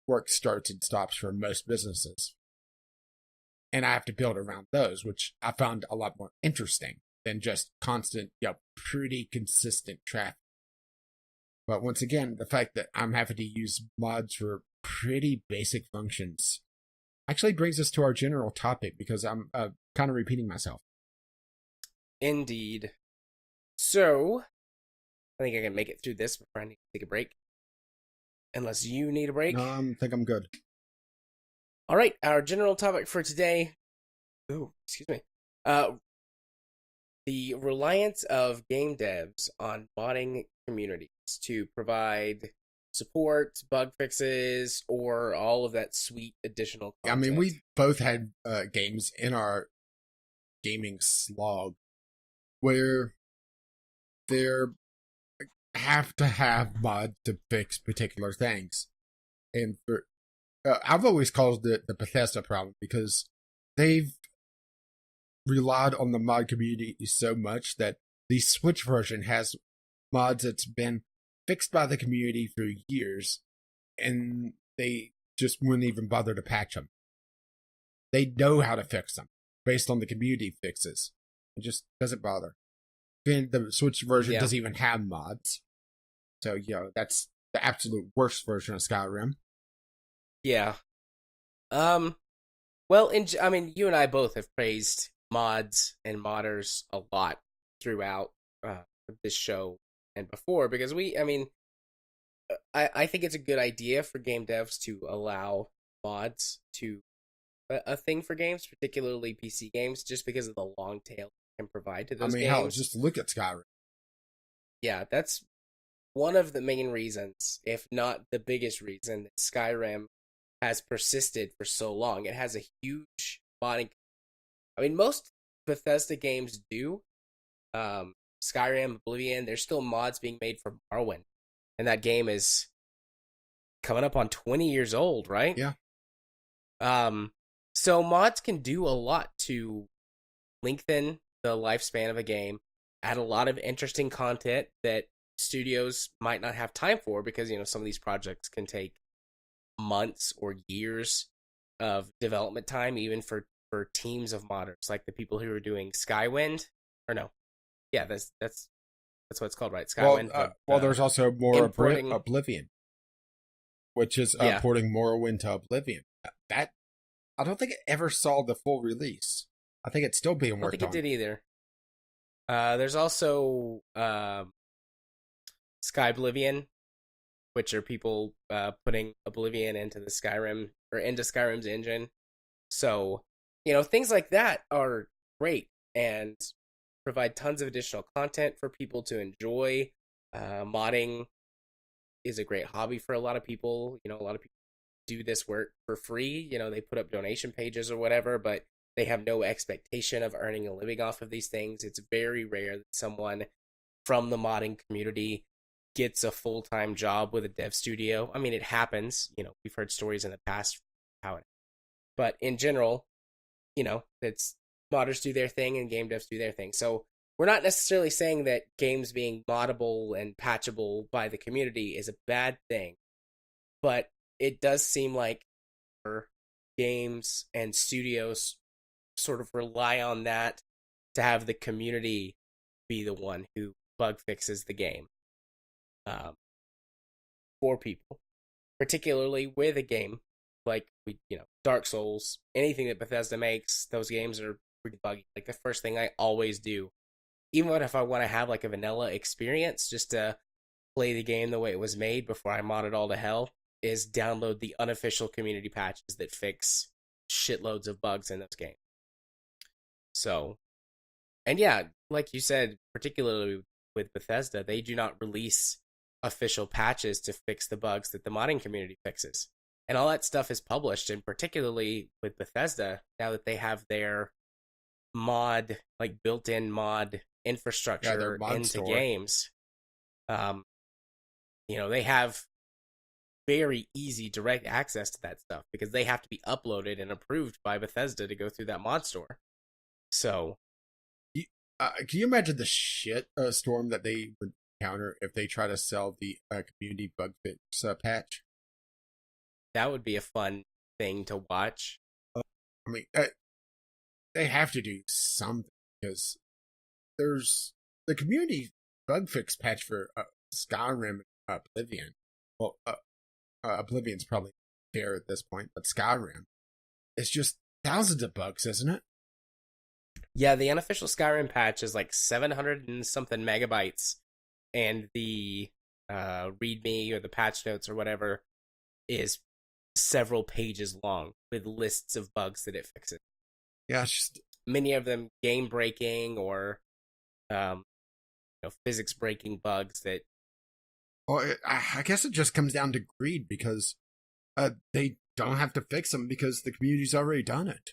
work starts and stops for most businesses. And I have to build around those, which I found a lot more interesting than just constant, pretty consistent traffic. But once again, the fact that I'm having to use mods for pretty basic functions actually brings us to our general topic, because I'm kind of repeating myself. Indeed. So, I think I can make it through this before I need to take a break. Unless you need a break. No, I think I'm good. All right, our general topic for today. Ooh, excuse me. The reliance of game devs on modding communities to provide support, bug fixes, or all of that sweet additional content. I mean, we both had games in our gaming slog where there have to have mods to fix particular things. And I've always called it the Bethesda problem because they've relied on the mod community so much that the Switch version has mods that's been fixed by the community for years, and they just wouldn't even bother to patch them. They know how to fix them based on the community fixes. It just doesn't bother. And the Switch version doesn't even have mods. So, that's the absolute worst version of Skyrim. Yeah. Well, you and I both have praised mods and modders a lot throughout this show and before, because I think it's a good idea for game devs to allow mods to a thing for games, particularly PC games, just because of the long tail it can provide to those games. Hell, just look at Skyrim. Yeah, that's one of the main reasons, if not the biggest reason, that Skyrim has persisted for so long. It has a huge modding. Most Bethesda games do. Skyrim, Oblivion, there's still mods being made for Morrowind. And that game is coming up on 20 years old, right? Yeah. So mods can do a lot to lengthen the lifespan of a game, add a lot of interesting content that studios might not have time for, because, some of these projects can take months or years of development time, even for teams of modders, like the people who are doing Skywind, or no, yeah, that's what it's called, right? Skywind. Well, there's also more importing... Oblivion, which is porting Morrowind to Oblivion. That I don't think it ever saw the full release. I think it's still being worked on. I don't think it did either. There's also Skyblivion, which are people putting Oblivion into the Skyrim, or into Skyrim's engine. So, things like that are great and provide tons of additional content for people to enjoy. Modding is a great hobby for a lot of people. A lot of people do this work for free. They put up donation pages or whatever, but they have no expectation of earning a living off of these things. It's very rare that someone from the modding community gets a full-time job with a dev studio. It happens. We've heard stories in the past how it, but in general, it's modders do their thing and game devs do their thing. So we're not necessarily saying that games being moddable and patchable by the community is a bad thing, but it does seem like games and studios sort of rely on that to have the community be the one who bug fixes the game for people, particularly with a game like Dark Souls. Anything that Bethesda makes, those games are pretty buggy. Like, the first thing I always do, even if I want to have like a vanilla experience just to play the game the way it was made before I mod it all to hell, is download the unofficial community patches that fix shitloads of bugs in those games. So, and yeah, like you said, particularly with Bethesda, they do not release official patches to fix the bugs that the modding community fixes. And all that stuff is published, and particularly with Bethesda, now that they have their mod, like built-in mod infrastructure into store. Games, they have very easy direct access to that stuff because they have to be uploaded and approved by Bethesda to go through that mod store. So, can you imagine the shit storm that they would counter if they try to sell the community bug fix patch? That would be a fun thing to watch. They have to do something, because there's the community bug fix patch for Skyrim and Oblivion. Well, Oblivion's probably fair at this point, but Skyrim, it's just thousands of bugs, isn't it? Yeah, the unofficial Skyrim patch is like 700 and something megabytes, and the README or the patch notes or whatever is several pages long with lists of bugs that it fixes. Yeah, it's just many of them game breaking or physics breaking bugs that. Well, I guess it just comes down to greed, because they don't have to fix them because the community's already done it.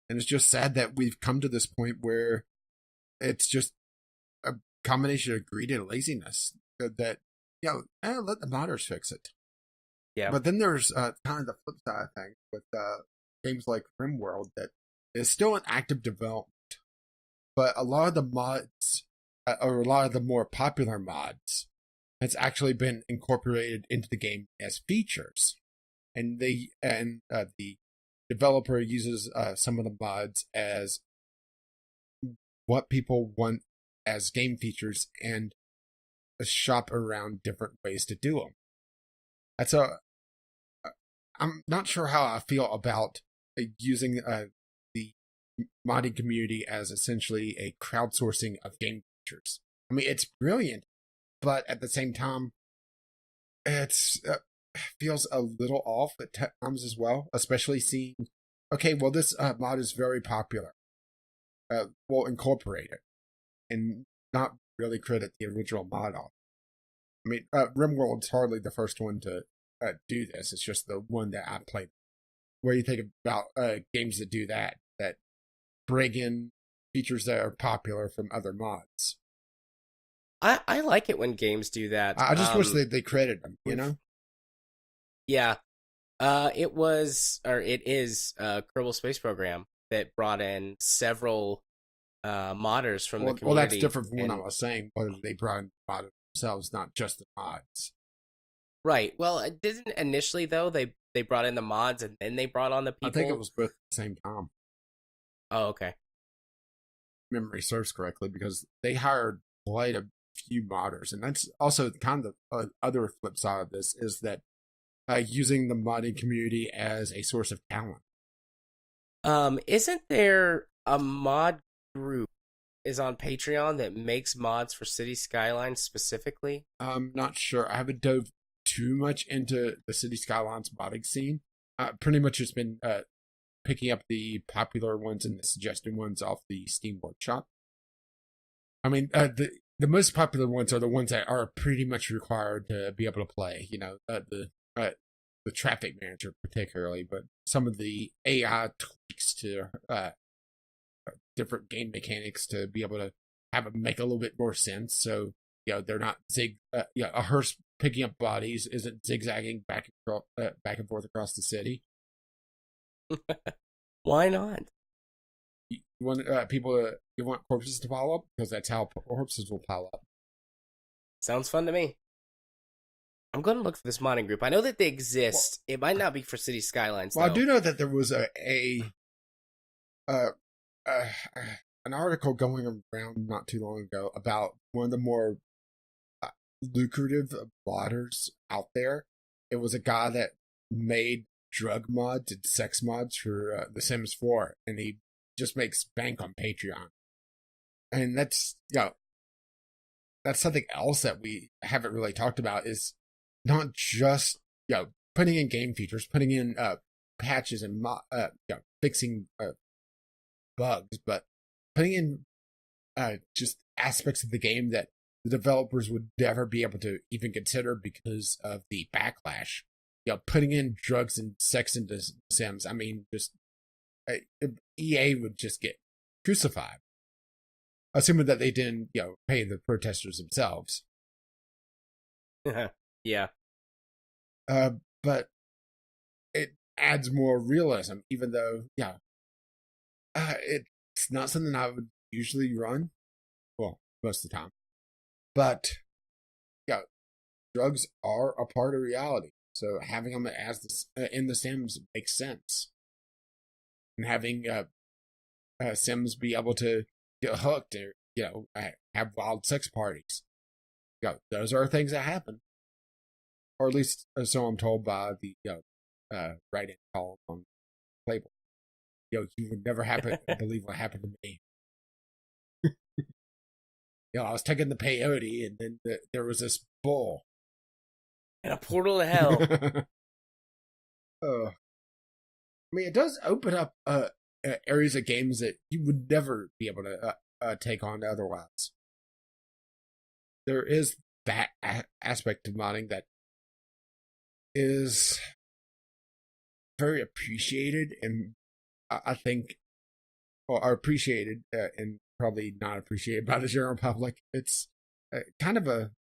And it's just sad that we've come to this point where it's just combination of greed and laziness that, let the modders fix it. Yeah. But then there's kind of the flip side of things with games like RimWorld that is still in active development. But a lot of the mods, or a lot of the more popular mods, has actually been incorporated into the game as features. And the developer uses some of the mods as what people want as game features and shop around different ways to do them. That's I'm not sure how I feel about using the modding community as essentially a crowdsourcing of game features. I mean, it's brilliant, but at the same time, it's feels a little off at times as well, especially seeing, okay, well, this mod is very popular. We'll incorporate it and not really credit the original mod off. I mean, RimWorld's hardly the first one to do this. It's just the one that I played. What do you think about games that do that bring in features that are popular from other mods? I like it when games do that. I just wish they credit them, you know? Yeah. It is Kerbal Space Program that brought in several modders from the community. Well, that's different from what I was saying, whether they brought in modders themselves, not just the mods. Right. Well, it didn't initially, though. They brought in the mods and then they brought on the people. I think it was both at the same time. Oh, okay. Memory serves correctly, because they hired quite a few modders. And that's also kind of the other flip side of this, is that using the modding community as a source of talent. Isn't there a mod group is on Patreon that makes mods for City Skylines specifically? I'm not sure. I haven't dove too much into the City Skylines modding scene. Pretty much it's been picking up the popular ones and the suggested ones off the Steam Workshop. I mean, the most popular ones are the ones that are pretty much required to be able to play. You know, the traffic manager particularly, but some of the AI tweaks to different game mechanics to be able to have it make a little bit more sense. So, they're not a hearse picking up bodies isn't zigzagging back and forth across the city. Why not? You want you want corpses to pile up, because that's how corpses will pile up. Sounds fun to me. I'm going to look for this modding group. I know that they exist. It might not be for City Skylines, Well, though. I do know that there was an article going around not too long ago about one of the more lucrative modders out there. It was a guy that made drug mods and sex mods for The Sims 4, and he just makes bank on Patreon. And that's something else that we haven't really talked about, is not just putting in game features, putting in patches and fixing bugs, but putting in just aspects of the game that the developers would never be able to even consider because of the backlash. Putting in drugs and sex into Sims. I mean, just EA would just get crucified, assuming that they didn't, pay the protesters themselves. Yeah. But it adds more realism, even though, it's not something I would usually run. Well, most of the time. But, drugs are a part of reality. So having them as in the Sims makes sense. And having Sims be able to get hooked or, have wild sex parties. Those are things that happen. Or at least so I'm told by the write-in column on Playboy. You would never believe what happened to me. I was taking the peyote, and then there was this bull. And a portal to hell. I mean, it does open up areas of games that you would never be able to take on otherwise. There is that aspect of modding that is very appreciated, and I think, are appreciated and probably not appreciated by the general public. It's kind of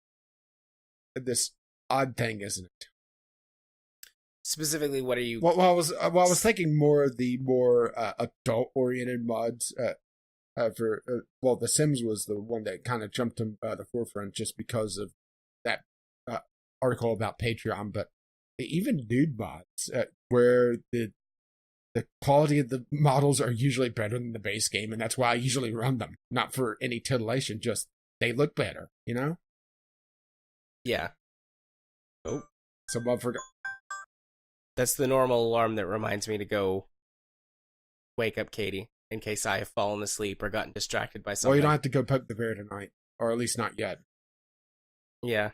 this odd thing, isn't it? Specifically, what are you? Well, I was thinking more of the more adult-oriented mods. The Sims was the one that kind of jumped to the forefront just because of that article about Patreon. But even nude mods, where the quality of the models are usually better than the base game, and that's why I usually run them. Not for any titillation, just they look better, you know? Yeah. Oh. Someone forgot. That's the normal alarm that reminds me to go wake up Katie in case I have fallen asleep or gotten distracted by something. Well, you don't have to go poke the bear tonight, or at least not yet. Yeah.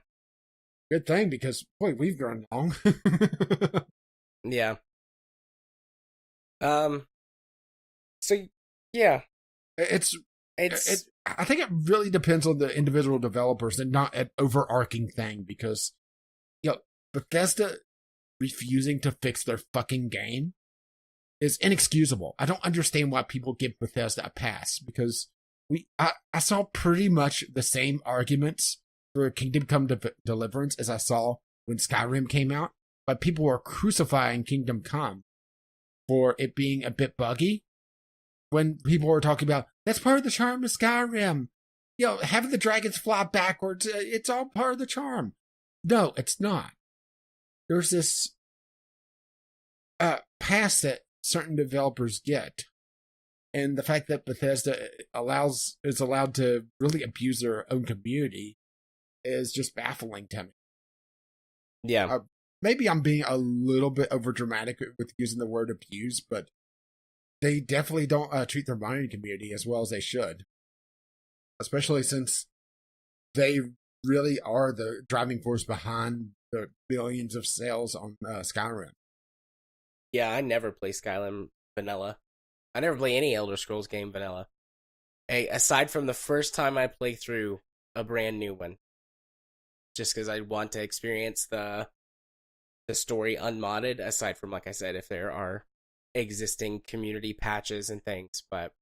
Good thing, because, boy, we've gone long. Yeah. So, yeah. I think it really depends on the individual developers and not an overarching thing, because, Bethesda refusing to fix their fucking game is inexcusable. I don't understand why people give Bethesda a pass, because I saw pretty much the same arguments for Kingdom Come Deliverance as I saw when Skyrim came out, but people were crucifying Kingdom Come for it being a bit buggy, when people were talking about, that's part of the charm of Skyrim. Having the dragons fly backwards, it's all part of the charm. No, it's not. There's this pass that certain developers get, and the fact that Bethesda is allowed to really abuse their own community is just baffling to me. Yeah. Maybe I'm being a little bit overdramatic with using the word abuse, but they definitely don't treat their mining community as well as they should. Especially since they really are the driving force behind the billions of sales on Skyrim. Yeah, I never play Skyrim vanilla. I never play any Elder Scrolls game vanilla. Aside from the first time I play through a brand new one. Just because I want to experience the story unmodded, aside from, like I said, if there are existing community patches and things. But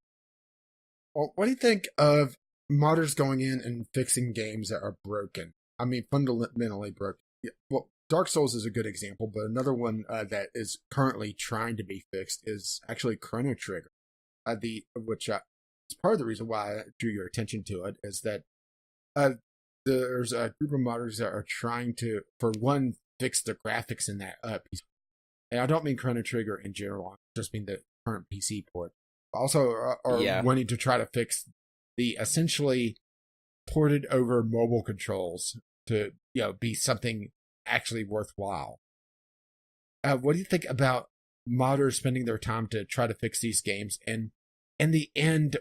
well, what do you think of modders going in and fixing games that are broken? I mean, fundamentally broken. Well, Dark Souls is a good example, but another one that is currently trying to be fixed is actually Chrono Trigger. Which is part of the reason why I drew your attention to it, is that there's a group of modders that are trying to, for one, fix the graphics in that piece. And I don't mean Chrono Trigger in general, I just mean the current PC port. Also are wanting to try to fix the essentially ported over mobile controls to be something actually worthwhile. What do you think about modders spending their time to try to fix these games, and in the end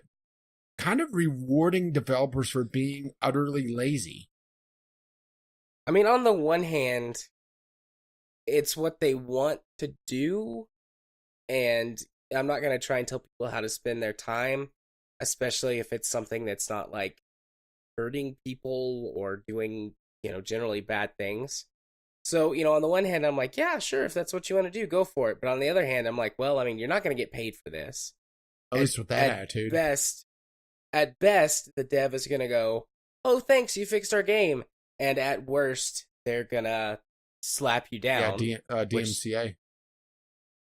kind of rewarding developers for being utterly lazy? I mean, on the one hand, it's what they want to do, and I'm not going to try and tell people how to spend their time, especially if it's something that's not like hurting people or doing, generally bad things. So, on the one hand, I'm like, yeah, sure, if that's what you want to do, go for it. But on the other hand, I'm like, well, I mean, you're not going to get paid for this. At least with that attitude. At best, the dev is going to go, oh, thanks, you fixed our game. And at worst, they're going to slap you down. Yeah, DMCA.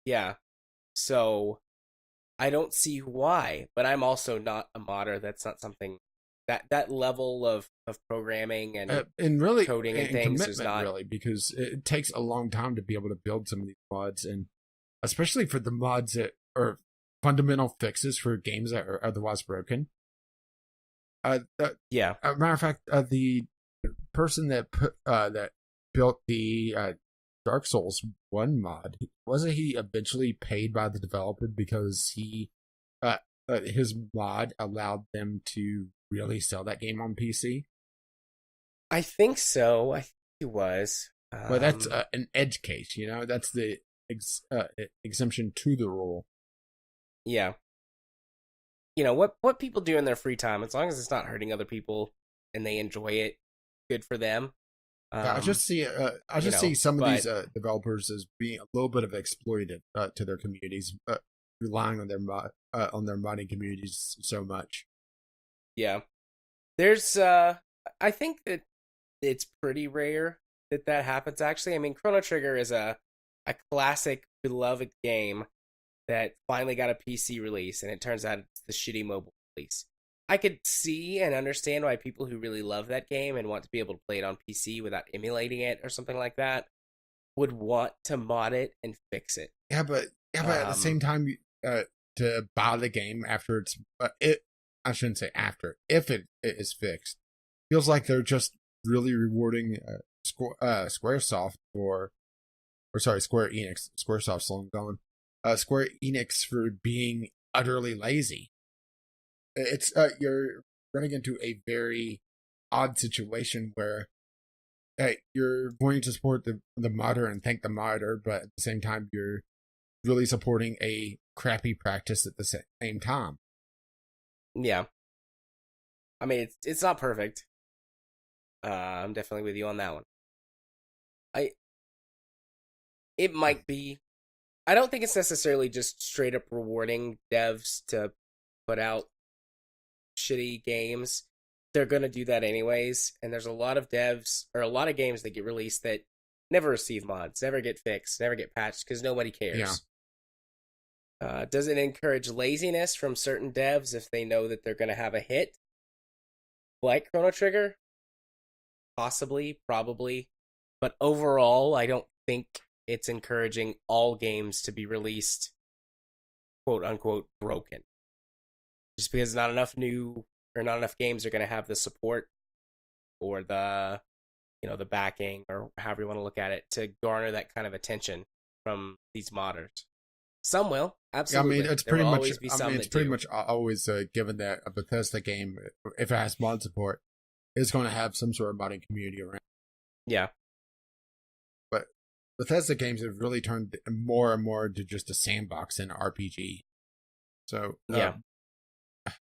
Yeah. So, I don't see why. But I'm also not a modder. That's not something... That level of programming and really coding and things is not... really, because it takes a long time to be able to build some of these mods, and especially for the mods that are fundamental fixes for games that are otherwise broken. Yeah. As a matter of fact, the person that built the Dark Souls 1 mod, wasn't he eventually paid by the developer because his mod allowed them to really sell that game on PC? I think so. I think he was. But that's an edge case, That's the exemption to the rule. Yeah. What people do in their free time, as long as it's not hurting other people and they enjoy it, good for them. I just see some of these developers as being a little bit of exploited to their communities, relying on their modding communities so much. Yeah. There's I think that it's pretty rare that that happens. Actually, I mean, Chrono Trigger is a classic, beloved game that finally got a PC release, and it turns out it's the shitty mobile release. I could see and understand why people who really love that game and want to be able to play it on PC without emulating it or something like that would want to mod it and fix it. But at the same time, to buy the game after I shouldn't say after, if it is fixed, feels like they're just really rewarding SquareSoft Square Enix. SquareSoft's long gone. Square Enix for being utterly lazy. It's you're running into a very odd situation where you're going to support the modder and thank the modder, but at the same time you're really supporting a crappy practice at the same time. Yeah. I mean, it's not perfect. I'm definitely with you on that one. It might be. I don't think it's necessarily just straight up rewarding devs to put out shitty games. They're going to do that anyways, and there's a lot of devs, or a lot of games that get released that never receive mods, never get fixed, never get patched, because nobody cares. Yeah. Does it encourage laziness from certain devs if they know that they're going to have a hit? Like Chrono Trigger? Possibly, probably. But overall, I don't think it's encouraging all games to be released, quote unquote, broken. Just because not enough games are going to have the support or the backing, or however you want to look at it, to garner that kind of attention from these modders. Some will, absolutely. I mean, it's pretty much always given that a Bethesda game, if it has mod support, is going to have some sort of modding community around. Yeah. But Bethesda games have really turned more and more to just a sandbox in RPG. So yeah,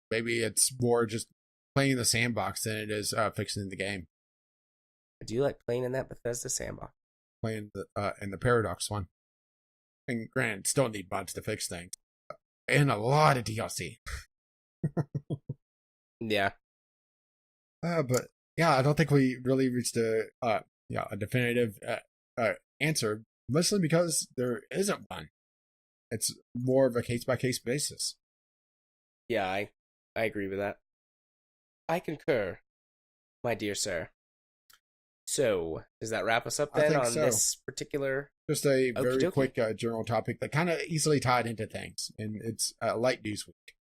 maybe it's more just playing the sandbox than it is fixing the game. Do you like playing in that Bethesda sandbox? Playing in the Paradox one. And granted, still need mods to fix things. And a lot of DLC. Yeah. But yeah, I don't think we really reached a definitive answer, mostly because there isn't one. It's more of a case-by-case basis. Yeah, I agree with that. I concur, my dear sir. So, does that wrap us up then on this particular... Just a very quick general topic that kind of easily tied into things, and it's light news week.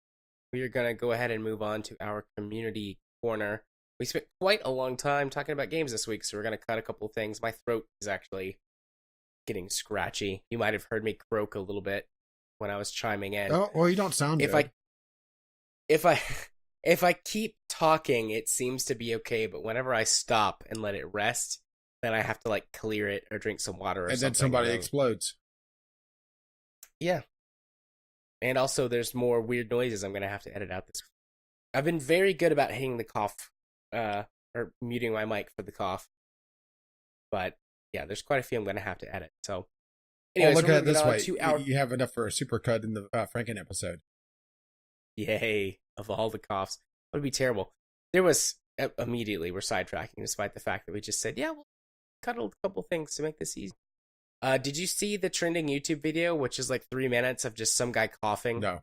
We are going to go ahead and move on to our community corner. We spent quite a long time talking about games this week, so we're going to cut a couple things. My throat is actually getting scratchy. You might have heard me croak a little bit when I was chiming in. Oh, well, you don't sound good. If I keep talking, it seems to be okay, but whenever I stop and let it rest, then I have to clear it or drink some water or something. And then somebody explodes. Yeah. And also there's more weird noises I'm going to have to edit out this week. I've been very good about hitting the cough, or muting my mic for the cough. But yeah, there's quite a few I'm going to have to edit. So anyways, look at it this way. You have enough for a supercut in the Franken episode. Yay. Of all the coughs. That would be terrible. There was, immediately, we're sidetracking, despite the fact that we just said, yeah, we'll cut a couple things to make this easy. Did you see the trending YouTube video, which is 3 minutes of just some guy coughing? No.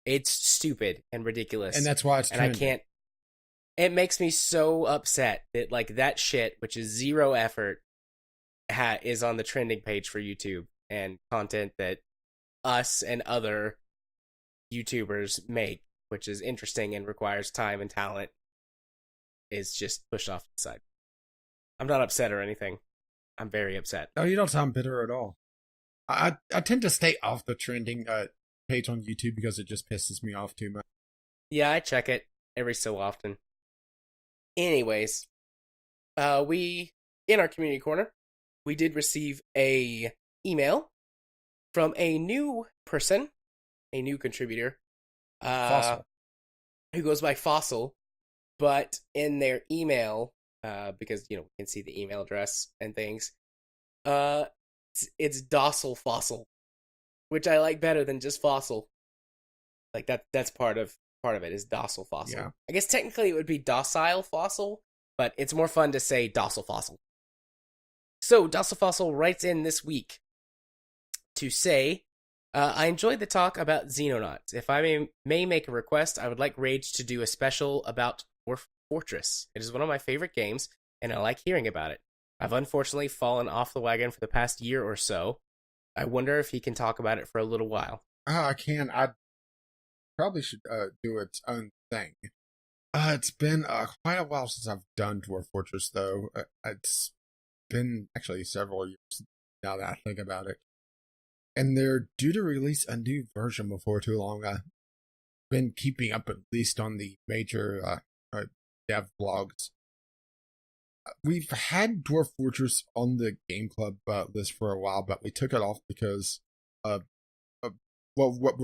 It's stupid and ridiculous. And that's why it's trending. And I can't... It makes me so upset that, that shit, which is zero effort, is on the trending page for YouTube, and content that us and other YouTubers make, which is interesting and requires time and talent, is just pushed off to the side. I'm not upset or anything. I'm very upset. No, you don't sound bitter at all. I tend to stay off the trending page on YouTube because it just pisses me off too much. Yeah, I check it every so often. Anyways, we, in our community corner, we did receive a email from a new person, a new contributor, Fossil, who goes by Fossil, but in their email, because we can see the email address and things, it's Docile Fossil, which I like better than just Fossil. That's part of part of it is docile fossil. Yeah. I guess technically it would be docile fossil, but it's more fun to say docile fossil. So docile fossil writes in this week to say, I enjoyed the talk about Xenonauts. If I may make a request, I would like Rage to do a special about Dwarf Fortress. It is one of my favorite games, and I like hearing about it. I've unfortunately fallen off the wagon for the past year or so. I wonder if he can talk about it for a little while. I can. I probably should do its own thing. It's been quite a while since I've done Dwarf Fortress, though. It's been actually several years now that I think about it. And they're due to release a new version before too long. I've been keeping up at least on the major dev blogs. We've had Dwarf Fortress on the Game Club list for a while, but we took it off because of what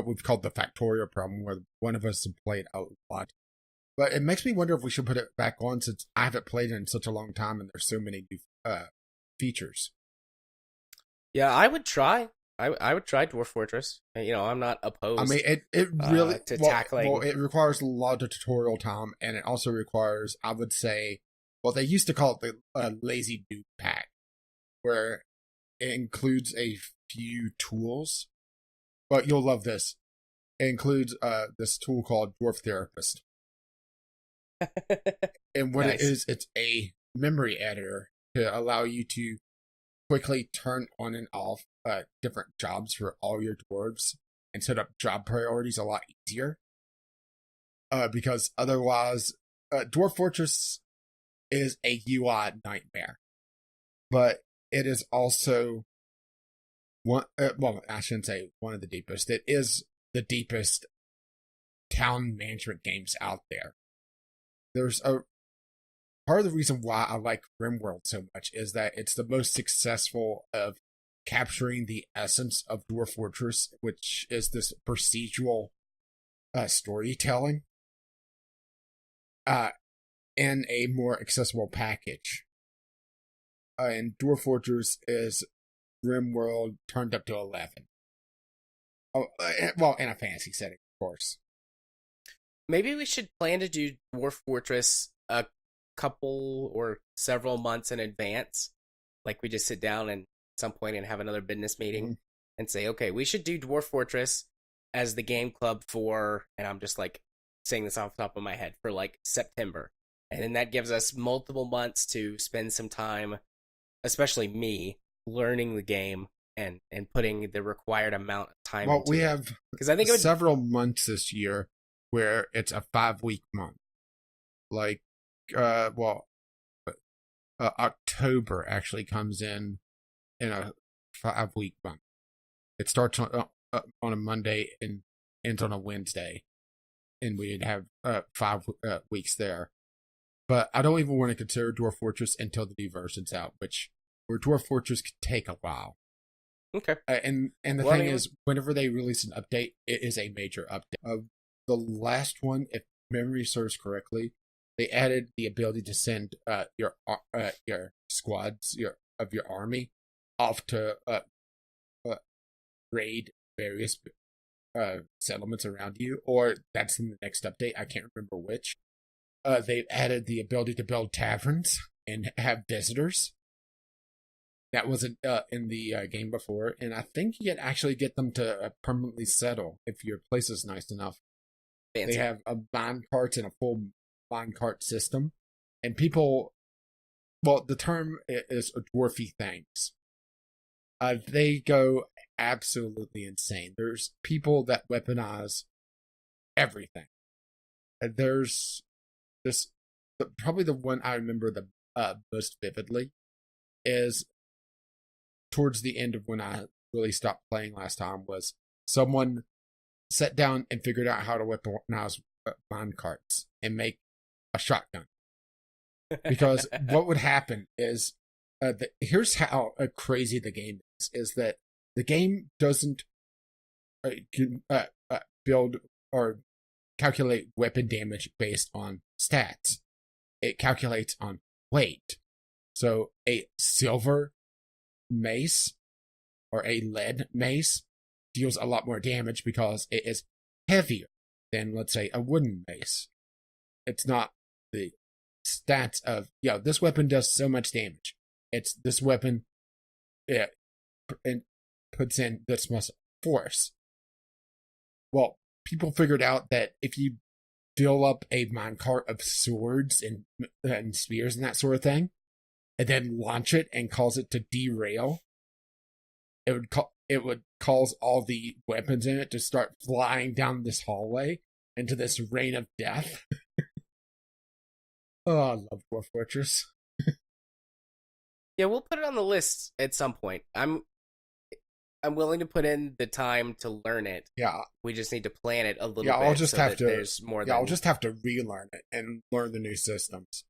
we've called the Factorio problem, where one of us had played a lot. But it makes me wonder if we should put it back on, since I haven't played it in such a long time and there's so many new features. Yeah, I would try. I would try Dwarf Fortress. I'm not opposed. I mean, it really tackling. Well, it requires a lot of tutorial time, and it also requires, I would say, well, they used to call it the lazy dude pack, where it includes a few tools. But you'll love this. It includes this tool called Dwarf Therapist. And what Nice. it is, it's a memory editor to allow you to quickly turn on and off different jobs for all your dwarves and set up job priorities a lot easier. Because otherwise, Dwarf Fortress is a UI nightmare. But it is also one. Well, I shouldn't say one of the deepest. It is the deepest town management games out there. There's a part of the reason why I like RimWorld so much is that it's the most successful of capturing the essence of Dwarf Fortress, which is this procedural storytelling in a more accessible package. And Dwarf Fortress is RimWorld turned up to 11. Oh, well, in a fantasy setting, of course. Maybe we should plan to do Dwarf Fortress a couple or several months in advance. Like we just sit down and at some point and have another business meeting and say, okay, we should do Dwarf Fortress as the game club for, and I'm just like saying this off the top of my head, for like September. And then that gives us multiple months to spend some time, especially me, learning the game and putting the required amount of time into we it. have Because I think several months this year where it's a 5-week month. Like, October actually comes in a 5-week month. It starts on a Monday and ends on a Wednesday, and we'd have 5 weeks there. But I don't even want to consider Dwarf Fortress until the new version's out, where Dwarf Fortress could take a while. Okay. And the thing is, whenever they release an update, it is a major update. The last one, if memory serves correctly, they added the ability to send your squads of your army off to raid various settlements around you, or that's in the next update. I can't remember which. They've added the ability to build taverns and have visitors. That wasn't in the game before, and I think you can actually get them to permanently settle if your place is nice enough. Fancy. They have mine carts and a full mine cart system, and people, well, the term is dwarfy things. They go absolutely insane. There's people that weaponize everything. There's this, probably the one I remember the most vividly is towards the end of when I really stopped playing last time, was someone sat down and figured out how to weaponize mine carts and make a shotgun. Because what would happen is, here's how crazy the game is that the game doesn't build or calculate weapon damage based on stats. It calculates on weight. So a silver mace or a lead mace deals a lot more damage because it is heavier. than, let's say, a wooden mace. It's not the stats of, this weapon does so much damage. It's this weapon, it puts in this much force. Well, people figured out that if you fill up a minecart of swords and spears and that sort of thing, and then launch it and cause it to derail, it would cause all the weapons in it to start flying down this hallway into this rain of death. Oh, I love Dwarf Fortress. Yeah, we'll put it on the list at some point. I'm willing to put in the time to learn it. Yeah. We just need to plan it a little bit. I'll just have to. There's more than... I'll just have to relearn it and learn the new systems.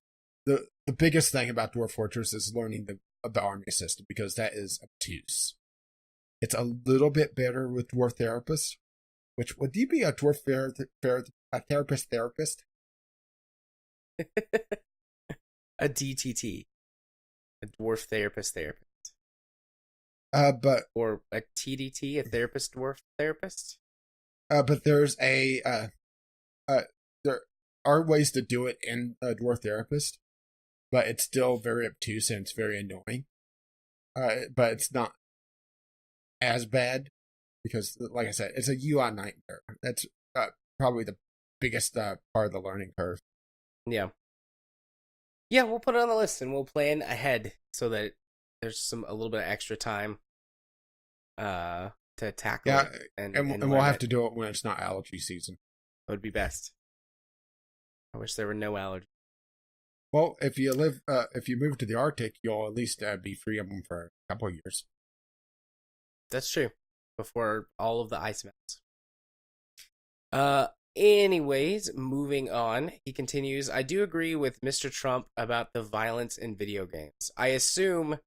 The biggest thing about Dwarf Fortress is learning the army system, because that is obtuse. It's a little bit better with Dwarf Therapist. Which, would you be a Dwarf therapist? A DTT. A Dwarf Therapist. But or a TDT, a Therapist Dwarf Therapist. But there's there are ways to do it in a Dwarf Therapist, but it's still very obtuse and it's very annoying. But it's not as bad because, like I said, it's a UI nightmare. That's probably the biggest part of the learning curve. Yeah. Yeah, we'll put it on the list and we'll plan ahead so that there's a little bit of extra time to tackle it. And we'll have to do it when it's not allergy season. That would be best. I wish there were no allergies. Well, if you move to the Arctic, you'll at least be free of them for a couple of years. That's true. Before all of the ice melts. Anyways, moving on. He continues, I do agree with Mr. Trump about the violence in video games. I assume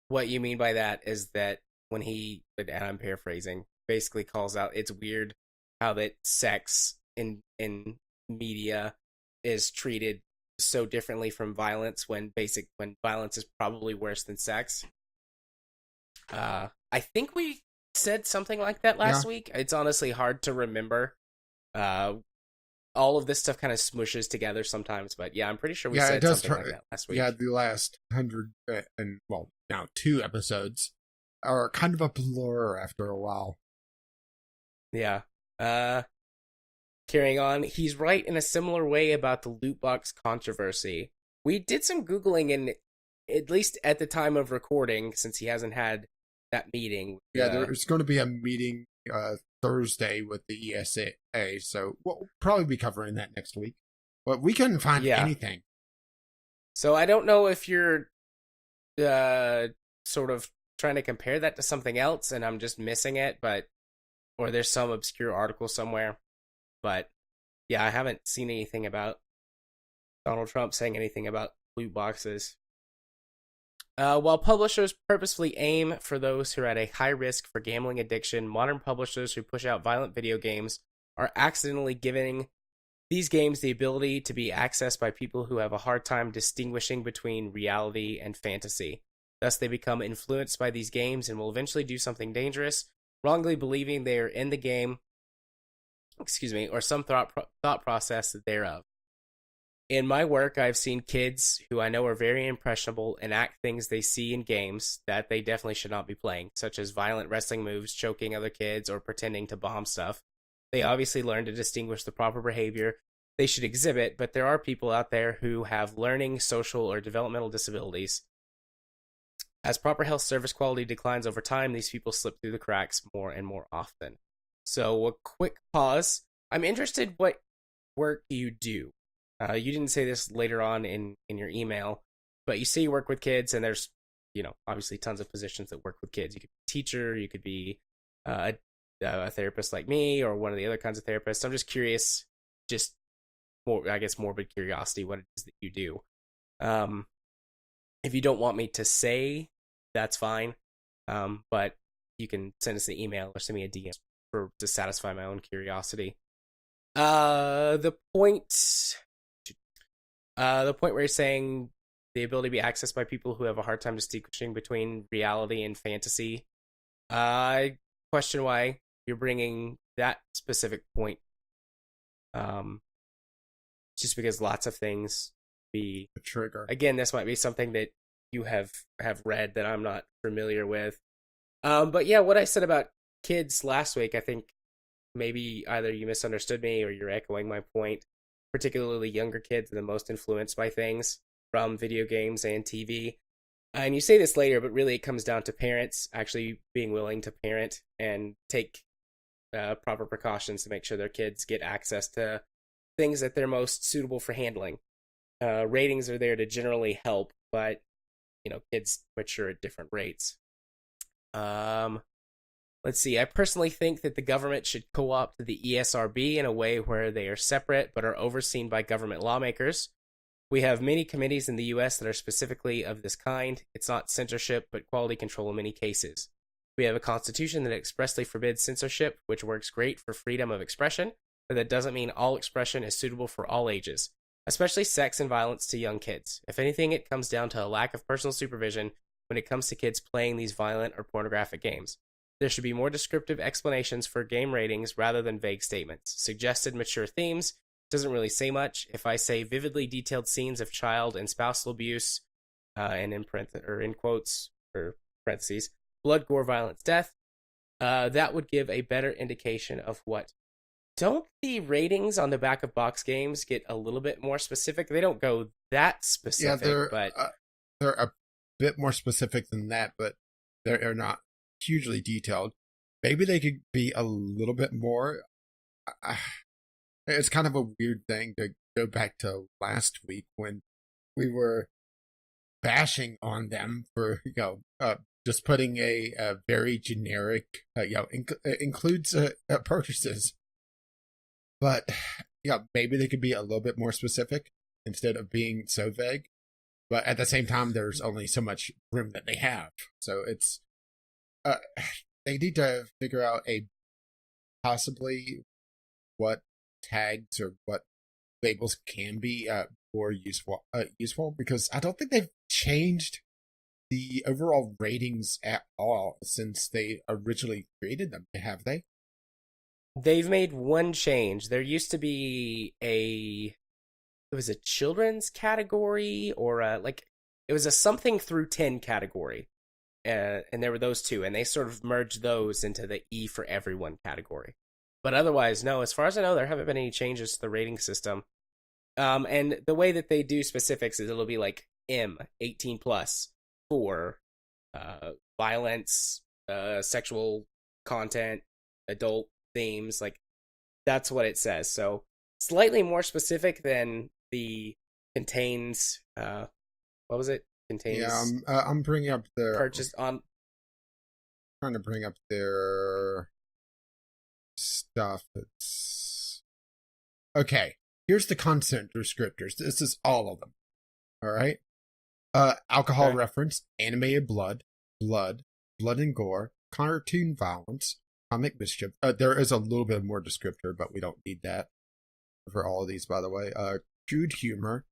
what you mean by that is that when he, and I'm paraphrasing, basically calls out it's weird how that sex in media is treated so differently from violence when violence is probably worse than sex. I think we said something like that last week. It's honestly hard to remember. All of this stuff kind of smushes together sometimes, but yeah, I'm pretty sure we said something like that last week. Yeah, the last 100 and now 2 episodes are kind of a blur after a while. Yeah. Carrying on, he's right in a similar way about the loot box controversy. We did some Googling, and at least at the time of recording, since he hasn't had that meeting. Yeah, there's going to be a meeting Thursday with the ESA, so we'll probably be covering that next week. But we couldn't find anything. So I don't know if you're sort of trying to compare that to something else and I'm just missing it, or there's some obscure article somewhere. But yeah, I haven't seen anything about Donald Trump saying anything about loot boxes. While publishers purposefully aim for those who are at a high risk for gambling addiction, modern publishers who push out violent video games are accidentally giving these games the ability to be accessed by people who have a hard time distinguishing between reality and fantasy. Thus, they become influenced by these games and will eventually do something dangerous, wrongly believing they are in the game, or some thought process thereof. In my work, I've seen kids who I know are very impressionable enact things they see in games that they definitely should not be playing, such as violent wrestling moves, choking other kids, or pretending to bomb stuff. They obviously learn to distinguish the proper behavior they should exhibit, but there are people out there who have learning, social, or developmental disabilities. As proper health service quality declines over time, these people slip through the cracks more and more often. So, a quick pause. I'm interested what work you do. You didn't say this later on in your email, but you say you work with kids, and there's, obviously tons of positions that work with kids. You could be a teacher, you could be a therapist like me, or one of the other kinds of therapists. I'm just curious, just more, I guess, morbid curiosity, what it is that you do. If you don't want me to say, that's fine. But you can send us an email or send me a DM to satisfy my own curiosity. The point where you're saying the ability to be accessed by people who have a hard time distinguishing between reality and fantasy, I question why you're bringing that specific point Um, just because lots of things be A trigger. again, this might be something that you have read that I'm not familiar with. But yeah, what I said about kids last week, I think maybe either you misunderstood me or you're echoing my point. Particularly younger kids are the most influenced by things from video games and TV. And you say this later, but really it comes down to parents actually being willing to parent and take proper precautions to make sure their kids get access to things that they're most suitable for handling. Ratings are there to generally help, but kids mature at different rates. Let's see. I personally think that the government should co-opt the ESRB in a way where they are separate but are overseen by government lawmakers. We have many committees in the U.S. that are specifically of this kind. It's not censorship, but quality control in many cases. We have a constitution that expressly forbids censorship, which works great for freedom of expression, but that doesn't mean all expression is suitable for all ages, especially sex and violence to young kids. If anything, it comes down to a lack of personal supervision when it comes to kids playing these violent or pornographic games. There should be more descriptive explanations for game ratings rather than vague statements. Suggested mature themes doesn't really say much. If I say vividly detailed scenes of child and spousal abuse, and in quotes or parentheses, blood, gore, violence, death, that would give a better indication of what. Don't the ratings on the back of box games get a little bit more specific? They don't go that specific, Yeah, they're a bit more specific than that, but they're not hugely detailed. Maybe they could be a little bit more. It's kind of a weird thing to go back to last week when we were bashing on them for just putting a very generic includes purchases, but maybe they could be a little bit more specific instead of being so vague. But at the same time, there's only so much room that they have, so it's they need to figure out possibly what tags or what labels can be more useful because I don't think they've changed the overall ratings at all since they originally created them, have they? They've made one change. There used to be it was a children's category or it was a something through 10 category. And there were those two, and they sort of merged those into the E for everyone category. But otherwise, no, as far as I know, there haven't been any changes to the rating system. And the way that they do specifics is it'll be like M, 18 plus, for violence, sexual content, adult themes. Like, that's what it says. So, slightly more specific than the contains, what was it? Contains. Yeah, I'm bringing up their purchase on. Trying to bring up their stuff. It's okay. Here's the content descriptors. This is all of them. All right. Alcohol reference, animated blood and gore, cartoon violence, comic mischief. There is a little bit more descriptor, but we don't need that for all of these, by the way. Crude humor,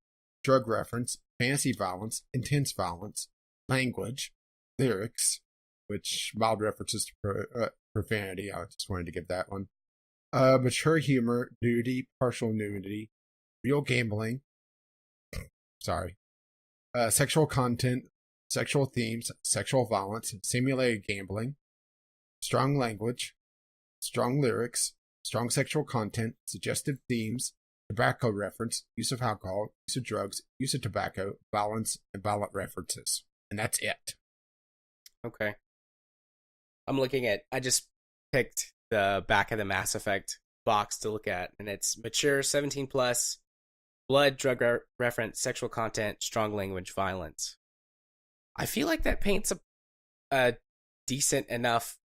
drug reference, fantasy violence, intense violence, language, lyrics, which mild references to profanity. I just wanted to give that one. Mature humor, nudity, partial nudity, real gambling. Sorry. Sexual content, sexual themes, sexual violence, simulated gambling, strong language, strong lyrics, strong sexual content, suggestive themes, tobacco reference, use of alcohol, use of drugs, use of tobacco, violence, and violent references. And that's it. Okay. I just picked the back of the Mass Effect box to look at, and it's mature 17 plus, blood, drug reference, sexual content, strong language, violence. I feel like that paints a decent enough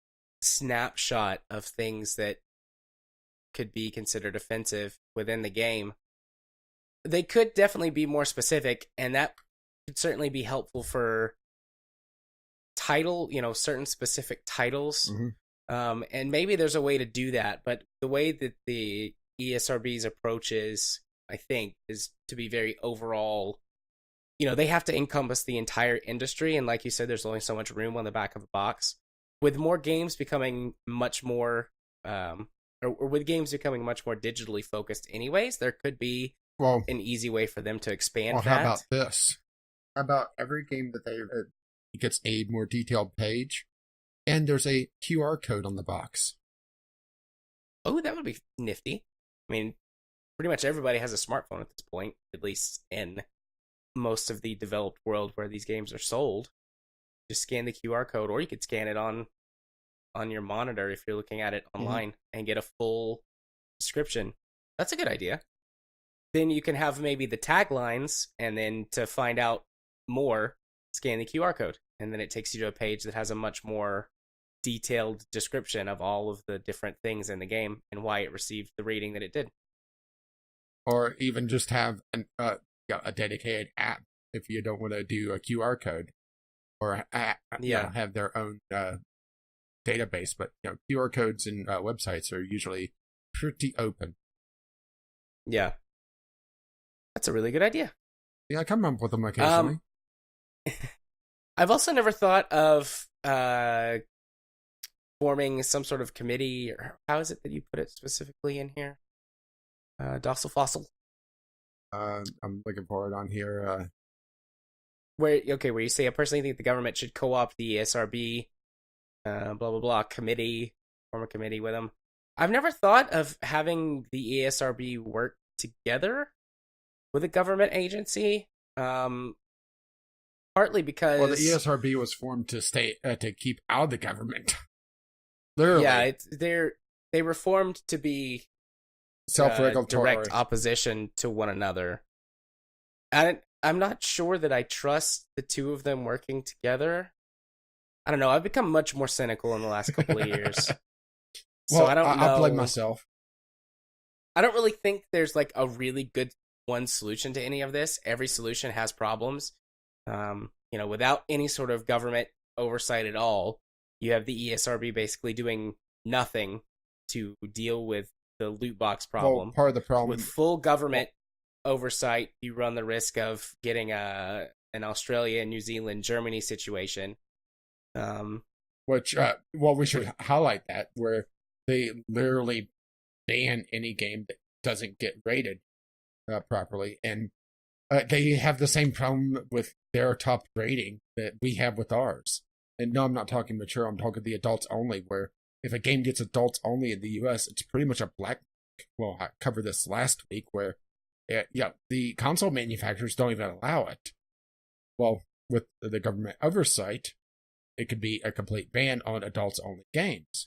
snapshot of things that could be considered offensive within the game. They could definitely be more specific, and that could certainly be helpful for certain specific titles. Mm-hmm. And maybe there's a way to do that, but the way that the ESRB's approach is, I think, is to be very overall. They have to encompass the entire industry, and like you said, there's only so much room on the back of a box. With more games becoming much more or with games becoming much more digitally focused anyways, there could be Well, an easy way for them to expand well, that. how about this? How about every game that they gets a more detailed page, and there's a QR code on the box. Oh, that would be nifty. I mean, pretty much everybody has a smartphone at this point, at least in most of the developed world where these games are sold. Just scan the QR code, or you could scan it on your monitor if you're looking at it online and get a full description. That's a good idea. Then you can have maybe the taglines, and then to find out more, scan the QR code, and then it takes you to a page that has a much more detailed description of all of the different things in the game and why it received the rating that it did. Or even just have a dedicated app if you don't want to do a QR code, or have their own database. But QR codes and websites are usually pretty open. Yeah, that's a really good idea. Yeah, I come up with them occasionally. I've also never thought of forming some sort of committee, or how is it that you put it specifically in here? Docile Fossil. I'm looking for it on here. Where you say, I personally think the government should co-opt the ESRB, blah, blah, blah, committee, form a committee with them. I've never thought of having the ESRB work together with a government agency, partly because... Well, the ESRB was formed to keep out of the government. Literally. Yeah, they were formed to be self-regulatory, direct opposition to one another. And I'm not sure that I trust the two of them working together. I don't know. I've become much more cynical in the last couple of years. Well, I don't know. I'll blame myself. I don't really think there's like a really good one solution to any of this. Every solution has problems. Without any sort of government oversight at all, you have the ESRB basically doing nothing to deal with the loot box problem. Well, part of the problem with full government oversight, you run the risk of getting an Australia, New Zealand, Germany situation. Which we should highlight that, where they literally ban any game that doesn't get rated properly, and they have the same problem with their top rating that we have with ours. And no, I'm not talking mature, I'm talking the adults only, where if a game gets adults only in the US, it's pretty much a black... Well, I covered this last week, where the console manufacturers don't even allow it. Well, with the government oversight, it could be a complete ban on adults only games.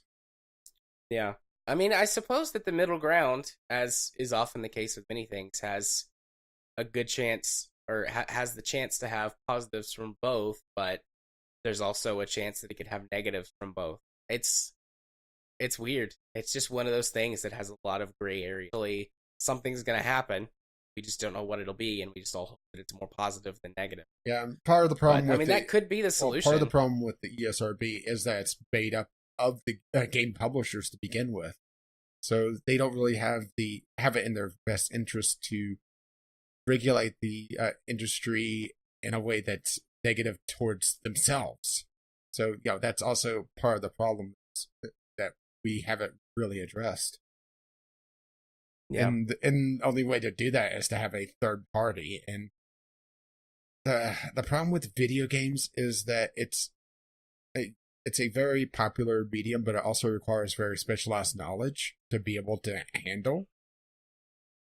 Yeah. I mean, I suppose that the middle ground, as is often the case with many things, has a good chance, or has the chance to have positives from both, but there's also a chance that it could have negatives from both. It's weird. It's just one of those things that has a lot of gray area. Actually, something's going to happen. We just don't know what it'll be, and we just all hope that it's more positive than negative. Yeah, part of the problem that could be the solution. Part of the problem with the ESRB is that it's made up of the game publishers to begin with. So they don't really have it in their best interest to regulate the industry in a way that's negative towards themselves. So, that's also part of the problem that we haven't really addressed. Yeah. And the only way to do that is to have a third party. And the problem with video games is that it's a very popular medium, but it also requires very specialized knowledge to be able to handle.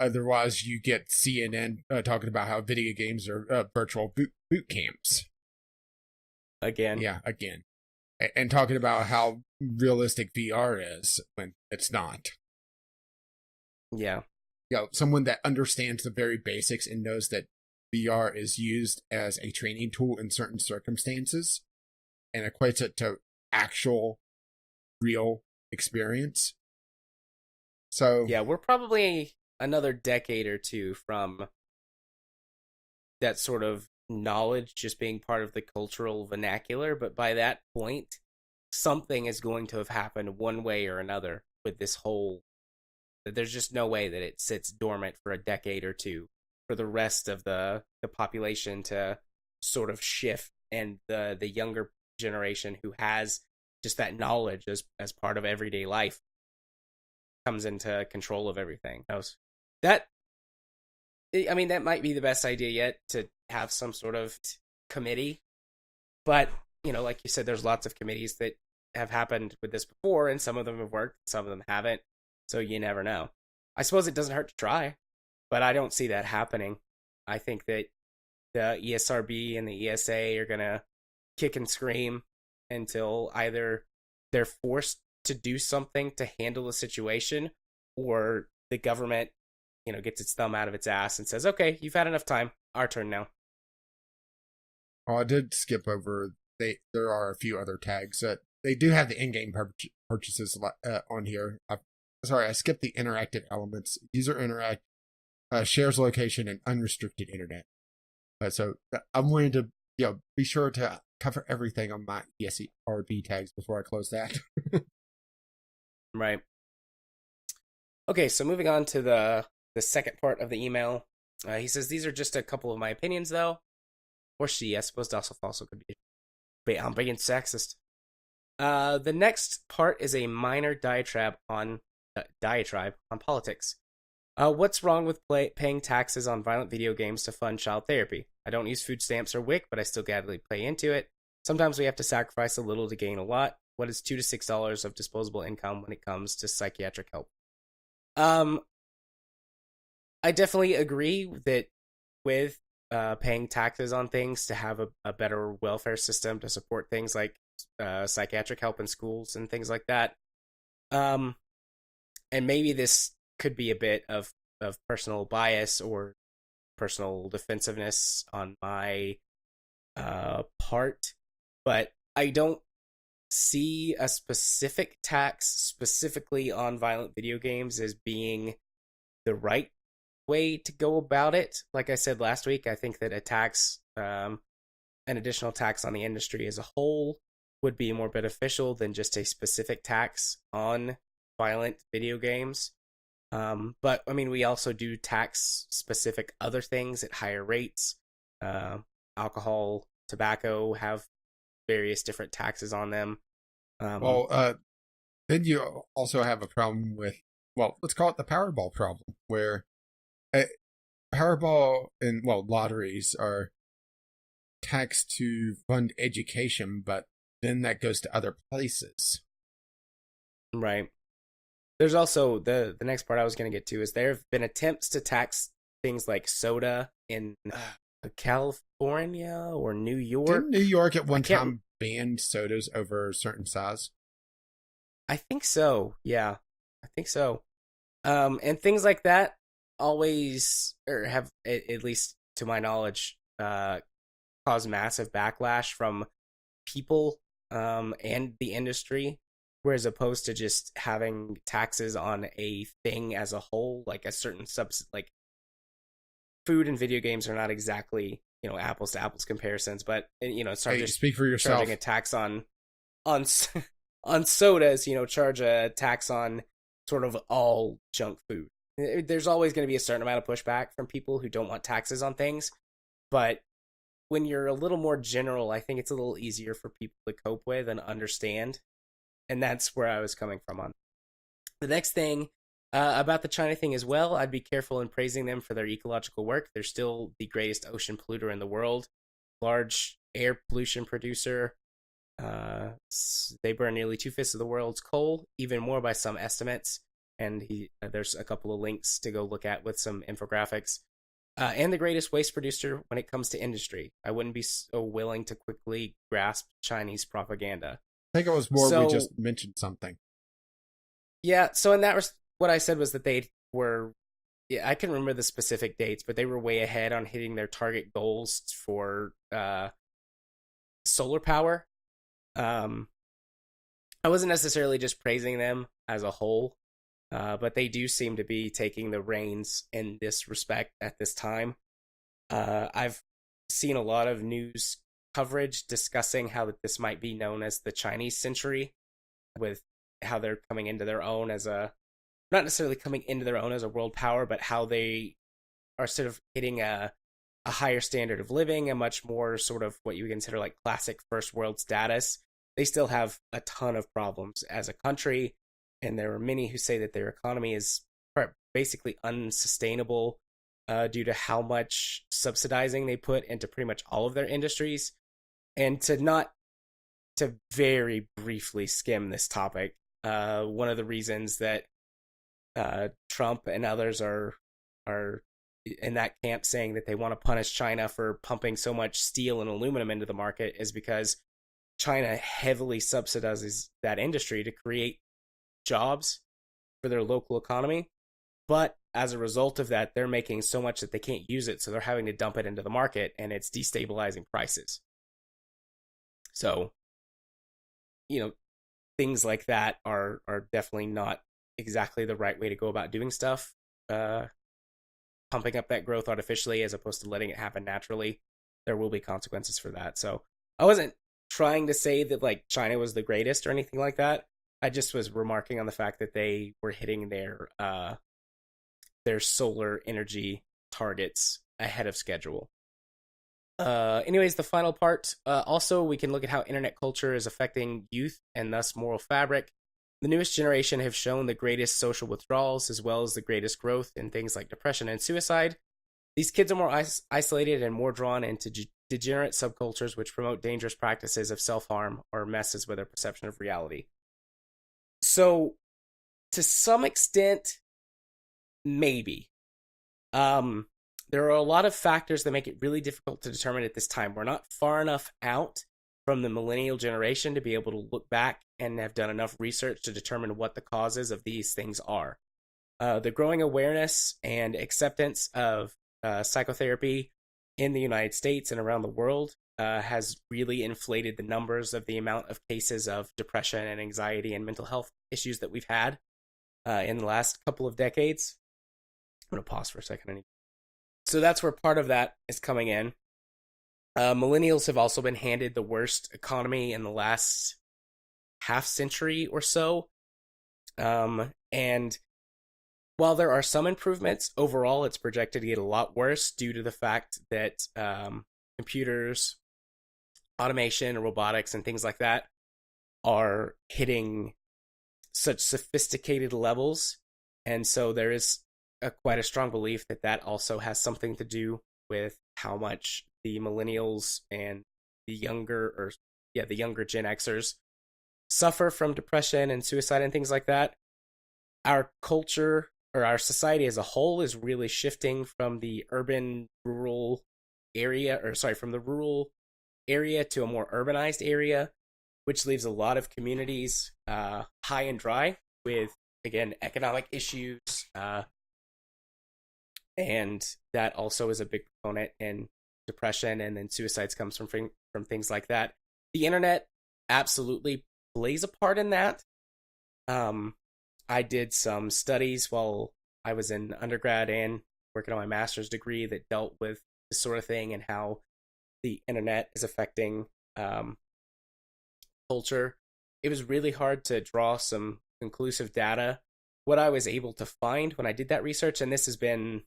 Otherwise, you get CNN talking about how video games are virtual boot camps. Again. Yeah, again. And talking about how realistic VR is when it's not. Yeah. Someone that understands the very basics and knows that VR is used as a training tool in certain circumstances and equates it to actual, real experience. So... Yeah, we're probably another decade or two from that sort of knowledge just being part of the cultural vernacular, but by that point, something is going to have happened one way or another with this whole... There's just no way that it sits dormant for a decade or two for the rest of the population to sort of shift, and the younger generation who has just that knowledge as part of everyday life comes into control of everything. That I mean, that might be the best idea yet, to have some sort of committee. But, like you said, there's lots of committees that have happened with this before, and some of them have worked, some of them haven't. So you never know. I suppose it doesn't hurt to try, but I don't see that happening. I think that the ESRB and the ESA are going to kick and scream until either they're forced to do something to handle the situation, or the government, gets its thumb out of its ass and says, okay, you've had enough time. Our turn now. Oh, I did skip over. There are a few other tags that they do have the in-game purchases on here. I skipped the interactive elements. User interact, shares location, and unrestricted internet. So I'm going to be sure to cover everything on my ESRB tags before I close that. Right. Okay, so moving on to the second part of the email. He says, these are just a couple of my opinions, though. Or she, I suppose Docile also could be. But I'm being sexist. The next part is a minor diatribe on politics. What's wrong with paying taxes on violent video games to fund child therapy? I don't use food stamps or WIC, but I still gladly play into it. Sometimes we have to sacrifice a little to gain a lot. What is $2 to $6 of disposable income when it comes to psychiatric help? I definitely agree that with paying taxes on things to have a better welfare system to support things like psychiatric help in schools and things like that. And maybe this could be a bit of personal bias or personal defensiveness on my part, but I don't see a specific tax specifically on violent video games as being the right way to go about it. Like I said last week, I think that a tax, an additional tax on the industry as a whole, would be more beneficial than just a specific tax on violent video games. But I mean, we also do tax specific other things at higher rates. Alcohol, tobacco have various different taxes on them. Then you also have a problem with, let's call it the Powerball problem, where Powerball and lotteries are taxed to fund education, but then that goes to other places. Right. There's also the next part I was going to get to is there have been attempts to tax things like soda in California or New York. Didn't New York at one time ban sodas over a certain size? I think so. Yeah, I think so. And things like that always, or have, at least to my knowledge, caused massive backlash from people and the industry. Whereas opposed to just having taxes on a thing as a whole, like a certain like food and video games are not exactly, apples to apples comparisons, but start just speak for yourself. Charging a tax on sodas, charge a tax on sort of all junk food. There's always going to be a certain amount of pushback from people who don't want taxes on things, but when you're a little more general, I think it's a little easier for people to cope with and understand. And that's where I was coming from on. The next thing about the China thing as well, I'd be careful in praising them for their ecological work. They're still the greatest ocean polluter in the world, large air pollution producer. They burn nearly 2/5 of the world's coal, even more by some estimates. And there's a couple of links to go look at with some infographics. And the greatest waste producer when it comes to industry. I wouldn't be so willing to quickly grasp Chinese propaganda. I think it was more we just mentioned something. Yeah, so in that what I said was that they were, I can remember the specific dates, but they were way ahead on hitting their target goals for solar power. I wasn't necessarily just praising them as a whole, but they do seem to be taking the reins in this respect at this time. I've seen a lot of news coverage discussing how this might be known as the Chinese century, with how they're coming into their own as not necessarily coming into their own as a world power, but how they are sort of hitting a higher standard of living, a much more sort of what you would consider like classic first world status. They still have a ton of problems as a country. and there are many who say that their economy is basically unsustainable due to how much subsidizing they put into pretty much all of their industries. And to very briefly skim this topic, one of the reasons that Trump and others are in that camp saying that they want to punish China for pumping so much steel and aluminum into the market is because China heavily subsidizes that industry to create jobs for their local economy. But as a result of that, they're making so much that they can't use it, so they're having to dump it into the market, and it's destabilizing prices. So, things like that are definitely not exactly the right way to go about doing stuff. Pumping up that growth artificially as opposed to letting it happen naturally, there will be consequences for that. So I wasn't trying to say that like China was the greatest or anything like that. I just was remarking on the fact that they were hitting their solar energy targets ahead of schedule. Anyways, the final part. Also, we can look at how internet culture is affecting youth and thus moral fabric. The newest generation have shown the greatest social withdrawals as well as the greatest growth in things like depression and suicide. These kids are more isolated and more drawn into degenerate subcultures which promote dangerous practices of self-harm or messes with their perception of reality. So, to some extent, maybe. There are a lot of factors that make it really difficult to determine at this time. We're not far enough out from the millennial generation to be able to look back and have done enough research to determine what the causes of these things are. The growing awareness and acceptance of psychotherapy in the United States and around the world has really inflated the numbers of the amount of cases of depression and anxiety and mental health issues that we've had in the last couple of decades. I'm going to pause for a second. So that's where part of that is coming in. Millennials have also been handed the worst economy in the last half century or so. And while there are some improvements, overall it's projected to get a lot worse due to the fact that computers, automation, robotics, and things like that are hitting such sophisticated levels. And so there is quite a strong belief that that also has something to do with how much the millennials and the younger Gen Xers suffer from depression and suicide and things like that. Our culture or our society as a whole is really shifting from the rural area to a more urbanized area, which leaves a lot of communities high and dry with, again, economic issues. And that also is a big component in depression, and then suicides comes from things like that. The internet absolutely plays a part in that. I did some studies while I was in undergrad and working on my master's degree that dealt with this sort of thing and how the internet is affecting culture. It was really hard to draw some conclusive data. What I was able to find when I did that research, and this has been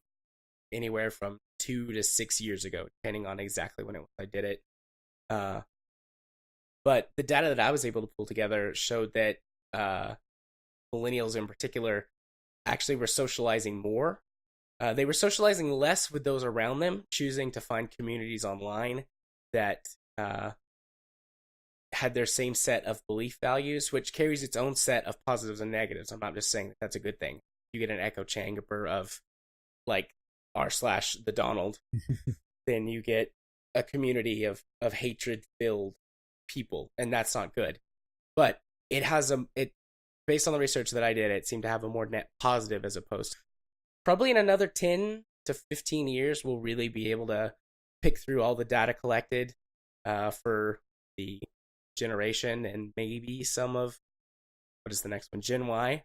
anywhere from 2 to 6 years ago, depending on exactly when I did it. But the data that I was able to pull together showed that millennials in particular actually were socializing more. They were socializing less with those around them, choosing to find communities online that had their same set of belief values, which carries its own set of positives and negatives. I'm not just saying that that's a good thing. You get an echo chamber of like r/the Donald, then you get a community of hatred-filled people, and that's not good. But it has based on the research that I did, it seemed to have a more net positive as opposed to probably in another 10 to 15 years, we'll really be able to pick through all the data collected for the generation and maybe some of, what is the next one, Gen Y,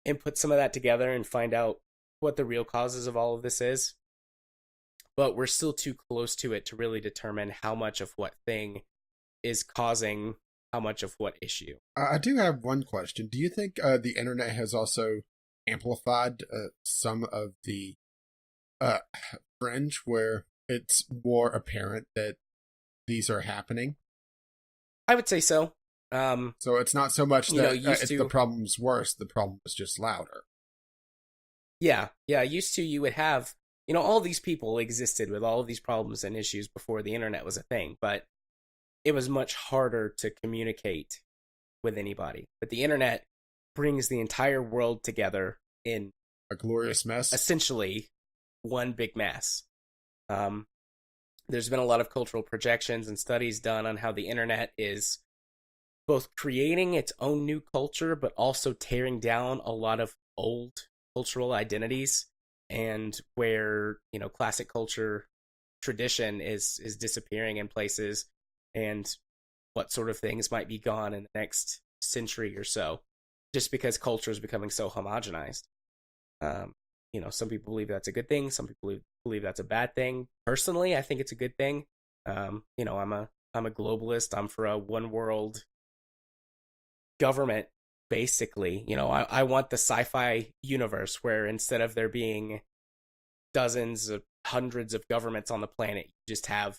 and put some of that together and find out what the real causes of all of this is. But we're still too close to it to really determine how much of what thing is causing how much of what issue. I do have one question. Do you think the internet has also amplified some of the fringe where it's more apparent that these are happening? I would say so. So it's not so much you know, that the problem's worse, the problem is just louder. Yeah, used to you would have, all these people existed with all of these problems and issues before the internet was a thing, but it was much harder to communicate with anybody. But the internet brings the entire world together in a glorious mess. Essentially, one big mess. There's been a lot of cultural projections and studies done on how the internet is both creating its own new culture, but also tearing down a lot of old cultural identities, and where classic culture tradition is disappearing in places, and what sort of things might be gone in the next century or so, just because culture is becoming so homogenized. Some people believe that's a good thing. Some people believe that's a bad thing. Personally, I think it's a good thing. I'm a globalist. I'm for a one world government. Basically, I want the sci-fi universe where instead of there being dozens of hundreds of governments on the planet, you just have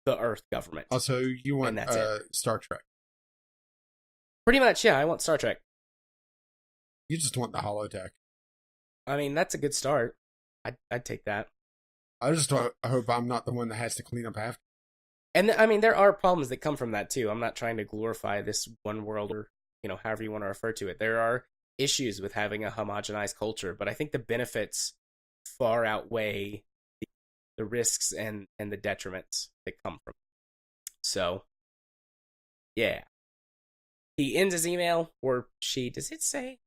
the Earth government. Also, you want Star Trek. Pretty much, yeah, I want Star Trek. You just want the holodeck. I mean, that's a good start. I'd take that. I hope I'm not the one that has to clean up after. And I mean, there are problems that come from that too. I'm not trying to glorify this one world or however you want to refer to it. There are issues with having a homogenized culture, but I think the benefits far outweigh the risks and the detriments that come from it. So, yeah. He ends his email, or she. Does it say?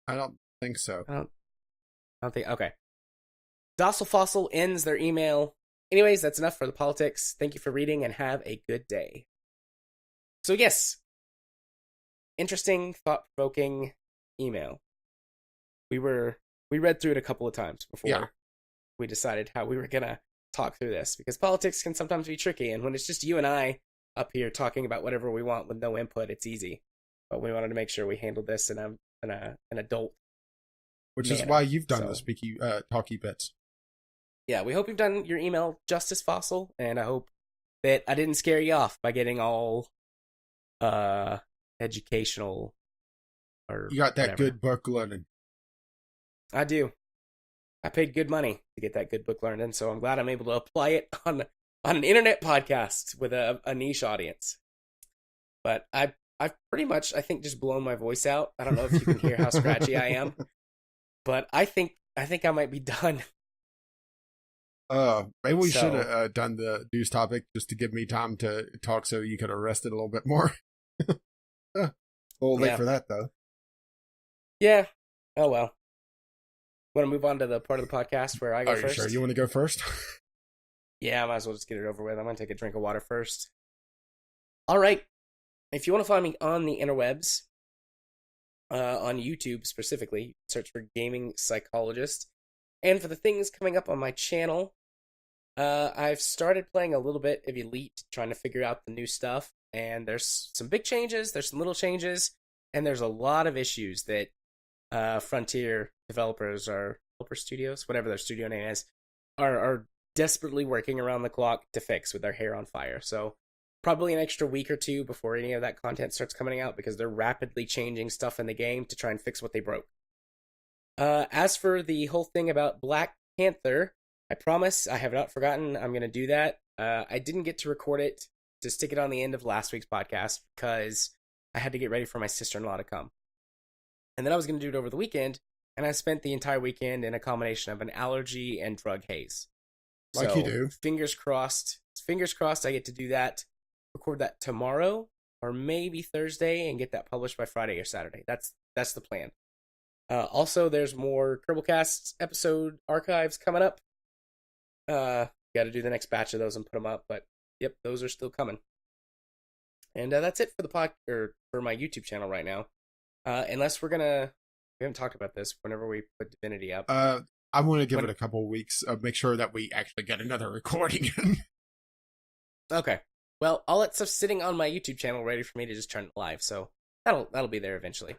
I don't think so. I don't think. Okay. Docile Fossil ends their email. Anyways, that's enough for the politics. Thank you for reading and have a good day. So, yes. Interesting, thought-provoking email. We read through it a couple of times before we decided how we were gonna talk through this, because politics can sometimes be tricky, and when it's just you and I up here talking about whatever we want with no input, it's easy. But we wanted to make sure we handled this in an adult, which manner. Is why you've done the talky bits. Yeah, we hope you've done your email justice, Fossil, and I hope that I didn't scare you off by getting all educational or you got that whatever. Good book learning. I do. I paid good money to get that good book learning, so I'm glad I'm able to apply it on an internet podcast with a niche audience. But I've pretty much, I think, just blown my voice out. I don't know if you can hear how scratchy I am, but I think I might be done. Maybe we should have done the news topic just to give me time to talk, so you could have rested a little bit more. A little late for that, though. Yeah. Oh well. Want to move on to the part of the podcast where I go first? Are you sure you want to go first? Yeah, I might as well just get it over with. I'm going to take a drink of water first. All right. If you want to find me on the interwebs, on YouTube specifically, search for Gaming Psychologist. And for the things coming up on my channel, I've started playing a little bit of Elite, trying to figure out the new stuff. And there's some big changes, there's some little changes, and there's a lot of issues that Frontier developers or developer studios, whatever their studio name is, are desperately working around the clock to fix with their hair on fire. So probably an extra week or two before any of that content starts coming out, because they're rapidly changing stuff in the game to try and fix what they broke. As for the whole thing about Black Panther, I promise I have not forgotten. I'm going to do that. I didn't get to record it to stick it on the end of last week's podcast because I had to get ready for my sister-in-law to come. And then I was going to do it over the weekend, and I spent the entire weekend in a combination of an allergy and drug haze. Like you do. Fingers crossed I get to do that, record that tomorrow or maybe Thursday, and get that published by Friday or Saturday. That's the plan. Also, there's more Kerbal episode archives coming up. Got to do the next batch of those and put them up, but yep, those are still coming. And that's it for for my YouTube channel right now. Unless we haven't talked about this whenever we put Divinity up. I want to give it a couple of weeks, make sure that we actually get another recording in. Okay. Well, all that stuff's sitting on my YouTube channel ready for me to just turn it live, so that'll be there eventually.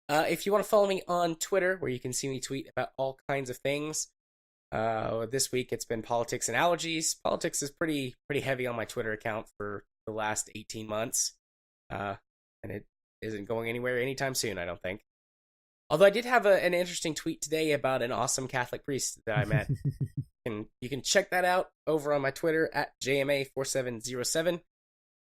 If you want to follow me on Twitter, where you can see me tweet about all kinds of things, this week it's been politics and allergies. Politics is pretty heavy on my Twitter account for the last 18 months, and isn't going anywhere anytime soon, I don't think. Although I did have an interesting tweet today about an awesome Catholic priest that I met. And you can check that out over on my Twitter at JMA4707.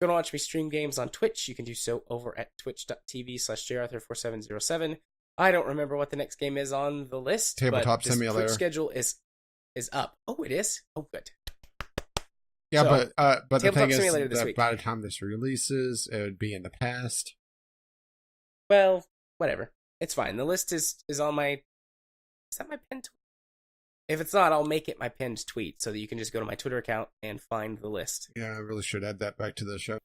If you want to watch me stream games on Twitch, you can do so over at twitch.tv/jarthur4707. I don't remember what the next game is on the list. Tabletop but this Simulator. Twitch schedule is up. Oh, it is? Oh, good. Yeah, So, but the thing is this that week. by the time this releases, it would be in the past. Well, whatever. It's fine. The list is on my... Is that my pinned tweet? If it's not, I'll make it my pinned tweet so that you can just go to my Twitter account and find the list. Yeah, I really should add that back to the show.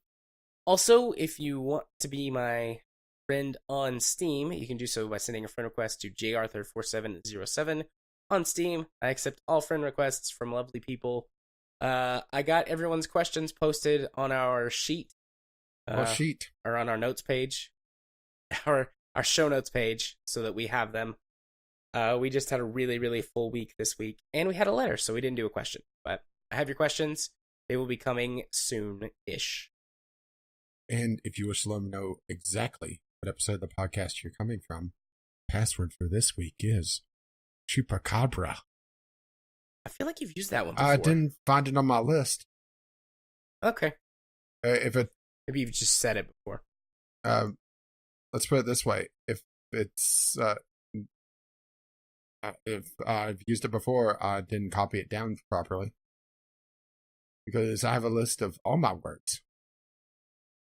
Also, if you want to be my friend on Steam, you can do so by sending a friend request to jarthur4707 on Steam. I accept all friend requests from lovely people. I got everyone's questions posted on our sheet. Sheet. Or on our notes page. Our show notes page, so that we have them. We just had a really, really full week this week, and we had a letter, so we didn't do a question. But I have your questions. They will be coming soon-ish. And if you wish to let them know exactly what episode of the podcast you're coming from, password for this week is Chupacabra. I feel like you've used that one before. I didn't find it on my list. Okay. Maybe you've just said it before. Let's put it this way: if I've used it before, I didn't copy it down properly because I have a list of all my words,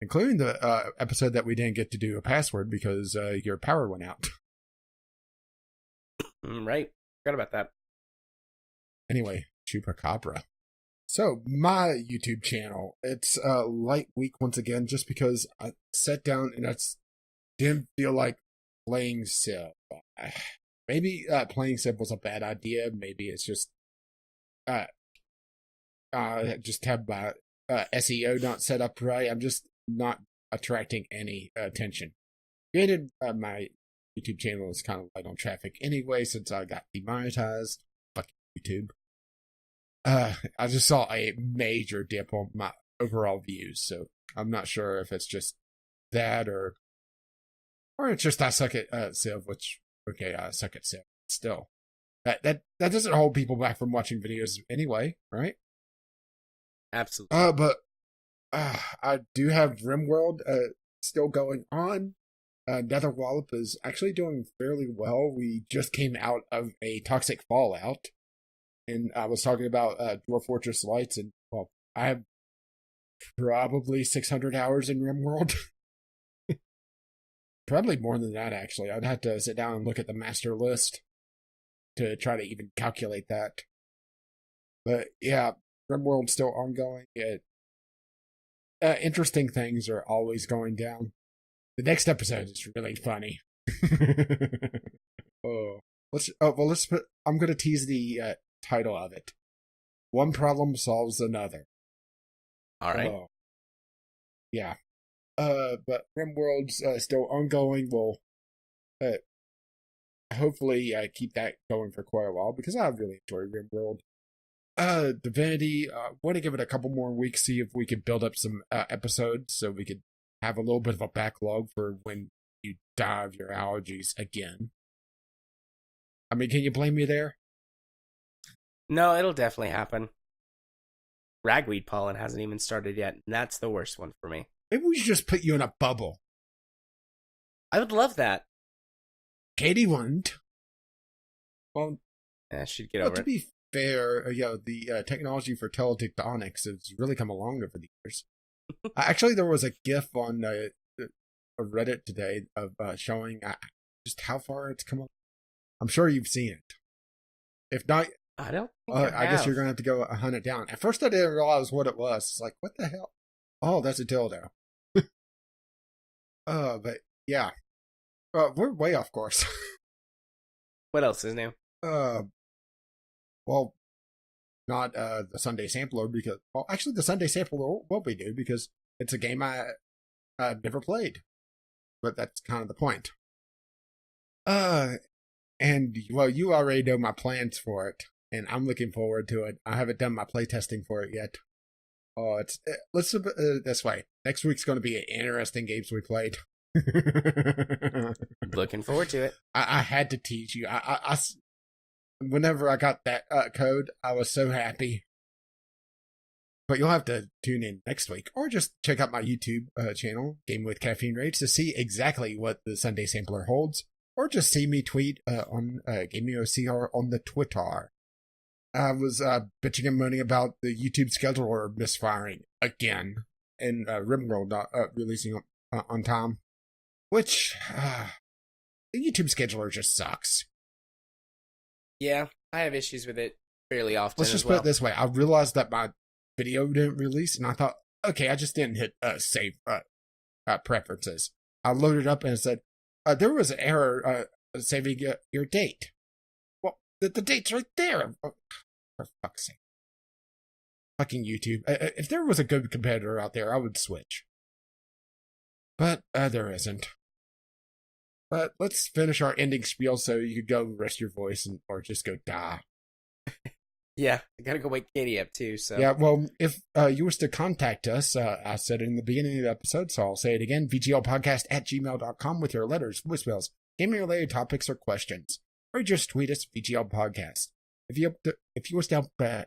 including the episode that we didn't get to do a password because your power went out. Right. Forgot about that. Anyway, Chupacabra. So, my YouTube channel, it's a light week once again, just because I sat down and I didn't feel like playing Civ. Maybe playing Civ was a bad idea. Maybe it's just have my SEO not set up right. I'm just not attracting any attention. Granted, my YouTube channel is kind of light on traffic anyway, since I got demonetized. Fuck YouTube. I just saw a major dip on my overall views, so I'm not sure if it's just that or it's just I suck at Civ, which, okay, I suck at Civ. Still, that doesn't hold people back from watching videos anyway, right? Absolutely. But I do have RimWorld still going on. Netherwallop is actually doing fairly well. We just came out of a toxic fallout. And I was talking about Dwarf Fortress Lights, and, well, I have probably 600 hours in RimWorld. Probably more than that, actually. I'd have to sit down and look at the master list to try to even calculate that. But, yeah, RimWorld's still ongoing. Interesting things are always going down. The next episode is really funny. I'm going to tease the title of it. One problem solves another. All right. Yeah. But RimWorld's still ongoing. We'll hopefully keep that going for quite a while because I really enjoy RimWorld. Divinity, want to give it a couple more weeks, see if we could build up some episodes so we could have a little bit of a backlog for when you die of your allergies again. I mean, can you blame me there? No, it'll definitely happen. Ragweed pollen hasn't even started yet, and that's the worst one for me. Maybe we should just put you in a bubble. I would love that. Katie wouldn't. Well, she'd get over to be fair, the technology for teledictonics has really come along over the years. Actually, there was a GIF on Reddit today of showing just how far it's come up. I'm sure you've seen it. If not, I don't think I guess you're going to have to go hunt it down. At first, I didn't realize what it was. It's like, what the hell? Oh, that's a dildo. But yeah. We're way off course. What else is new? Well, not the Sunday Sampler because, well, actually, the Sunday Sampler will be new because it's a game I've never played. But that's kind of the point. And, well, you already know my plans for it, and I'm looking forward to it. I haven't done my playtesting for it yet. Let's put it this way. Next week's going to be an interesting games we played. Looking forward to it. I had to teach you. Whenever I got that code, I was so happy. But you'll have to tune in next week, or just check out my YouTube channel, Game with Caffeine Rage, to see exactly what the Sunday Sampler holds, or just see me tweet on GamingOCR on the Twitter. I was bitching and moaning about the YouTube scheduler misfiring again, and RimWorld not releasing on time, which the YouTube scheduler just sucks. Yeah, I have issues with it fairly often. Let's just put it this way: I realized that my video didn't release, and I thought, okay, I just didn't hit save preferences. I loaded up and it said there was an error saving your date. Well, the date's right there. Oh, for fuck's sake. Fucking YouTube. If there was a good competitor out there, I would switch. But there isn't. But let's finish our ending spiel so you could go rest your voice or just go die. Yeah, I gotta go wake Katie up too, so. Yeah, well, if you wish to contact us, I said it in the beginning of the episode, so I'll say it again, vglpodcast@gmail.com with your letters, voicemails, gaming-related topics, or questions. Or just tweet us, VGLPodcast. If you wish to help, now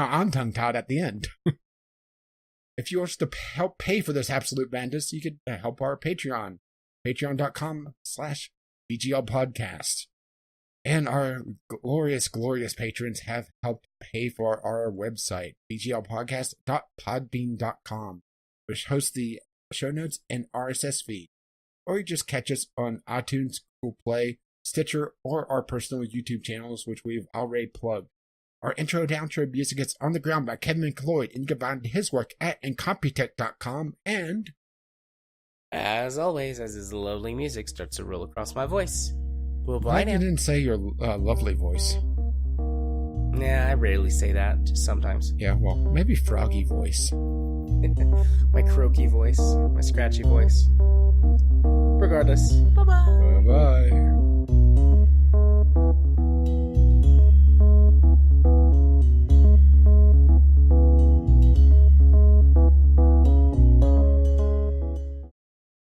I'm tongue-tied at the end. If you wish to help pay for this absolute madness, you could help our Patreon, patreon.com/VGLPodcast. And our glorious, glorious patrons have helped pay for our website, vglpodcast.podbean.com, which hosts the show notes and RSS feed. Or you just catch us on iTunes, Google Play, Stitcher, or our personal YouTube channels, which we've already plugged. Our intro and outro music is On the Ground by Kevin McLeod, and you can find his work at incompetech.com. And as always, as his lovely music starts to roll across my voice. Well, bye I now. didn't say your lovely voice. Nah, I rarely say that, just sometimes. Yeah, well, maybe froggy voice. My croaky voice, my scratchy voice. Regardless, bye-bye. Bye-bye.